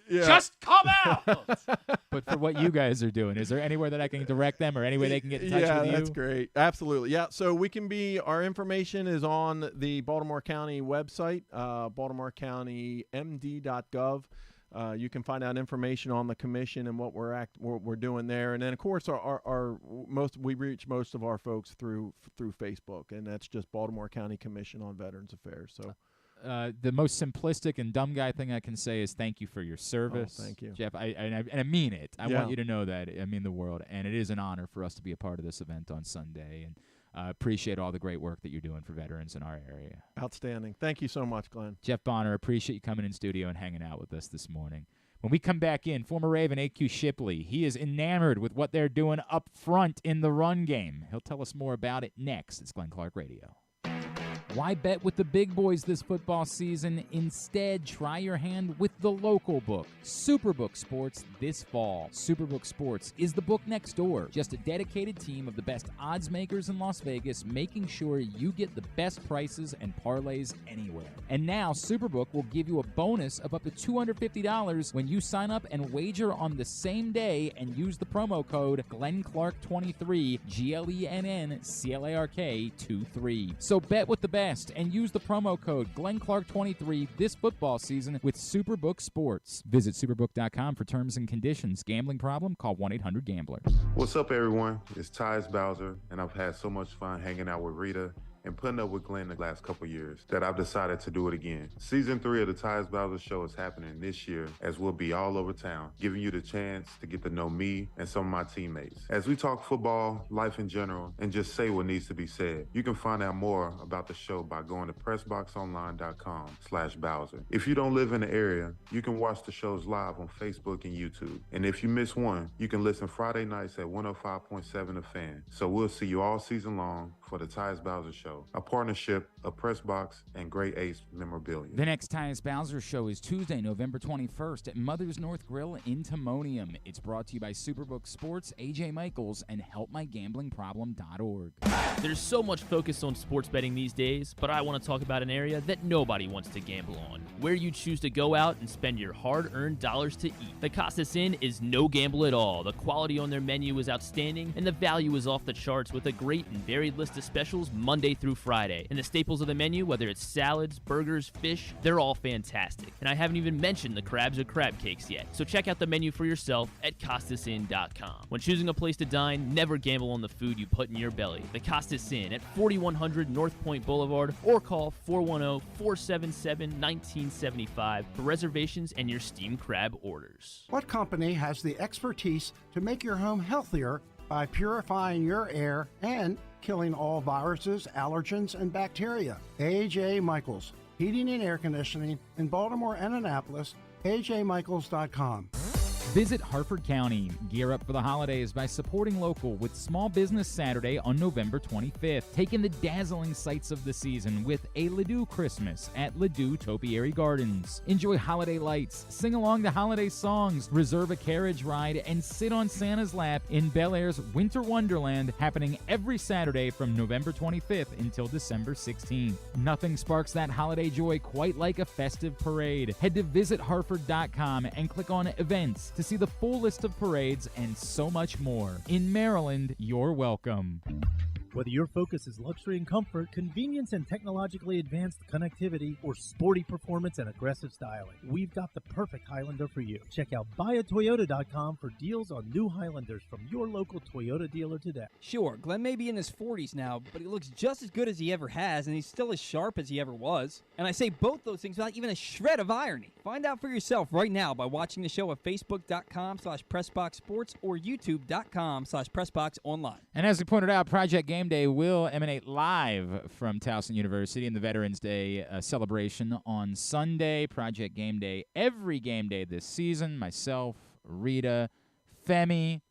[SPEAKER 1] Just come out. But for what you guys are doing, is there anywhere that I can direct them or any way they can get in touch with you?
[SPEAKER 14] Yeah, that's great. Absolutely. Yeah, so our information is on the Baltimore County website, baltimorecountymd.gov. You can find out information on the commission and what we're doing there, and then of course we reach most of our folks through Facebook, and that's just Baltimore County Commission on Veterans Affairs. So.
[SPEAKER 1] The most simplistic and dumb guy thing I can say is thank you for your service.
[SPEAKER 14] Oh, thank you.
[SPEAKER 1] Jeff. I mean it. I want you to know that. I mean the world. And it is an honor for us to be a part of this event on Sunday. And appreciate all the great work that you're doing for veterans in our area.
[SPEAKER 14] Outstanding. Thank you so much, Glenn.
[SPEAKER 1] Jeff Bonner, appreciate you coming in studio and hanging out with us this morning. When we come back in, former Raven AQ Shipley, he is enamored with what they're doing up front in the run game. He'll tell us more about it next. It's Glenn Clark Radio. Why bet with the big boys this football season? Instead, try your hand with the local book, Superbook Sports, this fall. Superbook Sports is the book next door. Just a dedicated team of the best odds makers in Las Vegas, making sure you get the best prices and parlays anywhere. And now, Superbook will give you a bonus of up to $250 when you sign up and wager on the same day and use the promo code GlennClark23, GLENNCLARK23. So bet with the best and use the promo code GlennClark23 this football season with Superbook Sports. Visit superbook.com for terms and conditions. Gambling problem? Call 1-800-GAMBLER.
[SPEAKER 8] What's up, everyone? It's Tyus Bowser, and I've had so much fun hanging out with Rita and putting up with Glenn the last couple years that I've decided to do it again. Season 3 of the Tyus Bowser Show is happening this year, as we'll be all over town, giving you the chance to get to know me and some of my teammates. As we talk football, life in general, and just say what needs to be said. You can find out more about the show by going to PressBoxOnline.com/Bowser. If you don't live in the area, you can watch the shows live on Facebook and YouTube. And if you miss one, you can listen Friday nights at 105.7 The Fan. So we'll see you all season long for the Tyus Bowser Show, a partnership of PressBox and Great Ace Memorabilia.
[SPEAKER 1] The next Tyus Bowser Show is Tuesday, November 21st at Mother's North Grill in Timonium. It's brought to you by Superbook Sports, AJ Michaels, and HelpMyGamblingProblem.org.
[SPEAKER 2] There's so much focus on sports betting these days, but I want to talk about an area that nobody wants to gamble on, where you choose to go out and spend your hard-earned dollars to eat. The Costas Inn is no gamble at all. The quality on their menu is outstanding, and the value is off the charts with a great and varied list of specials Monday through Friday. And the staples of the menu, whether it's salads, burgers, fish, they're all fantastic. And I haven't even mentioned the crabs or crab cakes yet. So check out the menu for yourself at CostasInn.com. When choosing a place to dine, never gamble on the food you put in your belly. The Costas Inn at 4100 North Point Boulevard, or call 410-477-1975 for reservations and your steamed crab orders.
[SPEAKER 9] What company has the expertise to make your home healthier by purifying your air and killing all viruses, allergens, and bacteria? A.J. Michaels, Heating and Air Conditioning in Baltimore and Annapolis, ajmichaels.com.
[SPEAKER 1] Visit Harford County. Gear up for the holidays by supporting local with Small Business Saturday on November 25th. Take in the dazzling sights of the season with a Ladue Christmas at Ladue Topiary Gardens. Enjoy holiday lights, sing along to holiday songs, reserve a carriage ride, and sit on Santa's lap in Bel Air's Winter Wonderland, happening every Saturday from November 25th until December 16th. Nothing sparks that holiday joy quite like a festive parade. Head to visitharford.com and click on Events to see the full list of parades and so much more. In Maryland, you're welcome.
[SPEAKER 10] Whether your focus is luxury and comfort, convenience and technologically advanced connectivity, or sporty performance and aggressive styling, we've got the perfect Highlander for you. Check out buyatoyota.com for deals on new Highlanders from your local Toyota dealer today.
[SPEAKER 11] Sure, Glenn may be in his 40s now, but he looks just as good as he ever has, and he's still as sharp as he ever was. And I say both those things without even a shred of irony. Find out for yourself right now by watching the show at facebook.com/PressBoxSports or youtube.com/PressBoxOnline.
[SPEAKER 1] And as we pointed out, Project Game Day will emanate live from Towson University in the Veterans Day celebration on Sunday. Project Game Day every game day this season. Myself, Rita, Femi,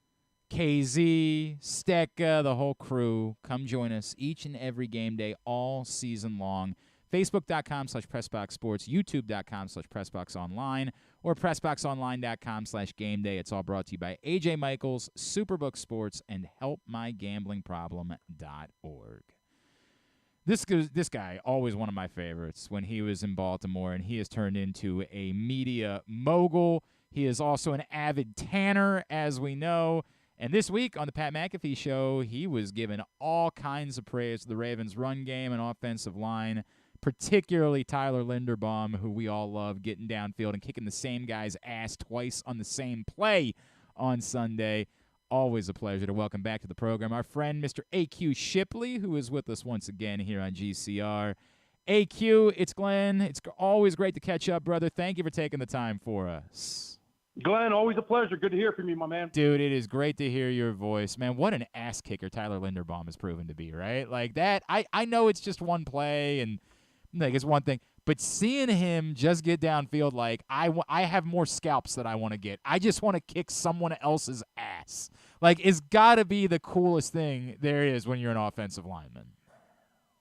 [SPEAKER 1] KZ, Stecca, the whole crew. Come join us each and every game day all season long. Facebook.com/PressBoxSports, YouTube.com/PressBoxOnline, or PressBoxOnline.com/GameDay. It's all brought to you by AJ Michaels, Superbook Sports, and HelpMyGamblingProblem.org. This guy, always one of my favorites when he was in Baltimore, and he has turned into a media mogul. He is also an avid tanner, as we know. And this week on the Pat McAfee Show, he was given all kinds of praise to the Ravens' run game and offensive line, particularly Tyler Linderbaum, who we all love, getting downfield and kicking the same guy's ass twice on the same play on Sunday. Always a pleasure to welcome back to the program our friend, Mr. AQ Shipley, who is with us once again here on GCR. AQ, it's Glenn. It's always great to catch up, brother. Thank you for taking the time for us.
[SPEAKER 15] Glenn, always a pleasure. Good to hear from you, my man.
[SPEAKER 1] Dude, it is great to hear your voice. Man, what an ass kicker Tyler Linderbaum has proven to be, right? Like that, I know it's just one play and like it's one thing, but seeing him just get downfield, like I have more scalps that I want to get. I just want to kick someone else's ass. Like, it's got to be the coolest thing there is when you're an offensive lineman.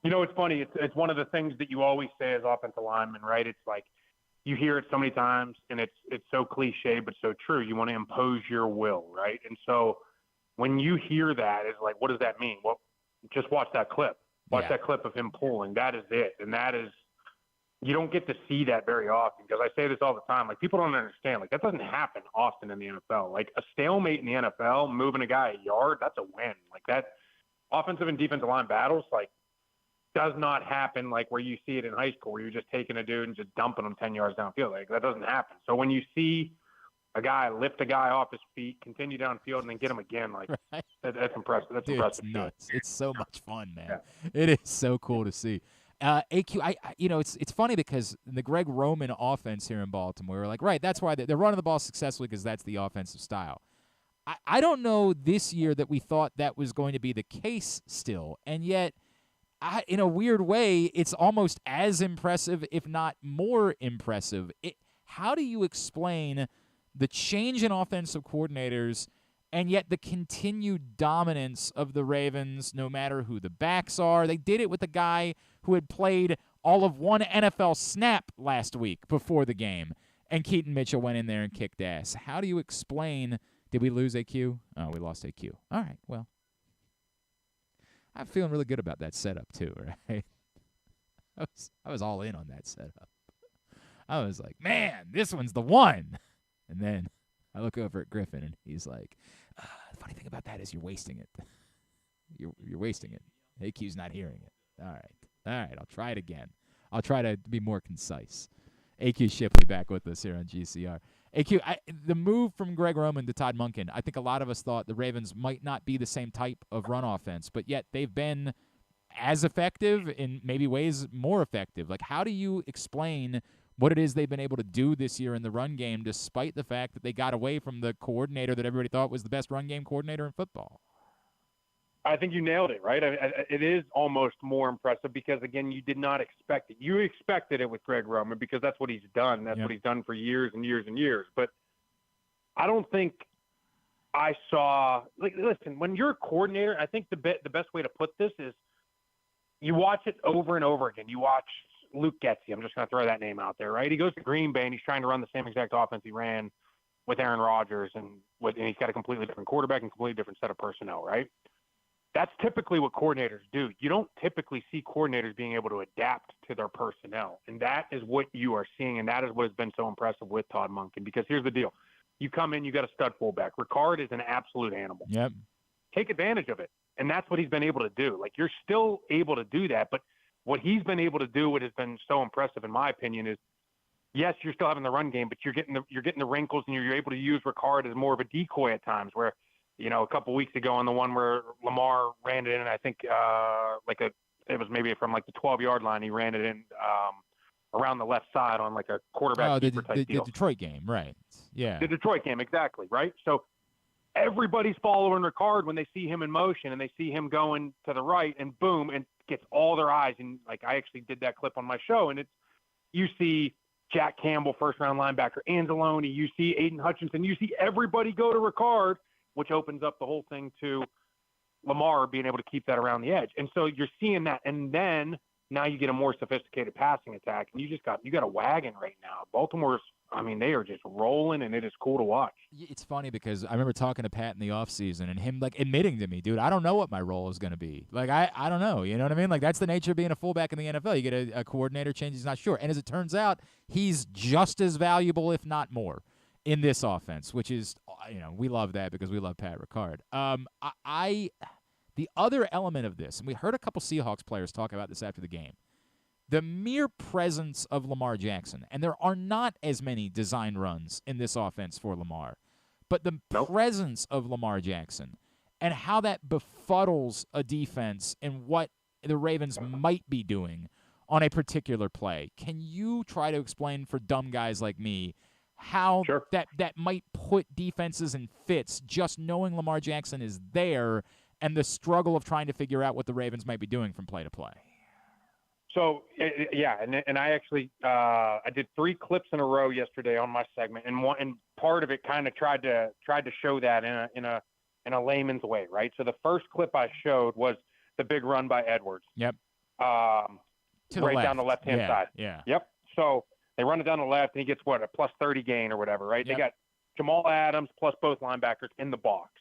[SPEAKER 15] It's funny. It's one of the things that you always say as offensive lineman, right? It's like you hear it so many times, and it's so cliche but so true. You want to impose your will, right? And so when you hear that, it's like, what does that mean? Well, just watch that clip. Watch that clip of him pulling. That is it. And that is, you don't get to see that very often, because I say this all the time. Like, people don't understand. Like, that doesn't happen often in the NFL. Like, a stalemate in the NFL, moving a guy a yard, that's a win. Like, that offensive and defensive line battles, like, does not happen like where you see it in high school, where you're just taking a dude and just dumping him 10 yards downfield. Like, that doesn't happen. So when you see a guy lift a guy off his feet, continue downfield, and then get him again, like,
[SPEAKER 1] right.
[SPEAKER 15] That's impressive. That's
[SPEAKER 1] Dude,
[SPEAKER 15] impressive.
[SPEAKER 1] It's nuts. It's so much fun, man.
[SPEAKER 15] Yeah.
[SPEAKER 1] It is so cool to see. AQ, it's funny because the Greg Roman offense here in Baltimore, we're like, right, that's why they're running the ball successfully, because that's the offensive style. I don't know this year that we thought that was going to be the case still, and yet, in a weird way, it's almost as impressive, if not more impressive. How do you explain the change in offensive coordinators and yet the continued dominance of the Ravens, no matter who the backs are? They did it with a guy who had played all of one NFL snap last week before the game, and Keaton Mitchell went in there and kicked ass. How do you explain? Did we lose AQ? Oh, we lost AQ. All right, well, I'm feeling really good about that setup too, right? I was all in on that setup. I was like, man, this one's the one. And then I look over at Griffin, and he's like, the funny thing about that is you're wasting it. You're wasting it. AQ's not hearing it. All right, I'll try it again. I'll try to be more concise. AQ Shipley back with us here on GCR. AQ, the move from Greg Roman to Todd Monken, I think a lot of us thought the Ravens might not be the same type of run offense, but yet they've been as effective, in maybe ways more effective. Like, how do you explain what it is they've been able to do this year in the run game, despite the fact that they got away from the coordinator that everybody thought was the best run game coordinator in football?
[SPEAKER 15] I think you nailed it, right? It is almost more impressive because, again, you did not expect it. You expected it with Greg Roman because that's what he's done. That's what he's done for years and years and years. But I don't think I saw – like, listen, when you're a coordinator, I think the best way to put this is you watch it over and over again. You watch Luke Getsy. I'm just going to throw that name out there, right? He goes to Green Bay, and he's trying to run the same exact offense he ran with Aaron Rodgers, and he's got a completely different quarterback and completely different set of personnel, right? That's typically what coordinators do. You don't typically see coordinators being able to adapt to their personnel. And that is what you are seeing, and that is what has been so impressive with Todd Monken. Because here's the deal. You come in, you got a stud fullback. Ricard is an absolute animal.
[SPEAKER 1] Yep.
[SPEAKER 15] Take advantage of it. And that's what he's been able to do. Like, you're still able to do that. But what he's been able to do, what has been so impressive, in my opinion, is, yes, you're still having the run game, but you're getting the wrinkles, and you're able to use Ricard as more of a decoy at times where, a couple weeks ago on the one where Lamar ran it in, I think it was maybe from like the 12-yard line, he ran it in around the left side on like a quarterback keeper type deal.
[SPEAKER 1] The Detroit game, right. Yeah.
[SPEAKER 15] The Detroit game, exactly, right? So everybody's following Ricard when they see him in motion and they see him going to the right, and boom, and gets all their eyes. And like, I actually did that clip on my show, and you see Jack Campbell, first-round linebacker, Anzalone, you see Aiden Hutchinson, you see everybody go to Ricard, which opens up the whole thing to Lamar being able to keep that around the edge. And so you're seeing that. And then now you get a more sophisticated passing attack, and you got a wagon right now. Baltimore's, they are just rolling, and it is cool to watch.
[SPEAKER 1] It's funny because I remember talking to Pat in the offseason and him like admitting to me, dude, I don't know what my role is going to be. Like, I don't know. You know what I mean? Like, that's the nature of being a fullback in the NFL. You get a coordinator change, he's not sure. And as it turns out, he's just as valuable, if not more, in this offense, which is, we love that because we love Pat Ricard. The other element of this, and we heard a couple Seahawks players talk about this after the game, the mere presence of Lamar Jackson, and there are not as many design runs in this offense for Lamar, but the presence of Lamar Jackson and how that befuddles a defense and what the Ravens might be doing on a particular play. Can you try to explain for dumb guys like me how that might put defenses in fits, just knowing Lamar Jackson is there, and the struggle of trying to figure out what the Ravens might be doing from play to play?
[SPEAKER 15] So, yeah, and I actually I did 3 clips in a row yesterday on my segment, and part of it kind of tried to show that in a layman's way, right? So the first clip I showed was the big run by Edwards.
[SPEAKER 1] Yep.
[SPEAKER 15] right down the left-hand side.
[SPEAKER 1] Yeah.
[SPEAKER 15] Yep. So they run it down the left, and he gets, a plus 30 gain or whatever, right?
[SPEAKER 1] Yep.
[SPEAKER 15] They got Jamal Adams plus both linebackers in the box.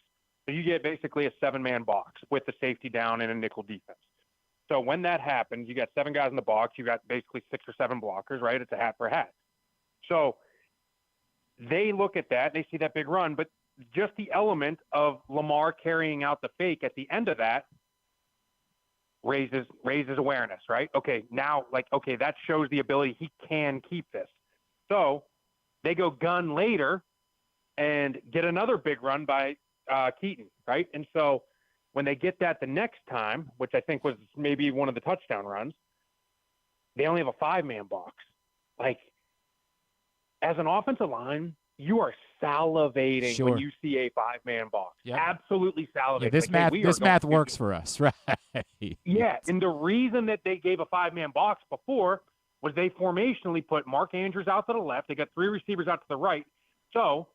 [SPEAKER 15] So you get basically a 7-man box with the safety down and a nickel defense. So when that happens, you got 7 guys in the box. You got basically 6 or 7 blockers, right? It's a hat for a hat. So they look at that, they see that big run, but just the element of Lamar carrying out the fake at the end of that raises awareness, right? Okay, now, that shows the ability he can keep this. So they go gun later and get another big run by Keaton, right? And so when they get that the next time, which I think was maybe one of the touchdown runs, they only have a 5-man box. As an offensive line, you are salivating when you see a 5-man box.
[SPEAKER 1] Yep.
[SPEAKER 15] Absolutely salivating.
[SPEAKER 1] Yeah, this math works for us, right?
[SPEAKER 15] Yeah, and the reason that they gave a 5-man box before was they formationally put Mark Andrews out to the left. They got 3 receivers out to the right. So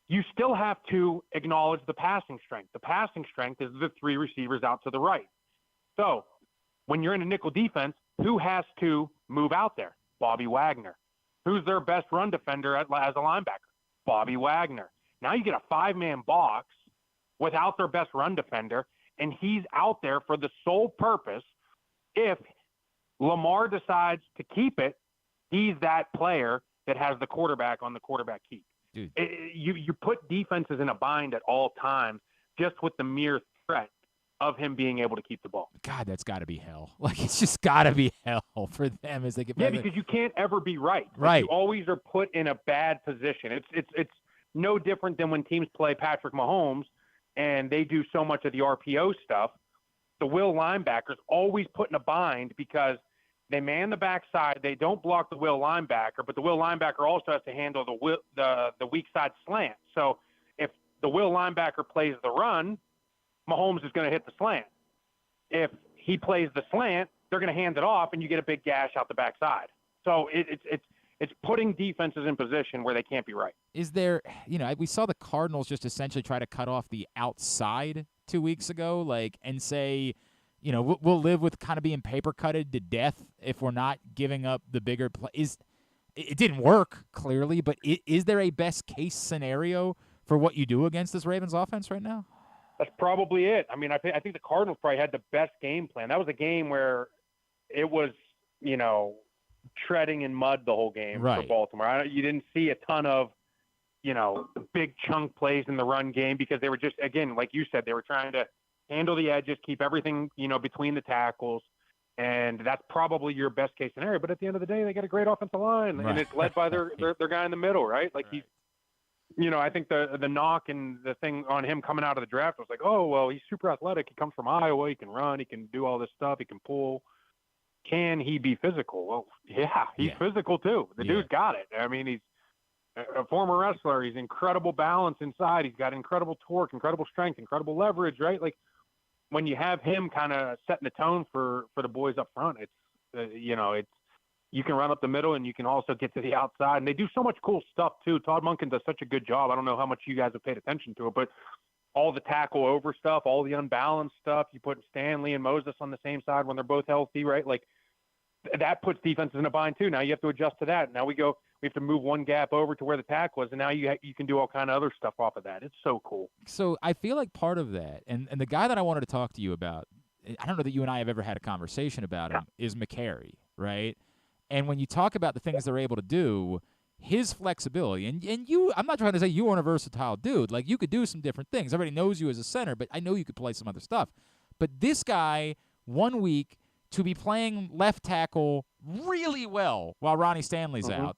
[SPEAKER 15] you still have to acknowledge the passing strength. The passing strength is the 3 receivers out to the right. So when you're in a nickel defense, who has to move out there? Bobby Wagner. Who's their best run defender as a linebacker? Bobby Wagner. Now you get a 5-man box without their best run defender, and he's out there for the sole purpose, if Lamar decides to keep it, he's that player that has the quarterback on the quarterback keep.
[SPEAKER 1] Dude.
[SPEAKER 15] You put defenses in a bind at all times just with the mere threat of him being able to keep the ball.
[SPEAKER 1] God, that's got to be hell. It's just got to be hell for them as they get
[SPEAKER 15] Yeah,
[SPEAKER 1] back.
[SPEAKER 15] because you can't ever be right.
[SPEAKER 1] Right.
[SPEAKER 15] You always are put in a bad position. It's no different than when teams play Patrick Mahomes and they do so much of the RPO stuff. The will linebackers always put in a bind because they man the backside. They don't block the will linebacker, but the will linebacker also has to handle the weak side slant. So if the will linebacker plays the run, Mahomes is going to hit the slant. If he plays the slant, they're going to hand it off, and you get a big gash out the backside. So it's putting defenses in position where they can't be right.
[SPEAKER 1] Is there, we saw the Cardinals just essentially try to cut off the outside 2 weeks ago, and say, we'll live with kind of being paper cutted to death if we're not giving up the bigger play. It didn't work, clearly, but is there a best case scenario for what you do against this Ravens offense right now?
[SPEAKER 15] That's probably it. I mean, I think the Cardinals probably had the best game plan. That was a game where it was, treading in mud the whole game for Baltimore. You didn't see a ton of, big chunk plays in the run game because they were just, again, like you said, they were trying to handle the edges, keep everything, between the tackles. And that's probably your best case scenario. But at the end of the day, they got a great offensive line, and it's led by their guy in the middle, right? He's, I think the knock and the thing on him coming out of the draft was oh, well, he's super athletic. He comes from Iowa. He can run. He can do all this stuff. He can pull. Can he be physical? Well, yeah, he's physical too. The dude's got it. I mean, he's a former wrestler. He's incredible balance inside. He's got incredible torque, incredible strength, incredible leverage, right? When you have him kind of setting the tone for the boys up front, it's, you can run up the middle and you can also get to the outside. And they do so much cool stuff too. Todd Monken does such a good job. I don't know how much you guys have paid attention to it, but all the tackle over stuff, all the unbalanced stuff, you put Stanley and Moses on the same side when they're both healthy, right? That puts defenses in a bind too. Now you have to adjust to that. Now we have to move one gap over to where the tackle is, and now you can do all kind of other stuff off of that. It's so cool.
[SPEAKER 1] So I feel like part of that, and the guy that I wanted to talk to you about, I don't know that you and I have ever had a conversation about him, is McCary, right? And when you talk about the things they're able to do, his flexibility, and you, I'm not trying to say you aren't a versatile dude. You could do some different things. Everybody knows you as a center, but I know you could play some other stuff. But this guy, 1 week, to be playing left tackle really well while Ronnie Stanley's out.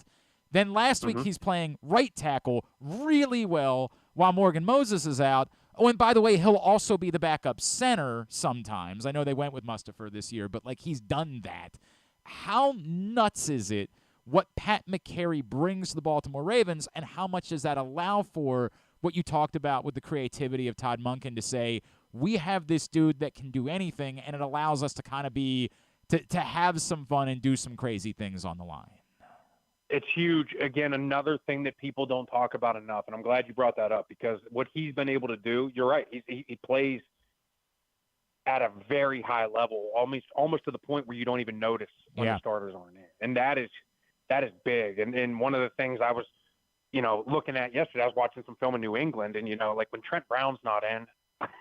[SPEAKER 1] Then last week he's playing right tackle really well while Morgan Moses is out. Oh, and by the way, he'll also be the backup center sometimes. I know they went with Mustafa this year, but he's done that. How nuts is it what Pat McAfee brings to the Baltimore Ravens, and how much does that allow for what you talked about with the creativity of Todd Monken to say, we have this dude that can do anything, and it allows us to kind of to have some fun and do some crazy things on the line?
[SPEAKER 15] It's huge. Again, another thing that people don't talk about enough, and I'm glad you brought that up, because what he's been able to do, you're right, he plays at a very high level, almost to the point where you don't even notice when the starters aren't in. And that is big. And one of the things I was, looking at yesterday, I was watching some film in New England, and, like when Trent Brown's not in,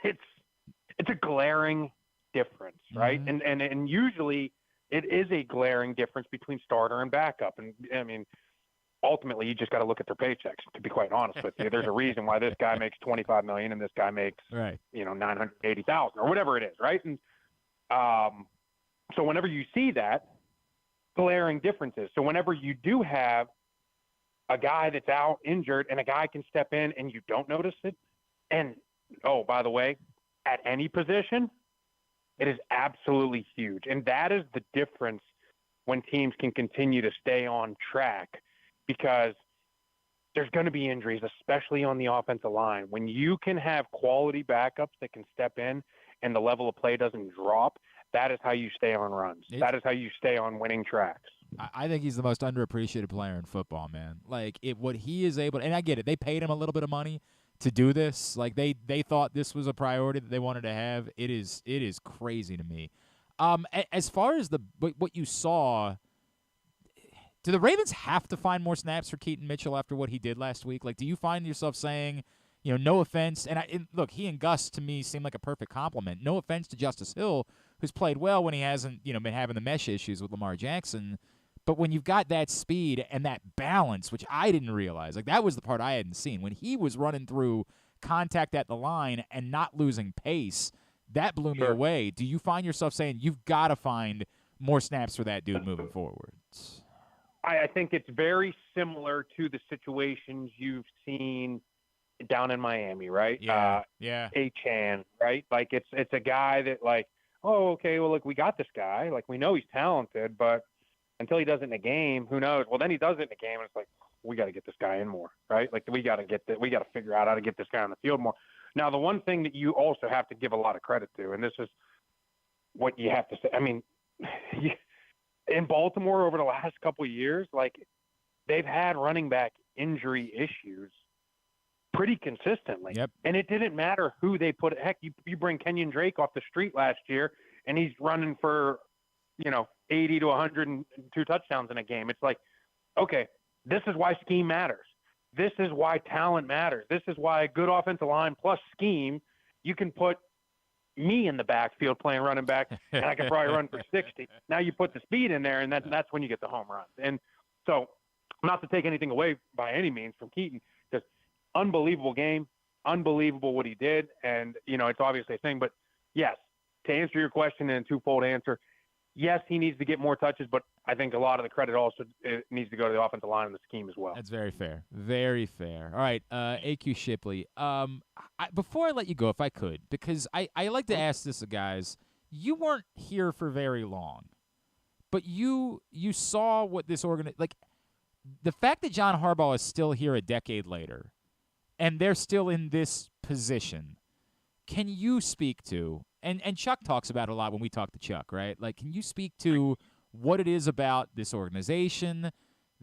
[SPEAKER 15] it's a glaring difference, right? And usually it is a glaring difference between starter and backup. And I mean, ultimately, you just got to look at their paychecks. To be quite honest with you, there's a reason why this guy makes $25 million and this guy makes $980,000 or whatever it is, right? And so whenever you see that, glaring differences. So whenever you do have a guy that's out injured and a guy can step in and you don't notice it, and oh, by the way, at any position, it is absolutely huge. And that is the difference when teams can continue to stay on track, because there's going to be injuries, especially on the offensive line. When you can have quality backups that can step in and the level of play doesn't drop, that is how you stay on runs. That is how you stay on winning tracks.
[SPEAKER 1] I think he's the most underappreciated player in football, man. Like, what he is able to – and I get it. They paid him a little bit of money to do this. Like, they thought this was a priority that they wanted to have. It is crazy to me. As far as what you saw – do the Ravens have to find more snaps for Keaton Mitchell after what he did last week? Like, do you find yourself saying, no offense, and look, he and Gus to me seem like a perfect compliment. No offense to Justice Hill, who's played well when he hasn't, been having the mesh issues with Lamar Jackson. But when you've got that speed and that balance, which I didn't realize, like that was the part I hadn't seen. When he was running through contact at the line and not losing pace, that blew me away. Do you find yourself saying you've got to find more snaps for that dude moving forward?
[SPEAKER 15] I think it's very similar to the situations you've seen down in Miami, right?
[SPEAKER 1] Yeah.
[SPEAKER 15] Achan, right? Like it's a guy that like, oh, okay, well, look, we got this guy. Like we know he's talented, but until he does it in a game, who knows? Well, then he does it in a game, and it's like, we got to get this guy in more, right? Like we got to figure out how to get this guy on the field more. Now, the one thing that you also have to give a lot of credit to, and this is what you have to say. I mean, in Baltimore over the last couple of years, like they've had running back injury issues pretty consistently.
[SPEAKER 1] Yep.
[SPEAKER 15] And it didn't matter who they put. Heck, you bring Kenyon Drake off the street last year, and he's running for, 80 to 102 touchdowns in a game. It's like, okay, this is why scheme matters. This is why talent matters. This is why a good offensive line plus scheme, you can put me in the backfield playing running back, and I can probably run for 60. Now you put the speed in there, and that's when you get the home runs. And so, not to take anything away by any means from Keaton, just unbelievable game, unbelievable what he did, and it's obviously a thing. But yes, to answer your question in a twofold answer, yes, he needs to get more touches, but I think a lot of the credit also needs to go to the offensive line and the scheme as well.
[SPEAKER 1] That's very fair. Very fair. All right, AQ Shipley. Before I let you go, if I could, because I like to ask this to guys, you weren't here for very long, but you saw what this like the fact that John Harbaugh is still here a decade later and they're still in this position, can you speak to, and Chuck talks about it a lot when we talk to Chuck, right? Like, can you speak to what it is about this organization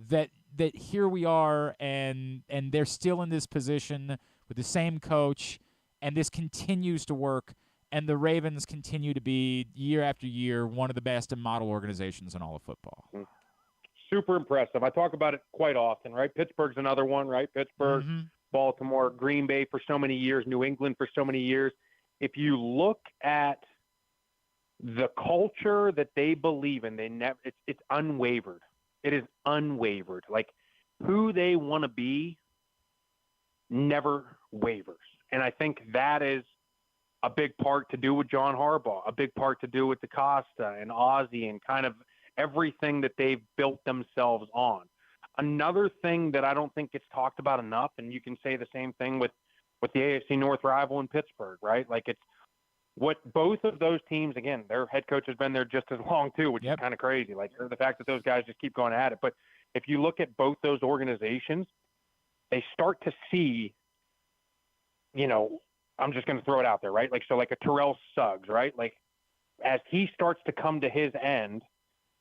[SPEAKER 1] that here we are and they're still in this position with the same coach, and this continues to work, and the Ravens continue to be, year after year, one of the best and model organizations in all of football?
[SPEAKER 15] Super impressive. I talk about it quite often, right? Pittsburgh's another one, right? Pittsburgh, Baltimore, Green Bay for so many years, New England for so many years. If you look at the culture that they believe in, it's unwavered. It is unwavered. Like, who they want to be never wavers. And I think that is a big part to do with John Harbaugh, a big part to do with DeCosta and Ozzie and kind of everything that they've built themselves on. Another thing that I don't think gets talked about enough, and you can say the same thing with the AFC North rival in Pittsburgh, right? Like, it's what both of those teams, again, their head coach has been there just as long too, which is kind of crazy. Like, the fact that those guys just keep going at it. But if you look at both those organizations, they start to see, I'm just going to throw it out there, right? Like, so like a Terrell Suggs, right? Like, as he starts to come to his end,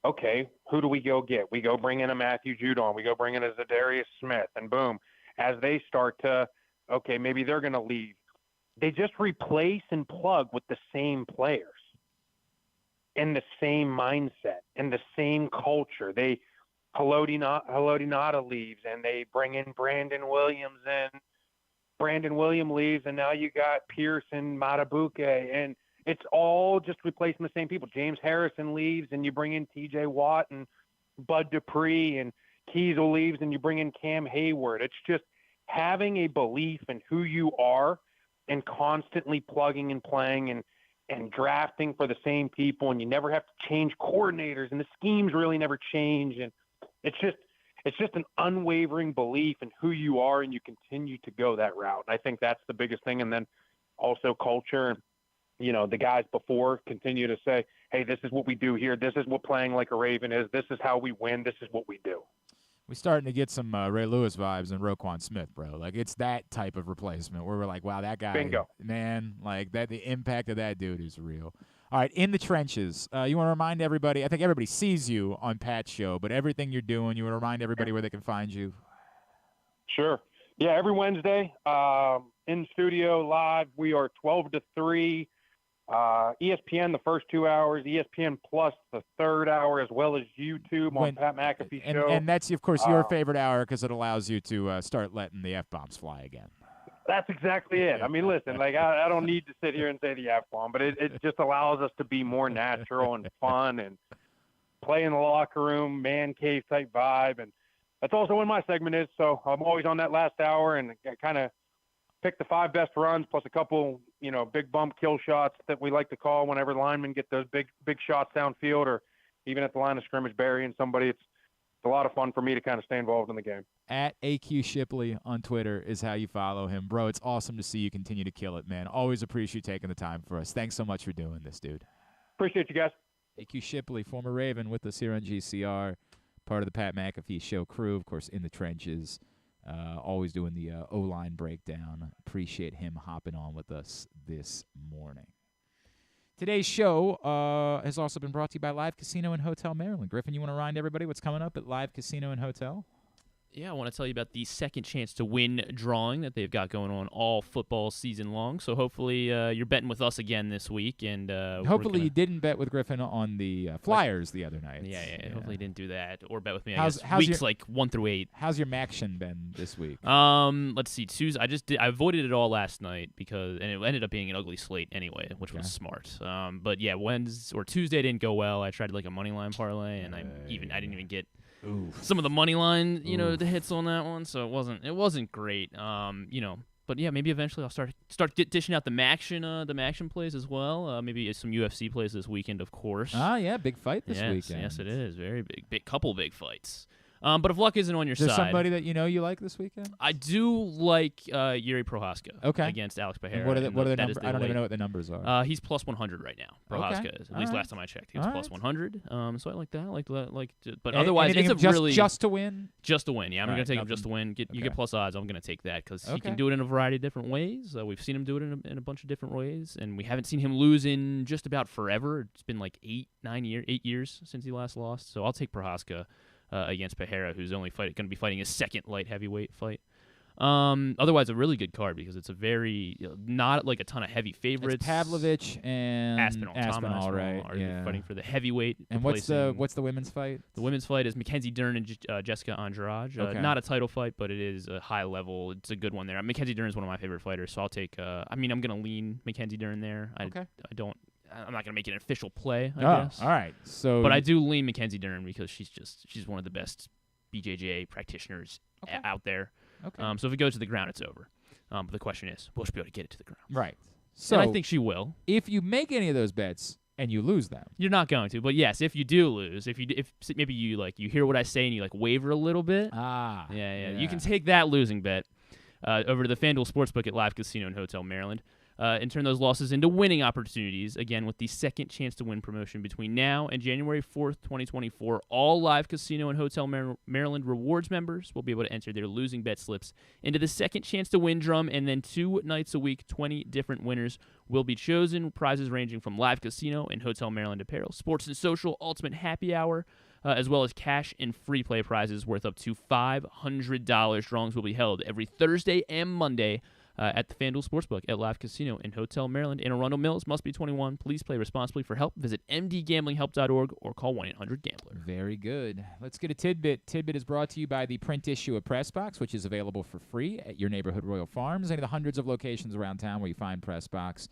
[SPEAKER 15] okay, who do we go get? We go bring in a Matthew Judon. We go bring in a Zadarius Smith, and boom, as they start to, okay, maybe they're going to leave. they just replace and plug with the same players and the same mindset and the same culture. Paolantonio leaves, and they bring in Brandon Williams, and Brandon Williams leaves, and now you got Pierce and Madubuike, and it's all just replacing the same people. James Harrison leaves, and you bring in T.J. Watt and Bud Dupree, and Kiesel leaves, and you bring in Cam Haywood. It's just having a belief in who you are and constantly plugging and playing and drafting for the same people, and you never have to change coordinators, and the schemes really never change, and it's just an unwavering belief in who you are, and you continue to go that route. And I think that's the biggest thing. And then also culture, and the guys before continue to say, hey, this is what we do here. This is what playing like a Raven is. This is how we win. This is what we do.
[SPEAKER 1] We're starting to get some Ray Lewis vibes and Roquan Smith, bro. Like, it's that type of replacement where we're like, wow, that guy,
[SPEAKER 15] bingo,
[SPEAKER 1] man, like that. The impact of that dude is real. All right, in the trenches, you want to remind everybody, I think everybody sees you on Pat's show, but everything you're doing, you want to remind everybody where they can find you?
[SPEAKER 15] Sure. Yeah, every Wednesday, in studio, live, we are 12 to 3. ESPN the first 2 hours, ESPN Plus the third hour, as well as YouTube on Pat McAfee Show.
[SPEAKER 1] And that's, of course, your favorite hour because it allows you to start letting the F-bombs fly again.
[SPEAKER 15] That's exactly it. I mean, listen, like I don't need to sit here and say the F-bomb, but it just allows us to be more natural and fun and play in the locker room, man cave type vibe. And that's also when my segment is. So I'm always on that last hour and kind of pick the 5 best runs plus a couple, big bump kill shots that we like to call whenever linemen get those big shots downfield or even at the line of scrimmage burying somebody. It's a lot of fun for me to kind of stay involved in the game.
[SPEAKER 1] At AQ Shipley on Twitter is how you follow him. Bro, it's awesome to see you continue to kill it, man. Always appreciate you taking the time for us. Thanks so much for doing this, dude.
[SPEAKER 15] Appreciate you guys.
[SPEAKER 1] AQ Shipley, former Raven, with us here on GCR, part of the Pat McAfee Show crew, of course, in the trenches, always doing the O-line breakdown. Appreciate him hopping on with us this morning. Today's show has also been brought to you by Live Casino and Hotel Maryland. Griffin, you want to remind everybody what's coming up at Live Casino and Hotel?
[SPEAKER 2] Yeah, I want to tell you about the second chance to win drawing that they've got going on all football season long. So hopefully you're betting with us again this week. And
[SPEAKER 1] hopefully you didn't bet with Griffin on the Flyers the other night.
[SPEAKER 2] Yeah. Hopefully you didn't do that or bet with me.
[SPEAKER 1] How's
[SPEAKER 2] weeks like 1 through 8.
[SPEAKER 1] How's your Maction been this week?
[SPEAKER 2] Let's see. Tuesday, I avoided it all last night and it ended up being an ugly slate anyway, which was smart. But yeah, Wednesday or Tuesday didn't go well. I tried like a money line parlay, and I didn't even get some of the money line, the hits on that one, so it wasn't great. But yeah, maybe eventually I'll start dishing out the Maction plays as well. Maybe some UFC plays this weekend, of course.
[SPEAKER 1] Yeah, big fight this weekend.
[SPEAKER 2] Yes, it is. Very big couple big fights. But if luck isn't on your side,
[SPEAKER 1] is there somebody that you like this weekend?
[SPEAKER 2] I do like Yuri Prohaska against Alex Pereira.
[SPEAKER 1] And what are the numbers? I don't even know what the numbers are.
[SPEAKER 2] He's plus 100 right now. Prohaska is. At least last time I checked, he was plus 100. So I like that. But otherwise, it's
[SPEAKER 1] just to win.
[SPEAKER 2] Just to win. Yeah, I'm going to take him just to win. You get plus odds. I'm going to take that because he can do it in a variety of different ways. We've seen him do it in a bunch of different ways, and we haven't seen him lose in just about forever. It's been like 8 years since he last lost. So I'll take Prohaska against Pereira, who's only going to be fighting his second light heavyweight fight. Otherwise, a really good card because it's a very not like a ton of heavy favorites.
[SPEAKER 1] It's Pavlovich and
[SPEAKER 2] Aspinall, right? Are fighting for the heavyweight.
[SPEAKER 1] And what's the women's fight?
[SPEAKER 2] The women's fight is Mackenzie Dern and Jessica Andrade. Not a title fight, but it is a high level. It's a good one there. Mackenzie Dern is one of my favorite fighters, so I'll take. I'm going to lean Mackenzie Dern there. I'm not going to make it an official play, I guess.
[SPEAKER 1] All right.
[SPEAKER 2] But I do lean Mackenzie Dern because she's one of the best BJJ practitioners out there.
[SPEAKER 1] Okay.
[SPEAKER 2] So if it goes to the ground, it's over. But the question is, will she be able to get it to the ground?
[SPEAKER 1] Right. So
[SPEAKER 2] and I think she will.
[SPEAKER 1] If you make any of those bets and you lose them,
[SPEAKER 2] you're not going to. But yes, if you do lose, if maybe you hear what I say and you waver a little bit. Yeah. You can take that losing bet over to the FanDuel Sportsbook at Live Casino and Hotel Maryland. And turn those losses into winning opportunities, again, with the second chance to win promotion between now and January 4th, 2024. All Live Casino and Hotel Maryland rewards members will be able to enter their losing bet slips into the second chance to win drum, and then 2 nights a week, 20 different winners will be chosen. Prizes ranging from Live Casino and Hotel Maryland apparel, sports and social, ultimate happy hour, as well as cash and free play prizes worth up to $500. Drawings will be held every Thursday and Monday at the FanDuel Sportsbook at Live Casino in Hotel Maryland in Arundel Mills. Must be 21. Please play responsibly. For help, visit mdgamblinghelp.org or call 1-800-GAMBLER.
[SPEAKER 1] Very good. Let's get a tidbit. Tidbit is brought to you by the print issue of PressBox, which is available for free at your neighborhood Royal Farms, any of the hundreds of locations around town where you find PressBox.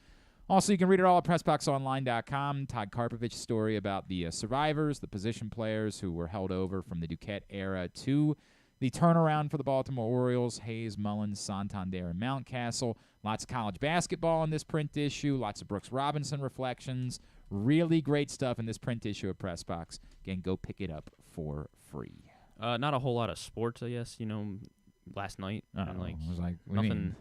[SPEAKER 1] Also, you can read it all at PressBoxOnline.com. Todd Karpovich's story about the survivors, the position players who were held over from the Duquette era to the turnaround for the Baltimore Orioles, Hayes, Mullins, Santander, and Mountcastle. Lots of college basketball in this print issue. Lots of Brooks Robinson reflections. Really great stuff in this print issue of PressBox. Again, go pick it up for free.
[SPEAKER 2] Not a whole lot of sports, I guess. Last night,
[SPEAKER 1] it was like
[SPEAKER 2] nothing.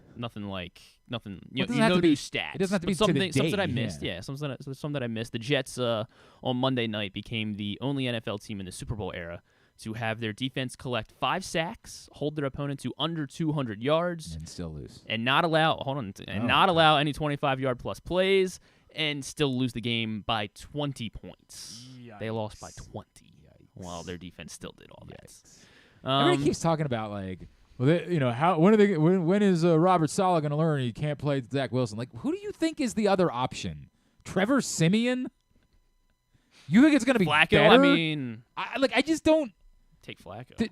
[SPEAKER 1] New
[SPEAKER 2] stats.
[SPEAKER 1] It doesn't have to be
[SPEAKER 2] something
[SPEAKER 1] to
[SPEAKER 2] I missed.
[SPEAKER 1] Yeah,
[SPEAKER 2] something that I missed. The Jets on Monday night became the only NFL team in the Super Bowl era to have their defense collect 5 sacks, hold their opponent to under 200 yards,
[SPEAKER 1] and still lose,
[SPEAKER 2] and not allow allow any 25-yard plus plays, and still lose the game by 20 points.
[SPEAKER 1] Yikes.
[SPEAKER 2] They lost by 20. Yikes. While their defense still did all that.
[SPEAKER 1] Everybody keeps talking about when is Robert Saleh going to learn he can't play Zach Wilson? Like, who do you think is the other option? Trevor Siemian? You think it's going to be
[SPEAKER 2] Flacco?
[SPEAKER 1] better?
[SPEAKER 2] I mean,
[SPEAKER 1] I just don't
[SPEAKER 2] take Flacco.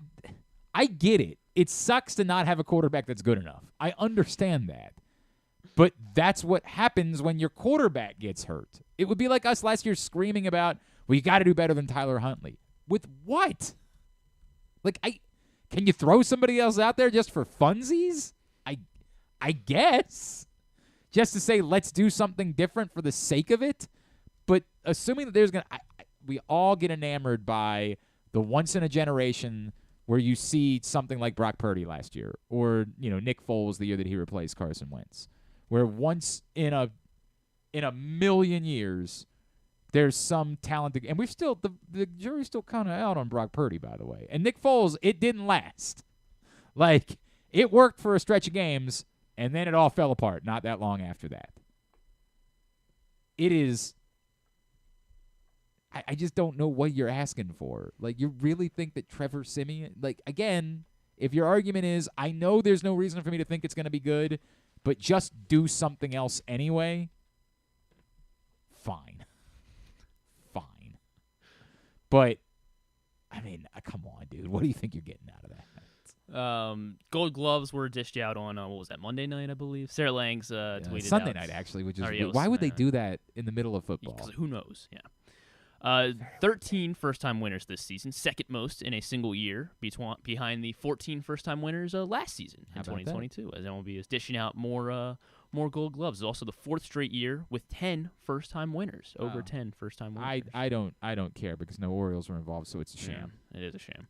[SPEAKER 1] I get it. It sucks to not have a quarterback that's good enough. I understand that. But that's what happens when your quarterback gets hurt. It would be like us last year screaming about, well, you got to do better than Tyler Huntley. With what? Can you throw somebody else out there just for funsies? I guess. Just to say, let's do something different for the sake of it. But assuming that there's we all get enamored by the once-in-a-generation where you see something like Brock Purdy last year or, Nick Foles the year that he replaced Carson Wentz, where once in a million years there's some talented, and we've still the jury's still kind of out on Brock Purdy, by the way. And Nick Foles, it didn't last. It worked for a stretch of games, and then it all fell apart not that long after that. It is. I just don't know what you're asking for. You really think that Trevor Siemian, again, if your argument is, I know there's no reason for me to think it's going to be good, but just do something else anyway, fine. But, come on, dude. What do you think you're getting out of that?
[SPEAKER 2] Gold gloves were dished out on, what was that, Monday night, I believe? Sarah Langs tweeted
[SPEAKER 1] Sunday
[SPEAKER 2] out.
[SPEAKER 1] night, actually, which is why would they do that in the middle of football?
[SPEAKER 2] Who knows, yeah. 13 first-time winners this season, second most in a single year, behind the 14 first-time winners last season in 2022, as MLB is dishing out more gold gloves. It's also the 4th straight year with 10 first-time winners, over 10 first-time winners.
[SPEAKER 1] I don't care because no Orioles were involved, so it's a sham.
[SPEAKER 2] Yeah, it is a sham.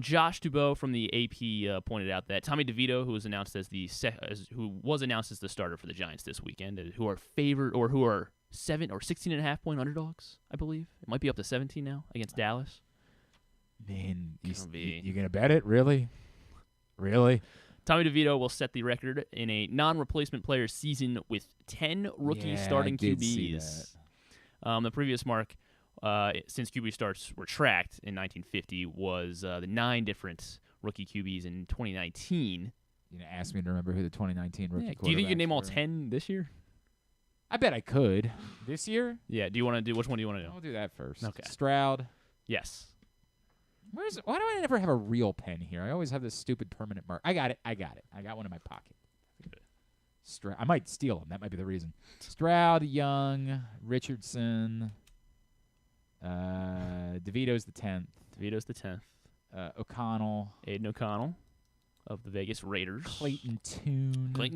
[SPEAKER 2] Josh Dubow from the AP pointed out that Tommy DeVito, who was announced as the starter for the Giants this weekend, who are favored or who are 7 or 16.5-point underdogs, I believe. It might be up to 17 now against Dallas.
[SPEAKER 1] Man, you gonna bet it? Really?
[SPEAKER 2] Tommy DeVito will set the record in a non-replacement player season with 10 rookie starting QBs. The previous mark, since QB starts were tracked in 1950, was the 9 different rookie QBs in 2019.
[SPEAKER 1] You asked me to remember who the 2019 rookie quarterbacks
[SPEAKER 2] Do you think you can name all
[SPEAKER 1] were.
[SPEAKER 2] 10 this year?
[SPEAKER 1] I bet I could. This year?
[SPEAKER 2] Yeah. Do you want to do which one do you want to do?
[SPEAKER 1] I'll do that first.
[SPEAKER 2] Okay.
[SPEAKER 1] Stroud.
[SPEAKER 2] Yes.
[SPEAKER 1] Why do I never have a real pen here? I always have this stupid permanent mark. I got it. I got one in my pocket. I might steal them. That might be the reason. Stroud, Young, Richardson. DeVito's the 10th. O'Connell.
[SPEAKER 2] Aiden O'Connell of the Vegas Raiders.
[SPEAKER 1] Clayton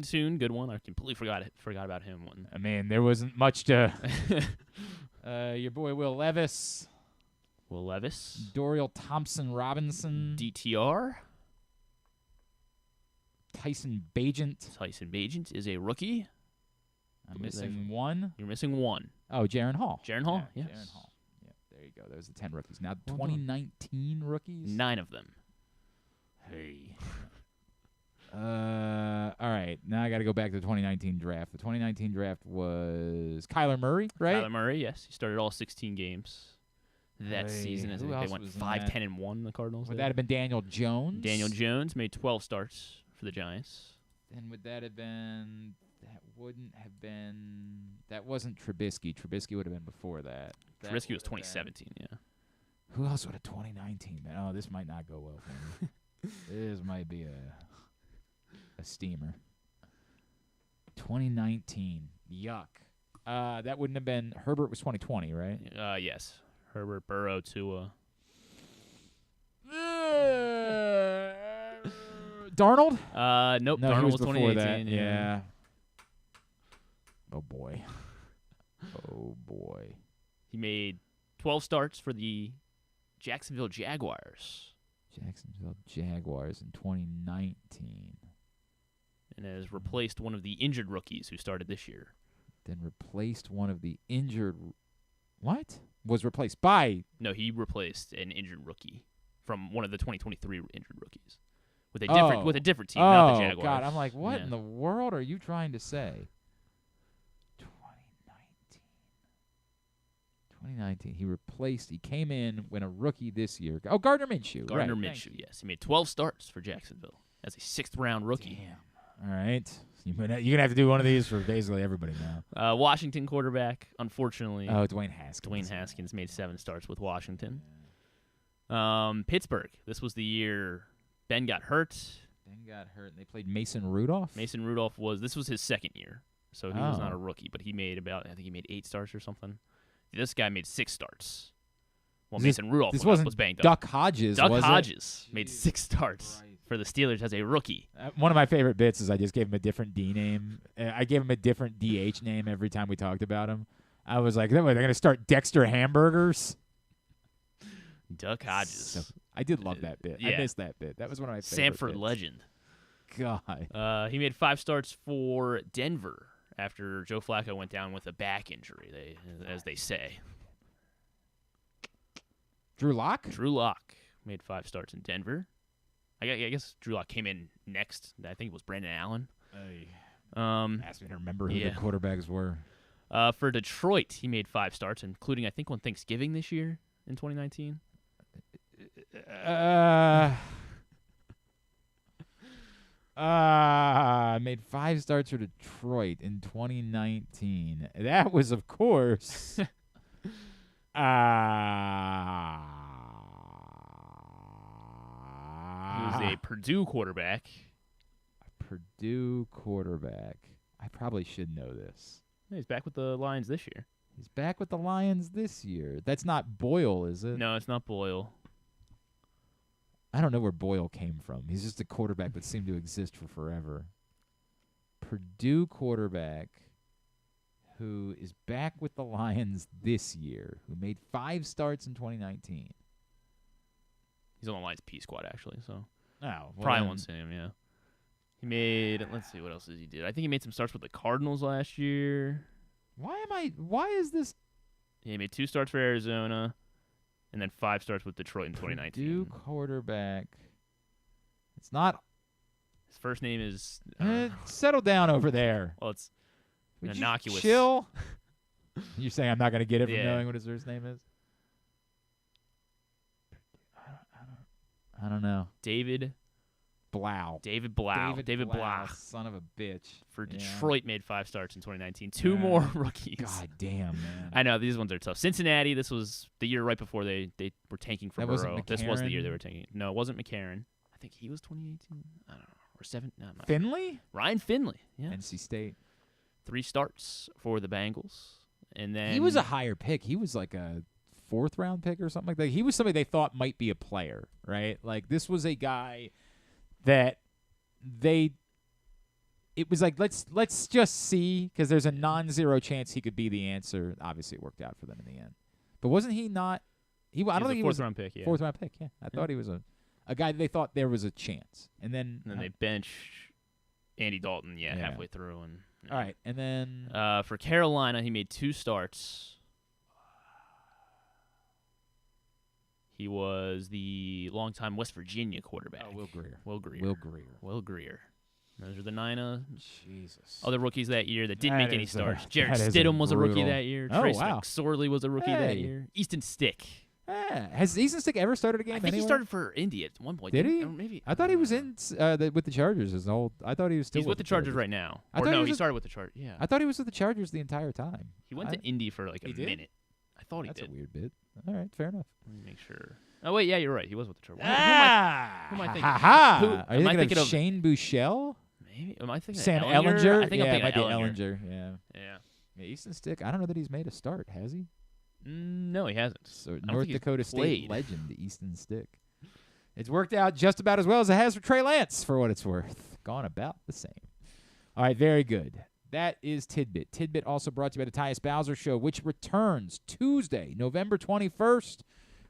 [SPEAKER 1] Tune,
[SPEAKER 2] good one. I completely forgot about him.
[SPEAKER 1] Man, there wasn't much to. Your boy Will Levis.
[SPEAKER 2] Dorial Thompson-Robinson. DTR.
[SPEAKER 1] Tyson Bagent
[SPEAKER 2] is a rookie.
[SPEAKER 1] I'm missing one.
[SPEAKER 2] You're missing one.
[SPEAKER 1] Oh, Jaron Hall.
[SPEAKER 2] Yes.
[SPEAKER 1] Jaron Hall. Yeah, there you go. Those are the 10 rookies. Now, 2019 rookies?
[SPEAKER 2] 9 of them.
[SPEAKER 1] Hey. All right. Now I got to go back to the 2019 draft. The 2019 draft was Kyler Murray, right?
[SPEAKER 2] Kyler Murray, yes. He started all 16 games that season. They went 5-10-1, the Cardinals.
[SPEAKER 1] Would that have been Daniel Jones?
[SPEAKER 2] Daniel Jones made 12 starts for the Giants.
[SPEAKER 1] Then would that have been? That wouldn't have been. That wasn't Trubisky. Trubisky would have been before that.
[SPEAKER 2] Trubisky was 2017. Yeah.
[SPEAKER 1] Who else would have 2019 been? Oh, this might not go well for me. This might be a steamer. 2019. Yuck. That wouldn't have been. Herbert was 2020, right?
[SPEAKER 2] Yes. Herbert, Burrow, Tua.
[SPEAKER 1] Darnold?
[SPEAKER 2] Nope.
[SPEAKER 1] No,
[SPEAKER 2] Darnold
[SPEAKER 1] he was
[SPEAKER 2] was
[SPEAKER 1] before
[SPEAKER 2] 2018.
[SPEAKER 1] that. Yeah. Oh boy. Oh boy.
[SPEAKER 2] He made 12 starts for the Jacksonville Jaguars.
[SPEAKER 1] Jacksonville Jaguars in 2019.
[SPEAKER 2] And has replaced one of the injured rookies who started this year.
[SPEAKER 1] Then replaced one of the injured. What? Was replaced by?
[SPEAKER 2] No, he replaced an injured rookie from one of the 2023 injured rookies with a different team, not the Jaguars.
[SPEAKER 1] Oh God! I'm like, what in the world are you trying to say? 2019. He replaced. He came in when a rookie this year. Oh, Gardner Minshew.
[SPEAKER 2] Gardner
[SPEAKER 1] right.
[SPEAKER 2] Minshew. Yes, he made 12 starts for Jacksonville as a 6th-round rookie.
[SPEAKER 1] Damn. All right. You're gonna have to do one of these for basically everybody now.
[SPEAKER 2] Washington quarterback, unfortunately.
[SPEAKER 1] Oh, Dwayne Haskins.
[SPEAKER 2] Dwayne Haskins made 7 starts with Washington. Pittsburgh. This was the year Ben got hurt.
[SPEAKER 1] And they played Mason Rudolph.
[SPEAKER 2] Mason Rudolph this was his 2nd year, so he was not a rookie, but he made I think he made 8 starts or something. This guy made 6 starts. Well, Mason Rudolph was banged up.
[SPEAKER 1] Duck Hodges.
[SPEAKER 2] Duck Hodges made 6 starts for the Steelers as a rookie.
[SPEAKER 1] One of my favorite bits is I just gave him a different D name. I gave him a different DH name every time we talked about him. I was like, they're going to start Dexter Hamburgers.
[SPEAKER 2] Duck Hodges.
[SPEAKER 1] I did love that bit.
[SPEAKER 2] Yeah.
[SPEAKER 1] I missed that bit. That was one of my favorite
[SPEAKER 2] Sanford
[SPEAKER 1] bits.
[SPEAKER 2] legend.
[SPEAKER 1] God.
[SPEAKER 2] He made 5 starts for Denver after Joe Flacco went down with a back injury, as they say.
[SPEAKER 1] Drew Lock?
[SPEAKER 2] Drew Lock made 5 starts in Denver. I guess Drew Lock came in next. I think it was Brandon Allen.
[SPEAKER 1] Asked me to remember who the quarterbacks were.
[SPEAKER 2] For Detroit, he made 5 starts, including, I think, on Thanksgiving this year in 2019.
[SPEAKER 1] Made 5 starts for Detroit in 2019. That was, of course,
[SPEAKER 2] He was a Purdue quarterback.
[SPEAKER 1] I probably should know this.
[SPEAKER 2] Yeah, he's back with the Lions this year.
[SPEAKER 1] He's back with the Lions this year. That's not Boyle, is it?
[SPEAKER 2] No, it's not Boyle.
[SPEAKER 1] I don't know where Boyle came from. He's just a quarterback that seemed to exist for forever. Purdue quarterback who is back with the Lions this year, who made 5 starts in 2019.
[SPEAKER 2] He's on the Lions P squad, actually, so
[SPEAKER 1] probably
[SPEAKER 2] probably won't see him, yeah. He made, let's see, what else did he do? I think he made some starts with the Cardinals last year.
[SPEAKER 1] Why is this?
[SPEAKER 2] Yeah, he made 2 starts for Arizona, and then 5 starts with Detroit in 2019.
[SPEAKER 1] Purdue quarterback. It's not.
[SPEAKER 2] His first name is.
[SPEAKER 1] Settle down over there.
[SPEAKER 2] Well, it's
[SPEAKER 1] Would
[SPEAKER 2] innocuous.
[SPEAKER 1] You chill. You're saying I'm not going to get it from knowing what his first name is? I don't know.
[SPEAKER 2] David
[SPEAKER 1] Blau.
[SPEAKER 2] David Blau.
[SPEAKER 1] Son of a bitch.
[SPEAKER 2] For Detroit, made 5 starts in 2019. 2 more rookies.
[SPEAKER 1] God damn, man.
[SPEAKER 2] I know, these ones are tough. Cincinnati, this was the year right before they were tanking for Burrow. This was the year they were tanking. No, it wasn't McCarron. I think he was 2018. I don't know. Or 7. No,
[SPEAKER 1] Finley?
[SPEAKER 2] Ryan Finley. Yeah.
[SPEAKER 1] NC State.
[SPEAKER 2] 3 starts for the Bengals. And then
[SPEAKER 1] he was a higher pick. He was like a 4th round pick or something like that. He was somebody they thought might be a player, right? Like this was a guy that it was like let's just see, because there's a non-zero chance he could be the answer. Obviously, it worked out for them in the end. But wasn't he not? I don't think he was a
[SPEAKER 2] 4th round pick. Yeah.
[SPEAKER 1] 4th round pick. Yeah, I thought he was a guy they thought there was a chance, and then
[SPEAKER 2] they bench Andy Dalton. Yeah, halfway through. And
[SPEAKER 1] all right, and then
[SPEAKER 2] for Carolina, he made 2 starts. He was the longtime West Virginia quarterback.
[SPEAKER 1] Will Grier.
[SPEAKER 2] Will Grier. Those are the 9
[SPEAKER 1] Jesus.
[SPEAKER 2] other rookies that year that didn't make any starts. Jared Stidham was a rookie that year.
[SPEAKER 1] Oh,
[SPEAKER 2] Trace
[SPEAKER 1] wow.
[SPEAKER 2] McSorley was a rookie that year. Easton Stick
[SPEAKER 1] Has Easton Stick ever started a game?
[SPEAKER 2] I think
[SPEAKER 1] anywhere?
[SPEAKER 2] he started for Indy at one point.
[SPEAKER 1] Did he?
[SPEAKER 2] Or maybe
[SPEAKER 1] I thought he was in with the Chargers. I thought he was still.
[SPEAKER 2] He's with the Chargers right now. Or no, he started with the Chargers. Yeah.
[SPEAKER 1] I thought he was with the Chargers the entire time.
[SPEAKER 2] He went to Indy for like a minute. I thought he did.
[SPEAKER 1] That's a weird bit. All right, fair enough.
[SPEAKER 2] Let me make sure. Oh wait, yeah, you're right. He was with the Chargers. Who am I thinking?
[SPEAKER 1] Are you thinking of Shane Buechele?
[SPEAKER 2] Maybe. Am I thinking
[SPEAKER 1] Sam
[SPEAKER 2] of Ellinger? I think
[SPEAKER 1] yeah,
[SPEAKER 2] I'm thinking
[SPEAKER 1] it might
[SPEAKER 2] of
[SPEAKER 1] be Ellinger. Yeah. Easton Stick. I don't know that he's made a start. Has he?
[SPEAKER 2] No, he hasn't.
[SPEAKER 1] So North Dakota State legend Easton Stick. It's worked out just about as well as it has for Trey Lance, for what it's worth. Gone about the same. All right, very good. That is Tidbit. Tidbit also brought to you by the Tyus Bowser Show, which returns Tuesday, November 21st.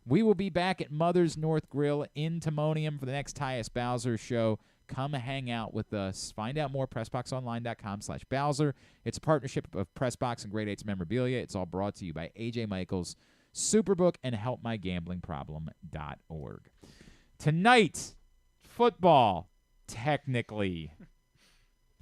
[SPEAKER 1] We will be back at Mother's North Grill in Timonium for the next Tyus Bowser Show. Come hang out with us. Find out more, PressBoxOnline.com/Bowser. It's a partnership of PressBox and Grade 8's memorabilia. It's all brought to you by AJ Michaels, Superbook, and HelpMyGamblingProblem.org. Tonight, football, technically.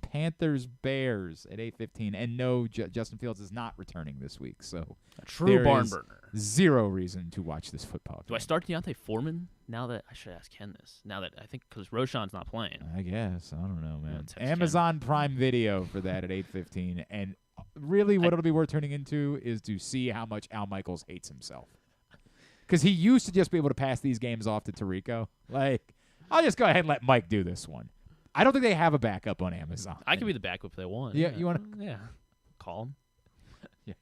[SPEAKER 1] Panthers-Bears at 8:15. And no, Justin Fields is not returning this week. So
[SPEAKER 2] a true barn burner.
[SPEAKER 1] Zero reason to watch this football game.
[SPEAKER 2] Do I start Deontay Foreman now that I should ask Ken this? Now that I think because Roshan's not playing.
[SPEAKER 1] I guess. I don't know, man. Amazon Prime Video for that at 8:15. And really what it'll be worth turning into is to see how much Al Michaels hates himself. Because he used to just be able to pass these games off to Tirico. Like, I'll just go ahead and let Mike do this one. I don't think they have a backup on Amazon.
[SPEAKER 2] I could be the backup if they want.
[SPEAKER 1] Yeah, you want to?
[SPEAKER 2] Yeah. Call him.
[SPEAKER 1] Yeah.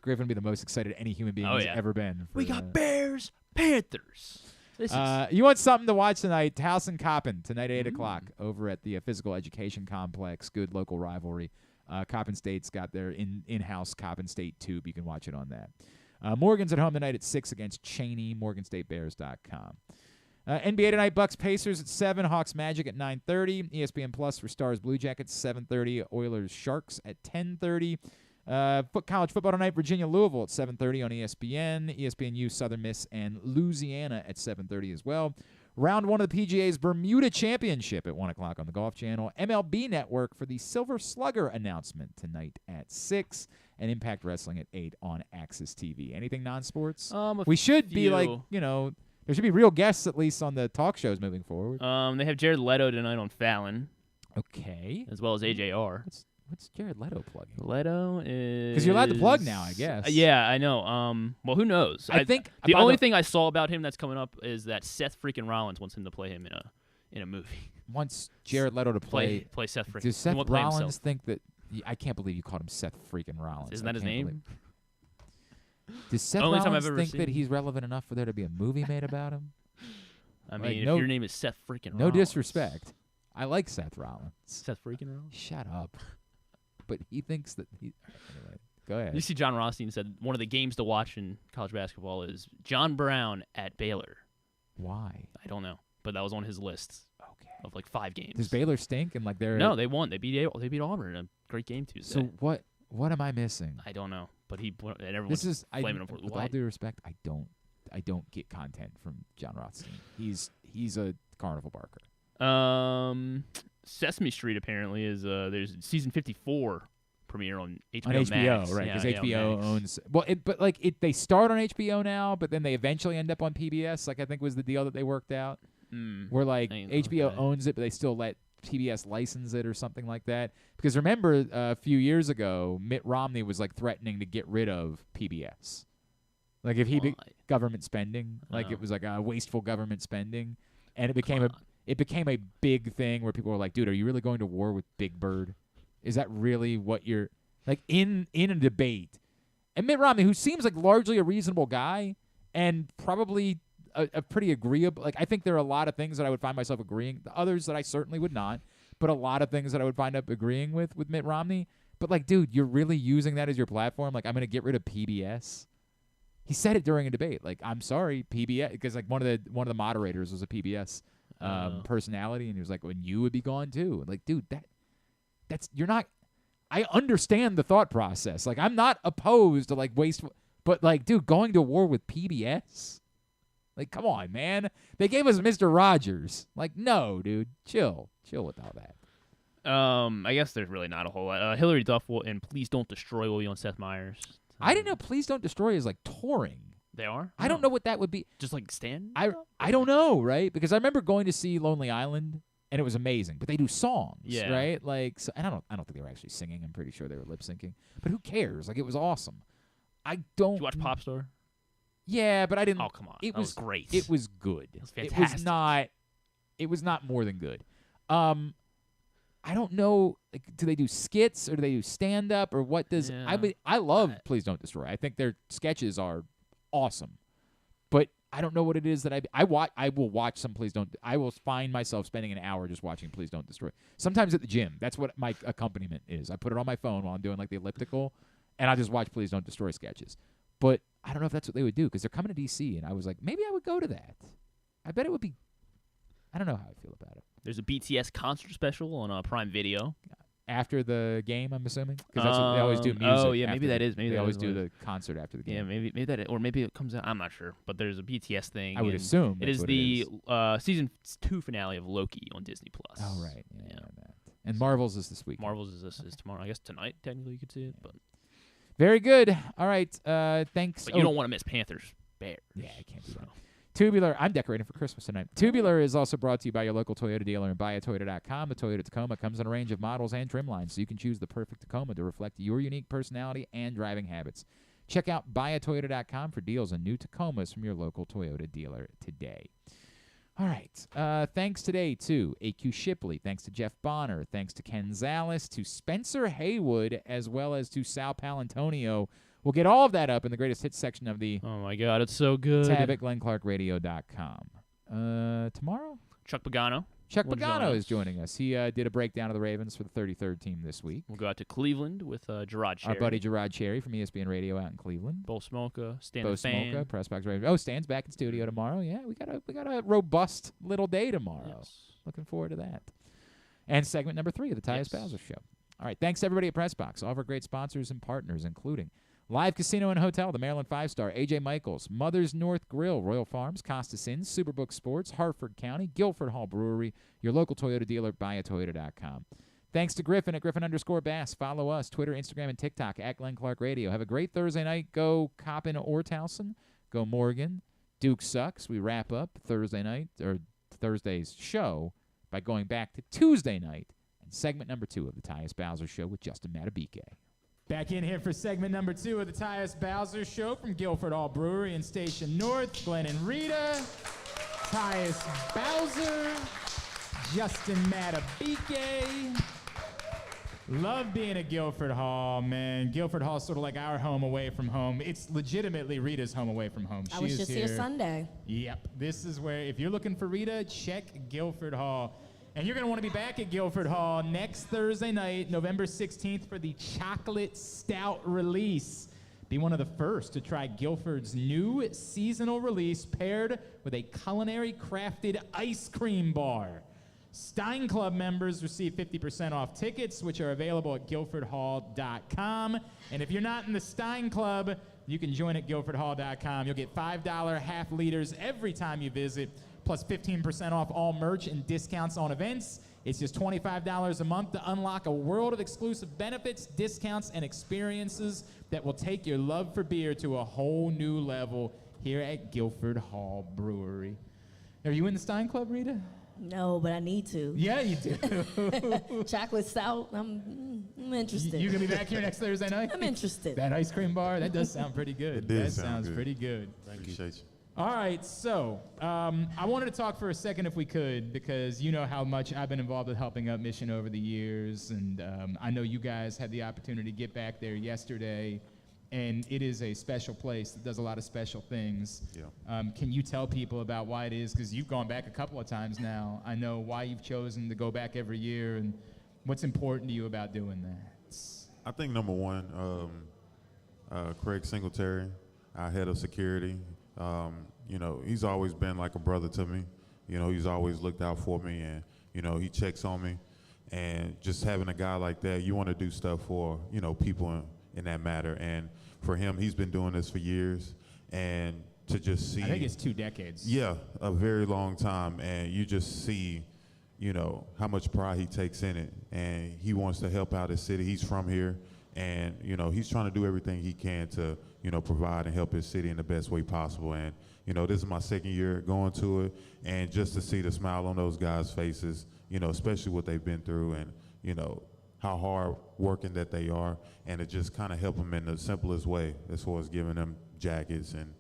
[SPEAKER 1] Griffin would be the most excited any human being has ever been.
[SPEAKER 2] We got Bears, Panthers.
[SPEAKER 1] You want something to watch tonight? Towson Coppin tonight at 8 o'clock over at the Physical Education Complex. Good local rivalry. Coppin State's got their in-house Coppin State tube. You can watch it on that. Morgan's at home tonight at 6 against Cheney. MorganStateBears.com. NBA tonight, Bucks Pacers at 7, Hawks Magic at 9:30, ESPN Plus for Stars Blue Jackets 7:30, Oilers Sharks at 10:30. College football tonight, Virginia Louisville at 7:30 on ESPN, ESPNU Southern Miss and Louisiana at 7:30 as well. Round 1 of the PGA's Bermuda Championship at 1 o'clock on the Golf Channel. MLB Network for the Silver Slugger announcement tonight at 6, and Impact Wrestling at 8 on Axis TV. Anything non-sports? We should be like, there should be real guests at least on the talk shows moving forward.
[SPEAKER 2] They have Jared Leto tonight on Fallon.
[SPEAKER 1] Okay.
[SPEAKER 2] As well as AJR.
[SPEAKER 1] What's Jared Leto plugging?
[SPEAKER 2] Leto is...
[SPEAKER 1] Because you're allowed to plug now, I guess.
[SPEAKER 2] Yeah, I know. Well, who knows?
[SPEAKER 1] I think
[SPEAKER 2] the only thing I saw about him that's coming up is that Seth freaking Rollins wants him to play him in a movie.
[SPEAKER 1] Wants Jared Leto to play
[SPEAKER 2] Seth freaking.
[SPEAKER 1] Does Seth Rollins think that... I can't believe you called him Seth freaking Rollins.
[SPEAKER 2] Isn't that his name?
[SPEAKER 1] Does Seth Rollins think that he's relevant enough for there to be a movie made about him?
[SPEAKER 2] I mean, if your name is Seth freaking Rollins.
[SPEAKER 1] No disrespect. I like Seth Rollins.
[SPEAKER 2] Seth freaking Rollins?
[SPEAKER 1] Shut up. But he thinks that he... Anyway, go ahead.
[SPEAKER 2] You see John Rothstein said one of the games to watch in college basketball is John Brown at Baylor.
[SPEAKER 1] Why?
[SPEAKER 2] I don't know. But that was on his list of like 5 games.
[SPEAKER 1] Does Baylor stink? And like they're...
[SPEAKER 2] No, they won. They beat Auburn in a great game Tuesday.
[SPEAKER 1] So what am I missing?
[SPEAKER 2] I don't know. But everyone's flaming him for
[SPEAKER 1] with all due respect, I don't get content from John Rothstein. He's a carnival barker.
[SPEAKER 2] Sesame Street apparently is there's season 54 premiere on HBO.
[SPEAKER 1] On HBO,
[SPEAKER 2] Max.
[SPEAKER 1] right? Because
[SPEAKER 2] Yeah,
[SPEAKER 1] HBO owns. Well, they start on HBO now, but then they eventually end up on PBS. Like I think was the deal that they worked out. Where like HBO owns it, but they still let PBS license it or something like that. Because remember, a few years ago, Mitt Romney was like threatening to get rid of PBS. Like if he government spending, like it was like a wasteful government spending, and it became a big thing where people were like, "Dude, are you really going to war with Big Bird? Is that really what you're like in a debate?" And Mitt Romney, who seems like largely a reasonable guy and probably a pretty agreeable, like I think there are a lot of things that I would find myself agreeing, others that I certainly would not, but a lot of things that I would find up agreeing with Mitt Romney. But like, dude, you're really using that as your platform? Like, I'm going to get rid of PBS? He said it during a debate. Like, I'm sorry, PBS, because like one of the moderators was a PBS personality, and he was like, "Well, you would be gone too." And like, dude, that's you're not. I understand the thought process. Like, I'm not opposed to like wasteful, but like, dude, going to war with PBS. Like, come on, man. They gave us Mr. Rogers. Like, no, dude. Chill with all that.
[SPEAKER 2] I guess there's really not a whole lot. Hillary Duff and Please Don't Destroy will be on Seth Meyers.
[SPEAKER 1] I didn't know Please Don't Destroy is like touring.
[SPEAKER 2] They are?
[SPEAKER 1] I don't know what that would be.
[SPEAKER 2] Just like stand?
[SPEAKER 1] I don't know, right? Because I remember going to see Lonely Island, and it was amazing. But they do songs, right? Like, so, and I don't think they were actually singing. I'm pretty sure they were lip syncing. But who cares? Like, it was awesome. I don't.
[SPEAKER 2] Did you watch Popstar?
[SPEAKER 1] Yeah, but I didn't.
[SPEAKER 2] Oh, come on.
[SPEAKER 1] It
[SPEAKER 2] was great.
[SPEAKER 1] It was good.
[SPEAKER 2] It was fantastic.
[SPEAKER 1] It was not more than good. I don't know. Like, do they do skits or do they do stand up or what does?
[SPEAKER 2] Yeah.
[SPEAKER 1] I mean, I love Please Don't Destroy. I think their sketches are awesome, but I don't know what it is that I will watch some Please Don't. I will find myself spending an hour just watching Please Don't Destroy. Sometimes at the gym. That's what my accompaniment is. I put it on my phone while I'm doing like the elliptical, and I just watch Please Don't Destroy sketches. But I don't know if that's what they would do because they're coming to DC, and I was like, maybe I would go to that. I bet it would be. I don't know how I feel about it.
[SPEAKER 2] There's a BTS concert special on Prime Video.
[SPEAKER 1] After the game, I'm assuming, because that's what they always do. Music.
[SPEAKER 2] Oh yeah, maybe that is. Maybe
[SPEAKER 1] they
[SPEAKER 2] that
[SPEAKER 1] always
[SPEAKER 2] is
[SPEAKER 1] do the concert after the game.
[SPEAKER 2] Yeah, maybe that, or maybe it comes out. I'm not sure, but there's a BTS thing.
[SPEAKER 1] I would assume
[SPEAKER 2] it is the season 2 finale of Loki on Disney Plus.
[SPEAKER 1] Oh right, yeah. And Marvels is this week.
[SPEAKER 2] Marvels is tomorrow. I guess tonight technically you could see it, but
[SPEAKER 1] very good. All right, thanks.
[SPEAKER 2] But you don't want to miss Panthers Bears.
[SPEAKER 1] Yeah, I can't do that. Tubular, I'm decorating for Christmas tonight. Tubular is also brought to you by your local Toyota dealer and buyatoyota.com. The Toyota Tacoma comes in a range of models and trim lines, so you can choose the perfect Tacoma to reflect your unique personality and driving habits. Check out buyatoyota.com for deals on new Tacomas from your local Toyota dealer today. All right. Thanks today to AQ Shipley. Thanks to Jeff Bonner. Thanks to Ken Zalis, to Spencer Haywood, as well as to Sal Poalantonio. We'll get all of that up in the greatest hits section of the
[SPEAKER 2] Oh, my God. It's so good.
[SPEAKER 1] tab at glennclarkradio.com. Tomorrow?
[SPEAKER 2] Chuck Pagano.
[SPEAKER 1] Chuck Pagano is joining us. He did a breakdown of the Ravens for the 33rd team this week.
[SPEAKER 2] We'll go out to Cleveland with Gerard Cherry.
[SPEAKER 1] Our buddy Gerard Cherry from ESPN Radio out in Cleveland.
[SPEAKER 2] Bo Smolka, Stan
[SPEAKER 1] Bo
[SPEAKER 2] the Fan.
[SPEAKER 1] Smolka, PressBox Radio. Oh, Stan's back in studio tomorrow. Yeah, we got a robust little day tomorrow.
[SPEAKER 2] Yes.
[SPEAKER 1] Looking forward to that. And segment number 3 of the Tyus Bowser Show. All right, thanks everybody at PressBox, all of our great sponsors and partners, including Live Casino and Hotel, the Maryland 5-Star, A.J. Michaels, Mother's North Grill, Royal Farms, Costas Inns, Superbook Sports, Hartford County, Guilford Hall Brewery, your local Toyota dealer, buyatoyota.com. Thanks to Griffin at Griffin_Bass. Follow us, Twitter, Instagram, and TikTok at Glenn Clark Radio. Have a great Thursday night. Go Coppin or Towson. Go Morgan. Duke sucks. We wrap up Thursday night, or Thursday's show, by going back to Tuesday night and segment number 2 of the Tyus Bowser Show with Justin Madubuike. Back in here for segment number 2 of the Tyus Bowser Show from Guilford Hall Brewery in Station North. Glenn and Rita, Tyus Bowser, Justin Madubuike. Love being at Guilford Hall, man. Guilford Hall is sort of like our home away from home. It's legitimately Rita's home away from home.
[SPEAKER 16] I was just here Sunday.
[SPEAKER 1] Yep. This is where, if you're looking for Rita, check Guilford Hall. And you're going to want to be back at Guilford Hall next Thursday night, November 16th, for the Chocolate Stout release. Be one of the first to try Guilford's new seasonal release paired with a culinary crafted ice cream bar. Stein Club members receive 50% off tickets, which are available at guilfordhall.com. And if you're not in the Stein Club, you can join at guilfordhall.com. You'll get $5 half liters every time you visit, plus 15% off all merch and discounts on events. It's just $25 a month to unlock a world of exclusive benefits, discounts, and experiences that will take your love for beer to a whole new level here at Guilford Hall Brewery. Are you in the Stein Club, Rita?
[SPEAKER 16] No, but I need to.
[SPEAKER 1] Yeah, you do.
[SPEAKER 16] Chocolate stout, I'm interested.
[SPEAKER 1] You gonna be back here next Thursday night?
[SPEAKER 16] I'm interested.
[SPEAKER 1] That ice cream bar, that does sound pretty good.
[SPEAKER 8] It does
[SPEAKER 1] that
[SPEAKER 8] sound
[SPEAKER 1] sounds
[SPEAKER 8] good.
[SPEAKER 1] pretty good.
[SPEAKER 8] Appreciate you.
[SPEAKER 1] All right, so I wanted to talk for a second if we could, because you know how much I've been involved with helping out Mission over the years, and I know you guys had the opportunity to get back there yesterday, and it is a special place that does a lot of special things.
[SPEAKER 8] Yeah.
[SPEAKER 1] Can you tell people about why it is? Because you've gone back a couple of times now. I know why you've chosen to go back every year, and what's important to you about doing that.
[SPEAKER 8] I think number one, Craig Singletary, our head of security. You know, he's always been like a brother to me. You know, he's always looked out for me, and, you know, he checks on me. And just having a guy like that, you want to do stuff for, you know, people in that matter. And for him, he's been doing this for years. And to just see.
[SPEAKER 1] I think it's 2 decades.
[SPEAKER 8] Yeah, a very long time. And you just see, you know, how much pride he takes in it. And he wants to help out his city. He's from here. And, you know, he's trying to do everything he can to, you know, provide and help his city in the best way possible. And, you know, this is my second year going to it. And just to see the smile on those guys' faces, you know, especially what they've been through and, you know, how hard working that they are. And it just kind of help them in the simplest way as far as giving them jackets and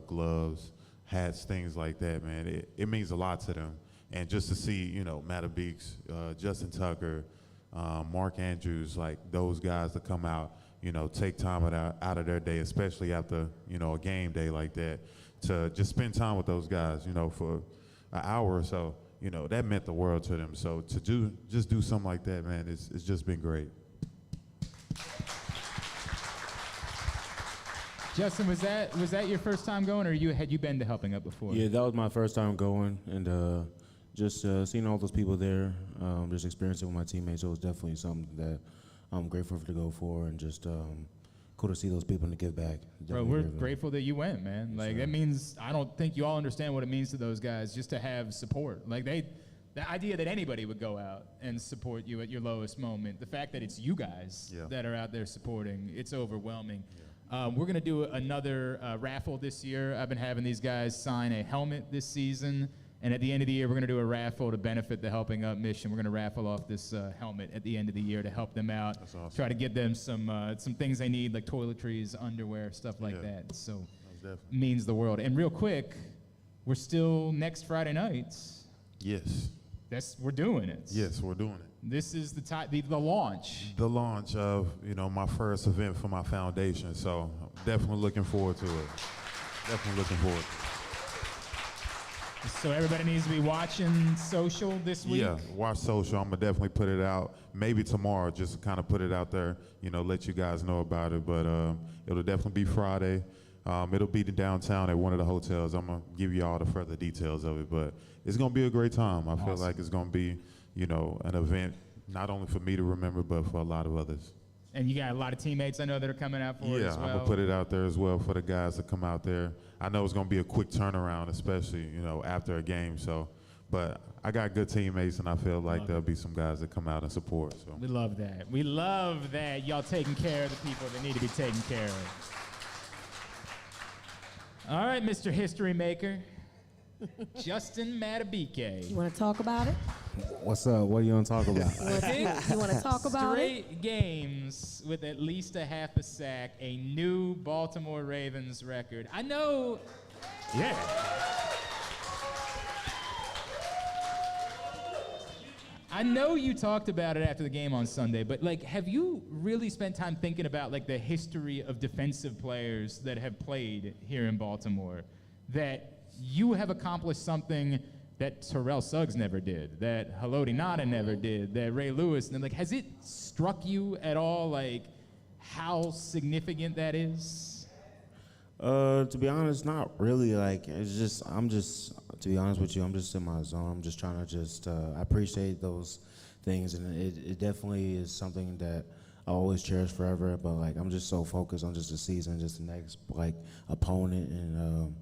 [SPEAKER 8] gloves, hats, things like that, man. It means a lot to them. And just to see, you know, Madubuike, Justin Tucker, Mark Andrews, like those guys that come out, you know, take time out of their day, especially after, you know, a game day like that, to just spend time with those guys, you know, for an hour or so, you know, that meant the world to them. So to do something like that, man, it's just been great.
[SPEAKER 1] Justin, was that your first time going, or had you been to Helping Up before?
[SPEAKER 17] Yeah, that was my first time going, and just seeing all those people there, just experiencing with my teammates, it was definitely something that I'm grateful to go for, and just cool to see those people and to give back.
[SPEAKER 1] Bro, we're grateful that you went, man. Like, that means, I don't think you all understand what it means to those guys just to have support. Like, the idea that anybody would go out and support you at your lowest moment, the fact that it's you guys that are out there supporting, it's overwhelming. We're going to do another raffle this year. I've been having these guys sign a helmet this season. And at the end of the year, we're going to do a raffle to benefit the Helping Up mission. We're going to raffle off this helmet at the end of the year to help them out.
[SPEAKER 8] That's awesome.
[SPEAKER 1] Try to get them some things they need, like toiletries, underwear, stuff like that. So means the world. And real quick, we're still next Friday nights.
[SPEAKER 8] Yes.
[SPEAKER 1] We're doing it.
[SPEAKER 8] Yes, we're doing it.
[SPEAKER 1] This is the launch.
[SPEAKER 8] The launch of, you know, my first event for my foundation. So I'm definitely looking forward to it. Definitely looking forward to it.
[SPEAKER 1] So everybody needs to be watching social this week?
[SPEAKER 8] Yeah, watch social. I'm going to definitely put it out maybe tomorrow, just to kind of put it out there, you know, let you guys know about it. But it'll definitely be Friday. It'll be downtown at one of the hotels. I'm going to give you all the further details of it. But it's going to be a great time. I feel like it's going to be, you know, an event not only for me to remember, but for a lot of others.
[SPEAKER 1] And you got a lot of teammates I know that are coming out for it as well.
[SPEAKER 8] Yeah, I'm going to put it out there as well for the guys that come out there. I know it's going to be a quick turnaround, especially, you know, after a game. So, but I got good teammates, and I feel like there'll be some guys that come out and support. So
[SPEAKER 1] we love that. We love that y'all taking care of the people that need to be taken care of. All right, Mr. History Maker, Justin Madubuike.
[SPEAKER 16] You want to talk about it?
[SPEAKER 17] What's up? What are you going to talk about?
[SPEAKER 16] You want to talk about
[SPEAKER 1] Straight games with at least a half a sack, a new Baltimore Ravens record. I know, yeah. I know you talked about it after the game on Sunday, but like, have you really spent time thinking about like the history of defensive players that have played here in Baltimore, that you have accomplished something that Terrell Suggs never did, that Haloti Ngata never did, that Ray Lewis, and like, has it struck you at all, like, how significant that is?
[SPEAKER 17] To be honest, not really. Like, it's just, to be honest with you, I'm just in my zone. I'm just trying to I appreciate those things, and it definitely is something that I always cherish forever, but like, I'm just so focused on just the season, just the next, like, opponent, and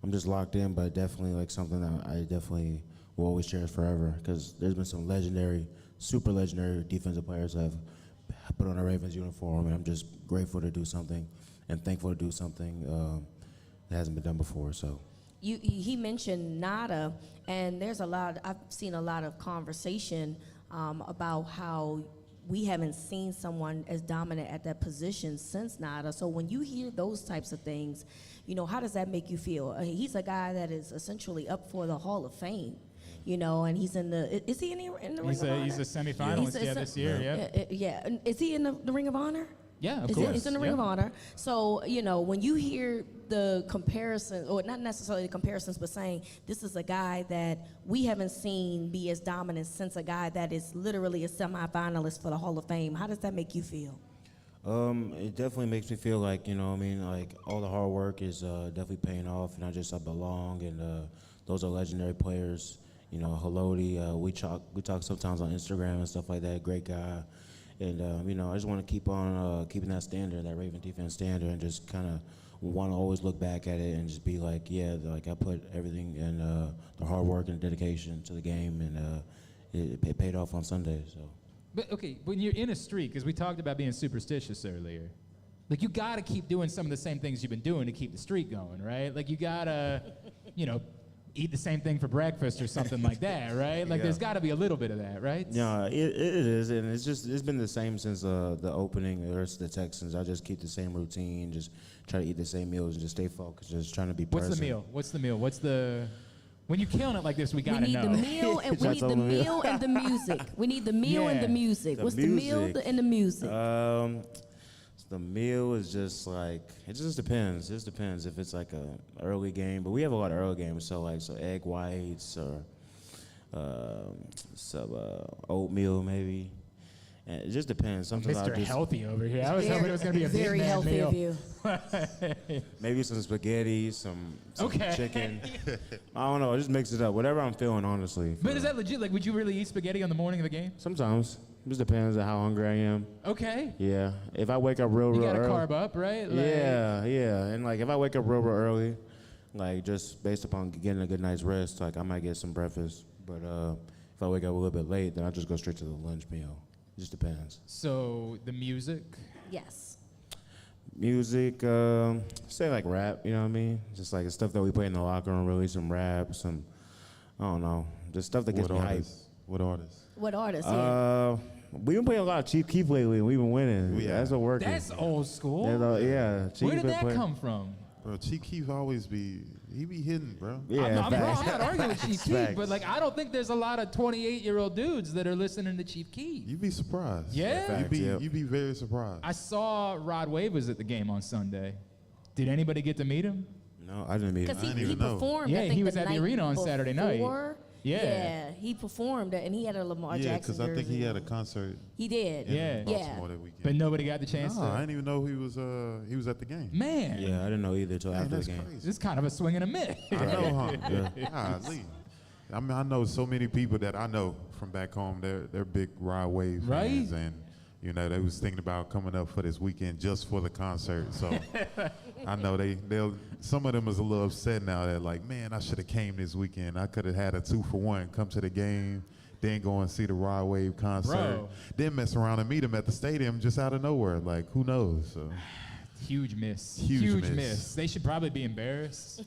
[SPEAKER 17] I'm just locked in, but definitely like something that I definitely will always cherish forever, because there's been some legendary, super legendary defensive players that have put on a Ravens uniform, and I'm just grateful to do something and thankful to do something that hasn't been done before. So
[SPEAKER 16] he mentioned Ngata, and I've seen a lot of conversation about how we haven't seen someone as dominant at that position since Ngata. So when you hear those types of things, you know, how does that make you feel? He's a guy that is essentially up for the Hall of Fame, you know, and he's in the, is he in the Ring of Honor?
[SPEAKER 1] He's a semifinalist, this year,
[SPEAKER 16] yeah. Is he in the Ring of Honor?
[SPEAKER 1] Yeah, of course.
[SPEAKER 16] He's in the Ring of Honor. So, you know, when you hear the comparison, or not necessarily the comparisons, but saying this is a guy that we haven't seen be as dominant since a guy that is literally a semifinalist for the Hall of Fame, how does that make you feel?
[SPEAKER 17] It definitely makes me feel like, you know what I mean, like all the hard work is definitely paying off, and I just belong, and those are legendary players. You know, Haloti, we talk sometimes on Instagram and stuff like that, great guy. And, you know, I just want to keep on keeping that standard, that Raven defense standard, and just kind of want to always look back at it and just be like, yeah, like I put everything in the hard work and dedication to the game, and it paid off on Sunday. So.
[SPEAKER 1] But okay, when you're in a streak, because we talked about being superstitious earlier, like you gotta keep doing some of the same things you've been doing to keep the streak going, right? Like you gotta, eat the same thing for breakfast or something like that, right? Like there's gotta be a little bit of that, right?
[SPEAKER 17] Yeah, it is, and it's been the same since the opening versus the Texans. I just keep the same routine, just try to eat the same meals and just stay focused, just trying to be present.
[SPEAKER 1] What's the meal? When you're killing it like this, we gotta know.
[SPEAKER 16] We need the meal and we need the meal and the music. We need the meal and the music. What's the meal and the music?
[SPEAKER 17] The meal is just like, it just depends. It just depends if it's like a early game, but we have a lot of early games, so egg whites or some oatmeal maybe. And it just depends. Sometimes
[SPEAKER 1] Mr. Healthy over here. I was hoping it was going to be a
[SPEAKER 16] very
[SPEAKER 1] big man
[SPEAKER 16] healthy
[SPEAKER 1] meal.
[SPEAKER 16] of you.
[SPEAKER 17] Maybe some spaghetti, some
[SPEAKER 1] Okay.
[SPEAKER 17] chicken. I don't know. Just mix it up. Whatever I'm feeling, honestly.
[SPEAKER 1] But is that legit? Like, would you really eat spaghetti on the morning of the game?
[SPEAKER 17] Sometimes. It just depends on how hungry I am.
[SPEAKER 1] Okay.
[SPEAKER 17] Yeah. If I wake up real
[SPEAKER 1] You gotta
[SPEAKER 17] early.
[SPEAKER 1] carb up, right? Like,
[SPEAKER 17] Yeah. And if I wake up real early, just based upon getting a good night's rest, I might get some breakfast. But if I wake up a little bit late, then I just go straight to the lunch meal. It just depends.
[SPEAKER 1] So the music?
[SPEAKER 16] Yes.
[SPEAKER 17] Music, say rap, you know what I mean? Just the stuff that we play in the locker room, really, some rap, some, I don't know, just stuff that gets me hyped.
[SPEAKER 8] What artists?
[SPEAKER 16] What artists? Yeah.
[SPEAKER 17] We've been playing a lot of Chief Keef lately, and we've been winning. Yeah. That's what working.
[SPEAKER 1] That's old school.
[SPEAKER 17] Yeah. Chief
[SPEAKER 1] Where did that come from?
[SPEAKER 8] Bro, Chief Keef always be hitting, bro.
[SPEAKER 17] Yeah,
[SPEAKER 1] I'm not arguing with Chief Keef, but I don't think there's a lot of 28-year-old dudes that are listening to Chief Keef.
[SPEAKER 8] You'd be surprised.
[SPEAKER 1] Yeah?
[SPEAKER 8] You'd be very surprised.
[SPEAKER 1] I saw Rod Wave was at the game on Sunday. Did anybody get to meet him?
[SPEAKER 17] No, I didn't meet him.
[SPEAKER 16] Because he performed.
[SPEAKER 1] Yeah,
[SPEAKER 16] I think
[SPEAKER 1] he was at the arena on Saturday night.
[SPEAKER 16] Yeah, he performed and he had a Lamar Jackson
[SPEAKER 8] because I think he had a concert.
[SPEAKER 16] He did.
[SPEAKER 8] In Baltimore that weekend.
[SPEAKER 1] But nobody got the chance to.
[SPEAKER 8] I didn't even know he was at the game.
[SPEAKER 1] Man.
[SPEAKER 17] Yeah, I didn't know either until after the game.
[SPEAKER 8] Crazy.
[SPEAKER 1] This is kind of a swing and a miss.
[SPEAKER 8] I know, huh? Golly. I mean, I know so many people that I know from back home. They're big Rod Wave fans, and they was thinking about coming up for this weekend just for the concert. So I know they'll. Some of them is a little upset now. They're like, man, I should have came this weekend. I could have had a 2-for-1. Come to the game, then go and see the Rod Wave concert.
[SPEAKER 1] Bro.
[SPEAKER 8] Then mess around and meet him at the stadium just out of nowhere. Like, who knows? So.
[SPEAKER 1] Huge miss.
[SPEAKER 8] Huge miss.
[SPEAKER 1] They should probably be embarrassed.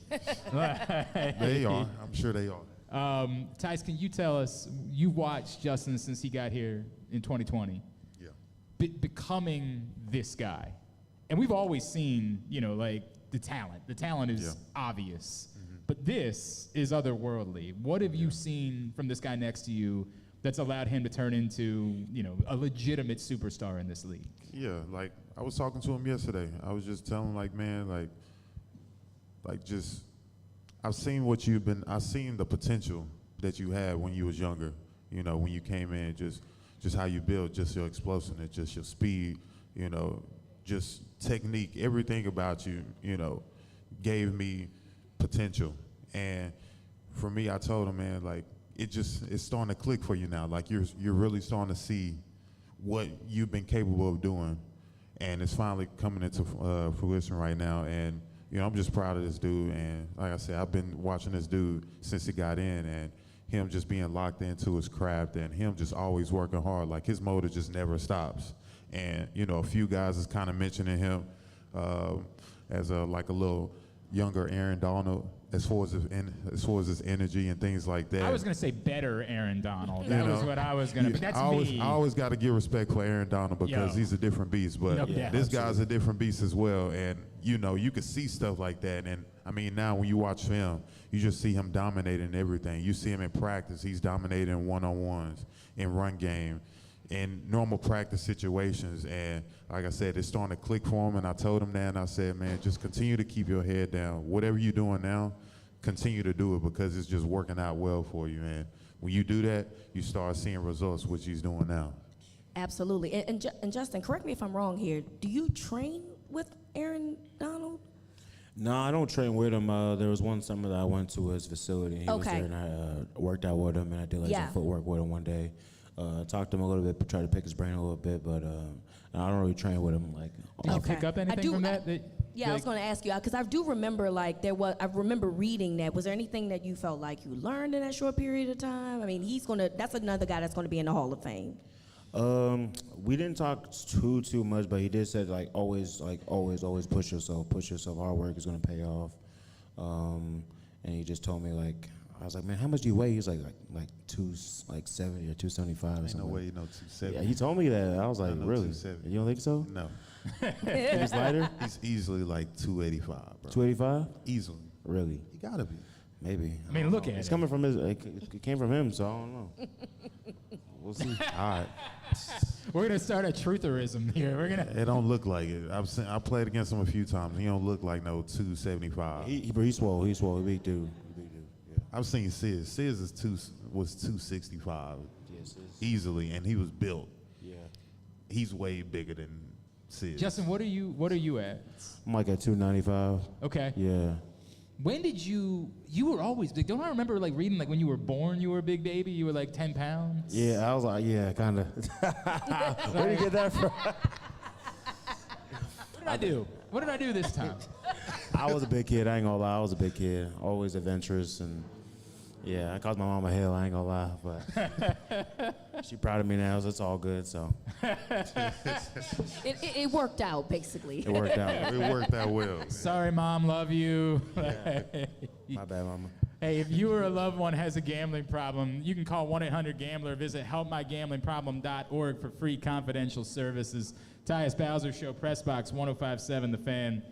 [SPEAKER 8] They are. I'm sure they are.
[SPEAKER 1] Tyus, can you tell us, you watched Justin since he got here in 2020.
[SPEAKER 8] Yeah.
[SPEAKER 1] Becoming this guy. And we've always seen, the talent. The talent is obvious. Mm-hmm. But this is otherworldly. What have you seen from this guy next to you that's allowed him to turn into, a legitimate superstar in this league?
[SPEAKER 8] Yeah, I was talking to him yesterday. I was just telling him, man, just I've seen I've seen the potential that you had when you was younger. When you came in, just how you build, just your explosiveness, just your speed, just technique, everything about you, gave me potential. And for me, I told him, man, it's starting to click for you now. You're really starting to see what you've been capable of doing, and it's finally coming into fruition right now. And I'm just proud of this dude. And like I said, I've been watching this dude since he got in, and him just being locked into his craft, and him just always working hard. His motor just never stops. And a few guys is kind of mentioning him as a little younger Aaron Donald, as far as his energy and things like that.
[SPEAKER 1] I was gonna say better Aaron Donald. That was what I was gonna. But that's me.
[SPEAKER 8] I always got to give respect for Aaron Donald because he's a different beast. But this guy's a different beast as well. And you can see stuff like that. And I mean, now when you watch film, you just see him dominating everything. You see him in practice. He's dominating one-on-ones, in run game, in normal practice situations. And like I said, it's starting to click for him. And I told him that, and I said, man, just continue to keep your head down. Whatever you're doing now, continue to do it because it's just working out well for you. And when you do that, you start seeing results, which he's doing now.
[SPEAKER 16] Absolutely. And Justin, correct me if I'm wrong here. Do you train with Aaron Donald?
[SPEAKER 17] No, I don't train with him. There was one summer that I went to his facility. And he was there, and I worked out with him, and I did some footwork with him one day. Talked to him a little bit, tried to pick his brain a little bit, but I don't really train with him.
[SPEAKER 1] Did you pick up anything from that?
[SPEAKER 16] I was going to ask you because I do remember I remember reading that. Was there anything that you felt like you learned in that short period of time? I mean, that's another guy that's going to be in the Hall of Fame.
[SPEAKER 17] We didn't talk too much, but he did say always push yourself. Hard work is gonna pay off. And he just told me I was like, man, how much do you weigh? He was like 270 or 275 or something.
[SPEAKER 8] Ain't no way you know 270.
[SPEAKER 17] Yeah, he told me that. I was like, really? You don't think so?
[SPEAKER 8] No.
[SPEAKER 17] He's lighter?
[SPEAKER 8] He's easily 285, bro.
[SPEAKER 17] 285?
[SPEAKER 8] Easily.
[SPEAKER 17] Really?
[SPEAKER 8] He gotta be.
[SPEAKER 17] Maybe.
[SPEAKER 1] I mean, look at it.
[SPEAKER 17] It's coming from it came from him, so I don't know. We'll see.
[SPEAKER 8] All right.
[SPEAKER 1] We're gonna start a trutherism here.
[SPEAKER 8] It don't look like it. I played against him a few times. He don't look like no 275.
[SPEAKER 17] He's swole. He's swole. Big dude.
[SPEAKER 8] Yeah. I've seen Sis. Sis was 265 easily, and he was built. Yeah. He's way bigger than Sis.
[SPEAKER 1] Justin, what are you at?
[SPEAKER 17] I'm at 295.
[SPEAKER 1] Okay.
[SPEAKER 17] Yeah.
[SPEAKER 1] When did you were always big? Don't I remember reading when you were born you were a big baby? You were 10 pounds?
[SPEAKER 17] Yeah, I was kind of. Where did you get that from?
[SPEAKER 1] What did I do? What did I do this time?
[SPEAKER 17] I was a big kid. I ain't gonna lie. I was a big kid. Always adventurous and yeah, I caused my mom hell. I ain't gonna lie, but she's proud of me now, so it's all good. So
[SPEAKER 16] it worked out basically.
[SPEAKER 17] It worked out.
[SPEAKER 8] It worked out well.
[SPEAKER 1] Sorry, Mom. Love you.
[SPEAKER 17] My bad, Mama.
[SPEAKER 1] Hey, if you or a loved one has a gambling problem, you can call 1-800-GAMBLER. Visit helpmygamblingproblem.org for free confidential services. Tyus Bowser Show, PressBox 105.7 The Fan.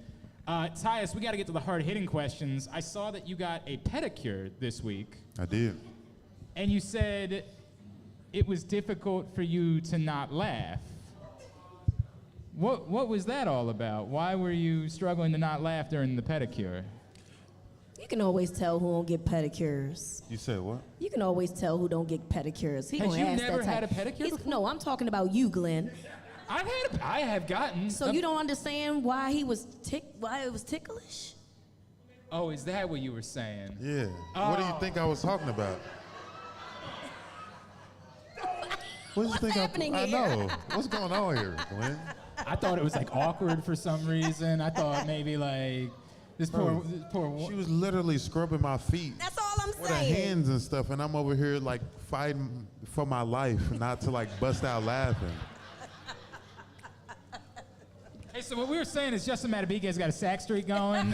[SPEAKER 1] Tyus, we got to get to the hard-hitting questions. I saw that you got a pedicure this week.
[SPEAKER 8] I did.
[SPEAKER 1] And you said it was difficult for you to not laugh. What was that all about? Why were you struggling to not laugh during the pedicure?
[SPEAKER 16] You can always tell who don't get pedicures.
[SPEAKER 8] You said what?
[SPEAKER 16] You can always tell who don't get pedicures.
[SPEAKER 1] Has you never had a pedicure before?
[SPEAKER 16] No, I'm talking about you, Glenn.
[SPEAKER 1] I have gotten.
[SPEAKER 16] So you don't understand why it was ticklish?
[SPEAKER 1] Oh, is that what you were saying?
[SPEAKER 8] Yeah. What do you think I was talking about?
[SPEAKER 16] What's happening
[SPEAKER 8] I
[SPEAKER 16] here?
[SPEAKER 8] know. What's going on here, Glenn?
[SPEAKER 1] I thought it was awkward for some reason. I thought maybe this poor.
[SPEAKER 8] She was literally scrubbing my feet.
[SPEAKER 16] That's all I'm
[SPEAKER 8] with her
[SPEAKER 16] saying.
[SPEAKER 8] hands and stuff, and I'm over here fighting for my life, not to bust out laughing.
[SPEAKER 1] Hey, so what we were saying is Justin Madubuike has got a sack streak going.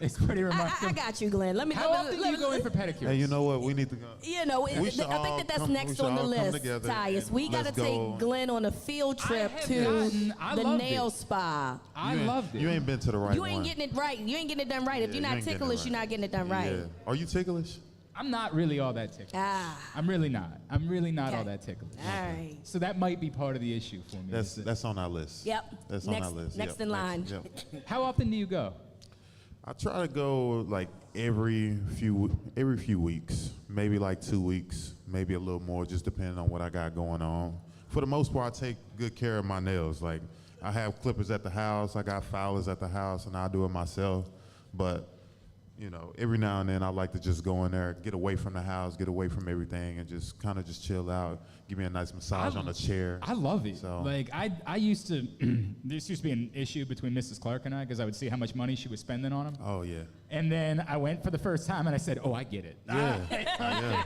[SPEAKER 1] It's pretty remarkable.
[SPEAKER 16] I got you, Glenn.
[SPEAKER 1] How often do you go in for pedicures?
[SPEAKER 8] Hey, you know what? We need to go.
[SPEAKER 16] I think that's next on the list, Tyus. We got to take Glenn on a field trip to the nail spa.
[SPEAKER 1] I loved it.
[SPEAKER 8] You ain't been to the right one.
[SPEAKER 16] You ain't getting it right. You ain't getting it done right. If you're not ticklish, you're not getting it done right.
[SPEAKER 8] Yeah. Are you ticklish?
[SPEAKER 1] I'm not really all that ticklish. I'm really not. I'm really not all that ticklish.
[SPEAKER 16] All right.
[SPEAKER 1] So that might be part of the issue for me.
[SPEAKER 8] That's on our list.
[SPEAKER 16] Yep.
[SPEAKER 8] That's on our list.
[SPEAKER 16] Next in line.
[SPEAKER 8] Yep.
[SPEAKER 1] How often do you go?
[SPEAKER 8] I try to go every few weeks, maybe 2 weeks, maybe a little more, just depending on what I got going on. For the most part, I take good care of my nails. I have clippers at the house, I got filers at the house, and I do it myself. But every now and then I like to just go in there, get away from the house, get away from everything, and just kind of just chill out. Give me a nice massage on the chair.
[SPEAKER 1] I love it.
[SPEAKER 8] So.
[SPEAKER 1] I used to, this used to be an issue between Mrs. Clark and I because I would see how much money she was spending on him.
[SPEAKER 8] Oh, yeah.
[SPEAKER 1] And then I went for the first time and I said, oh, I get it.
[SPEAKER 8] Yeah.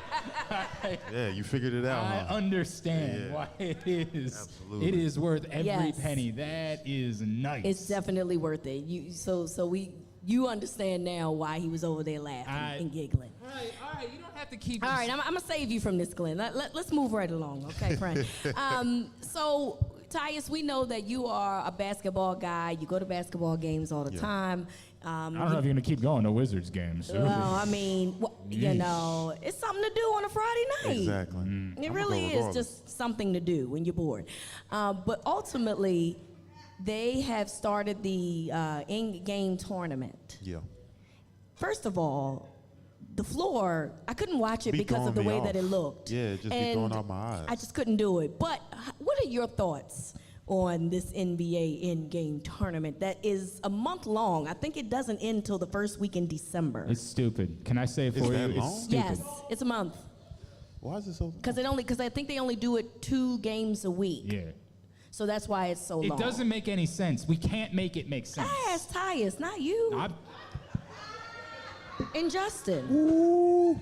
[SPEAKER 8] Yeah, you figured it out,
[SPEAKER 1] I understand why it is.
[SPEAKER 8] Absolutely.
[SPEAKER 1] It is worth every penny. That is nice.
[SPEAKER 16] It's definitely worth it. You understand now why he was over there laughing and giggling.
[SPEAKER 1] All right, you don't have to keep.
[SPEAKER 16] All right, I'm going to save you from this, Glenn. Let's move right along, okay, friend? So, Tyus, we know that you are a basketball guy. You go to basketball games all the time.
[SPEAKER 1] I don't know if you're going to keep going to Wizards games. So.
[SPEAKER 16] Well, I mean, it's something to do on a Friday night.
[SPEAKER 8] Exactly.
[SPEAKER 16] It really is just something to do when you're bored. But ultimately, they have started the in-game tournament.
[SPEAKER 8] Yeah.
[SPEAKER 16] First of all, the floor, I couldn't watch it because of the way that it looked.
[SPEAKER 8] Yeah, it just be throwing out my eyes.
[SPEAKER 16] I just couldn't do it. But what are your thoughts on this NBA in-game tournament that is a month long? I think it doesn't end till the first week in December.
[SPEAKER 1] It's stupid. Can I say it for you? It's stupid.
[SPEAKER 16] Yes, it's a month.
[SPEAKER 8] Why is it so?
[SPEAKER 16] Because I think they only do it 2 games a week.
[SPEAKER 1] Yeah.
[SPEAKER 16] So that's why it's so long.
[SPEAKER 1] It doesn't make any sense. We can't make it make sense.
[SPEAKER 16] I asked Tyus, not you. And Justin.
[SPEAKER 1] Ooh.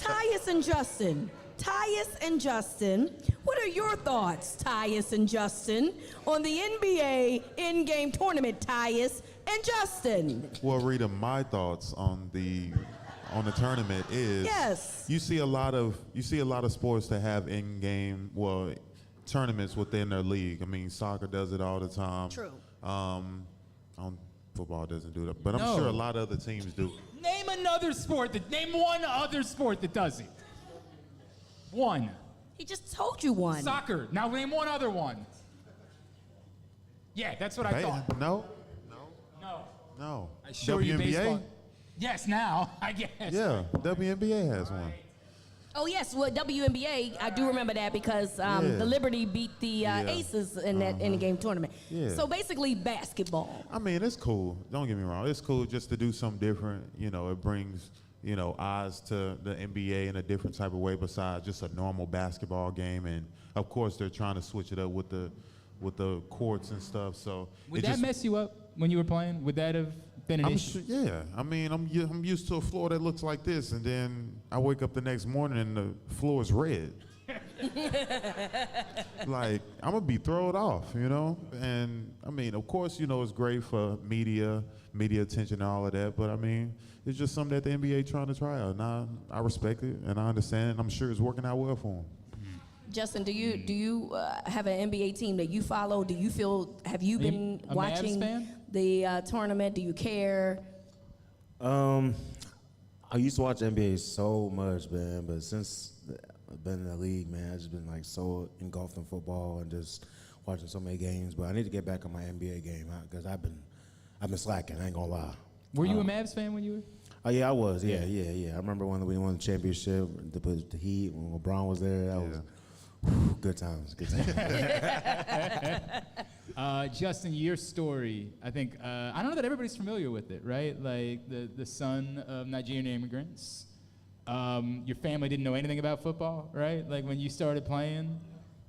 [SPEAKER 16] Tyus and Justin, what are your thoughts, Tyus and Justin, on the NBA in-game tournament, Tyus and Justin?
[SPEAKER 8] Well, Rita, my thoughts on the tournament is
[SPEAKER 16] yes.
[SPEAKER 8] You see a lot of sports that have in-game tournaments within their league. I mean, soccer does it all the time.
[SPEAKER 16] True.
[SPEAKER 8] Football doesn't do that, but I'm sure a lot of other teams do.
[SPEAKER 1] Name one other sport that does it. One.
[SPEAKER 16] He just told you one.
[SPEAKER 1] Soccer. Now name one other one. Yeah, that's what I thought.
[SPEAKER 8] No.
[SPEAKER 1] I show you
[SPEAKER 8] WNBA?
[SPEAKER 1] baseball. Yes, now I guess.
[SPEAKER 8] Yeah, WNBA has one.
[SPEAKER 16] Oh yes, well WNBA, I do remember that because the Liberty beat the Aces in that in-game tournament.
[SPEAKER 8] Yeah.
[SPEAKER 16] So basically basketball.
[SPEAKER 8] I mean, it's cool. Don't get me wrong. It's cool just to do something different. You know, it brings eyes to the NBA in a different type of way besides just a normal basketball game. And of course, they're trying to switch it up with the courts and stuff. So
[SPEAKER 1] would that mess you up when you were playing? Would that have been an issue?
[SPEAKER 8] Sure, yeah. I mean, I'm used to a floor that looks like this, and then I wake up the next morning and the floor is red. Like, I'm gonna be thrown off, And I mean, of course, it's great for media attention and all of that. But I mean, it's just something that the NBA trying to try out, and I respect it and I understand. And I'm sure it's working out well for them.
[SPEAKER 16] Justin, do you have an NBA team that you follow? Have you been watching the tournament? Do you care?
[SPEAKER 17] I used to watch NBA so much, man, but since I've been in the league, man, I've just been like so engulfed in football and just watching so many games. But I need to get back on my NBA game because I've been slacking. I ain't gonna lie.
[SPEAKER 1] Were you a Mavs fan when you were?
[SPEAKER 17] Oh yeah, I was. Yeah. I remember when we won the championship, the Heat when LeBron was there. That was. Good times.
[SPEAKER 1] Justin, your story, I think, I don't know that everybody's familiar with it, right? Like the son of Nigerian immigrants. Your family didn't know anything about football, right? Like when you started playing,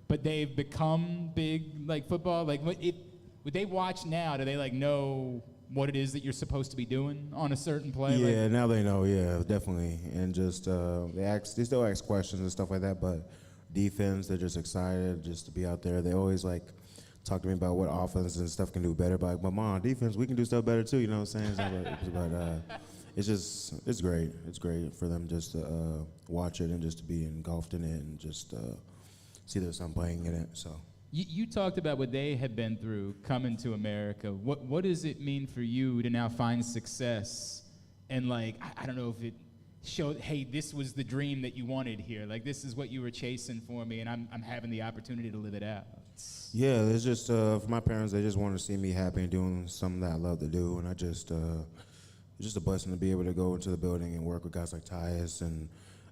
[SPEAKER 1] but they've become big, like football. Like would they watch now? Do they like know what it is that you're supposed to be doing on a certain play?
[SPEAKER 17] Yeah, now they know, yeah, definitely. And just, they still ask questions and stuff like that, but defense, they're just excited just to be out there. They always talk to me about what offense and stuff can do better. But Mom, on defense, we can do stuff better too. You know what I'm saying? But it's great. It's great for them just to watch it and just to be engulfed in it and just see their son playing in it. So
[SPEAKER 1] you talked about what they had been through coming to America. What does it mean for you to now find success and I don't know if it showed, hey, this was the dream that you wanted here. Like, this is what you were chasing for me, and I'm having the opportunity to live it out.
[SPEAKER 17] Yeah, it's just, for my parents, they just wanted to see me happy and doing something that I love to do, and it's just a blessing to be able to go into the building and work with guys like Tyus and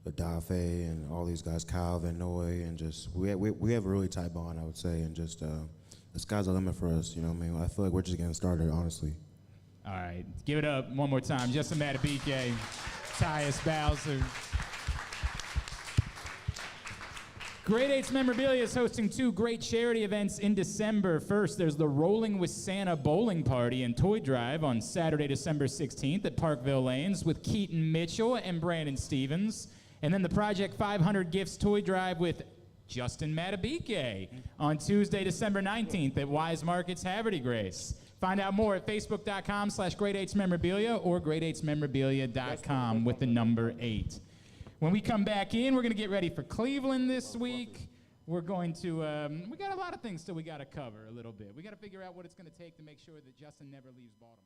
[SPEAKER 17] Adafe and all these guys, Kyle Van Noy, and just, we have a really tight bond, I would say, and just, the sky's the limit for us, you know what I mean? I feel like we're just getting started, honestly.
[SPEAKER 1] All right, give it up one more time. Justin Madubuike, Tyus Bowser. Grade 8's Memorabilia is hosting 2 great charity events in December. First, there's the Rolling with Santa Bowling Party and Toy Drive on Saturday, December 16th at Parkville Lanes with Keaton Mitchell and Brandon Stevens. And then the Project 500 Gifts Toy Drive with Justin Madubuike on Tuesday, December 19th at Wise Markets Haverty Grace. Find out more at facebook.com/grade8smemorabilia or grade8smemorabilia.com with the number 8. When we come back in, we're going to get ready for Cleveland this week. We're going to, we got a lot of things still we got to cover a little bit. We got to figure out what it's going to take to make sure that Justin never leaves Baltimore.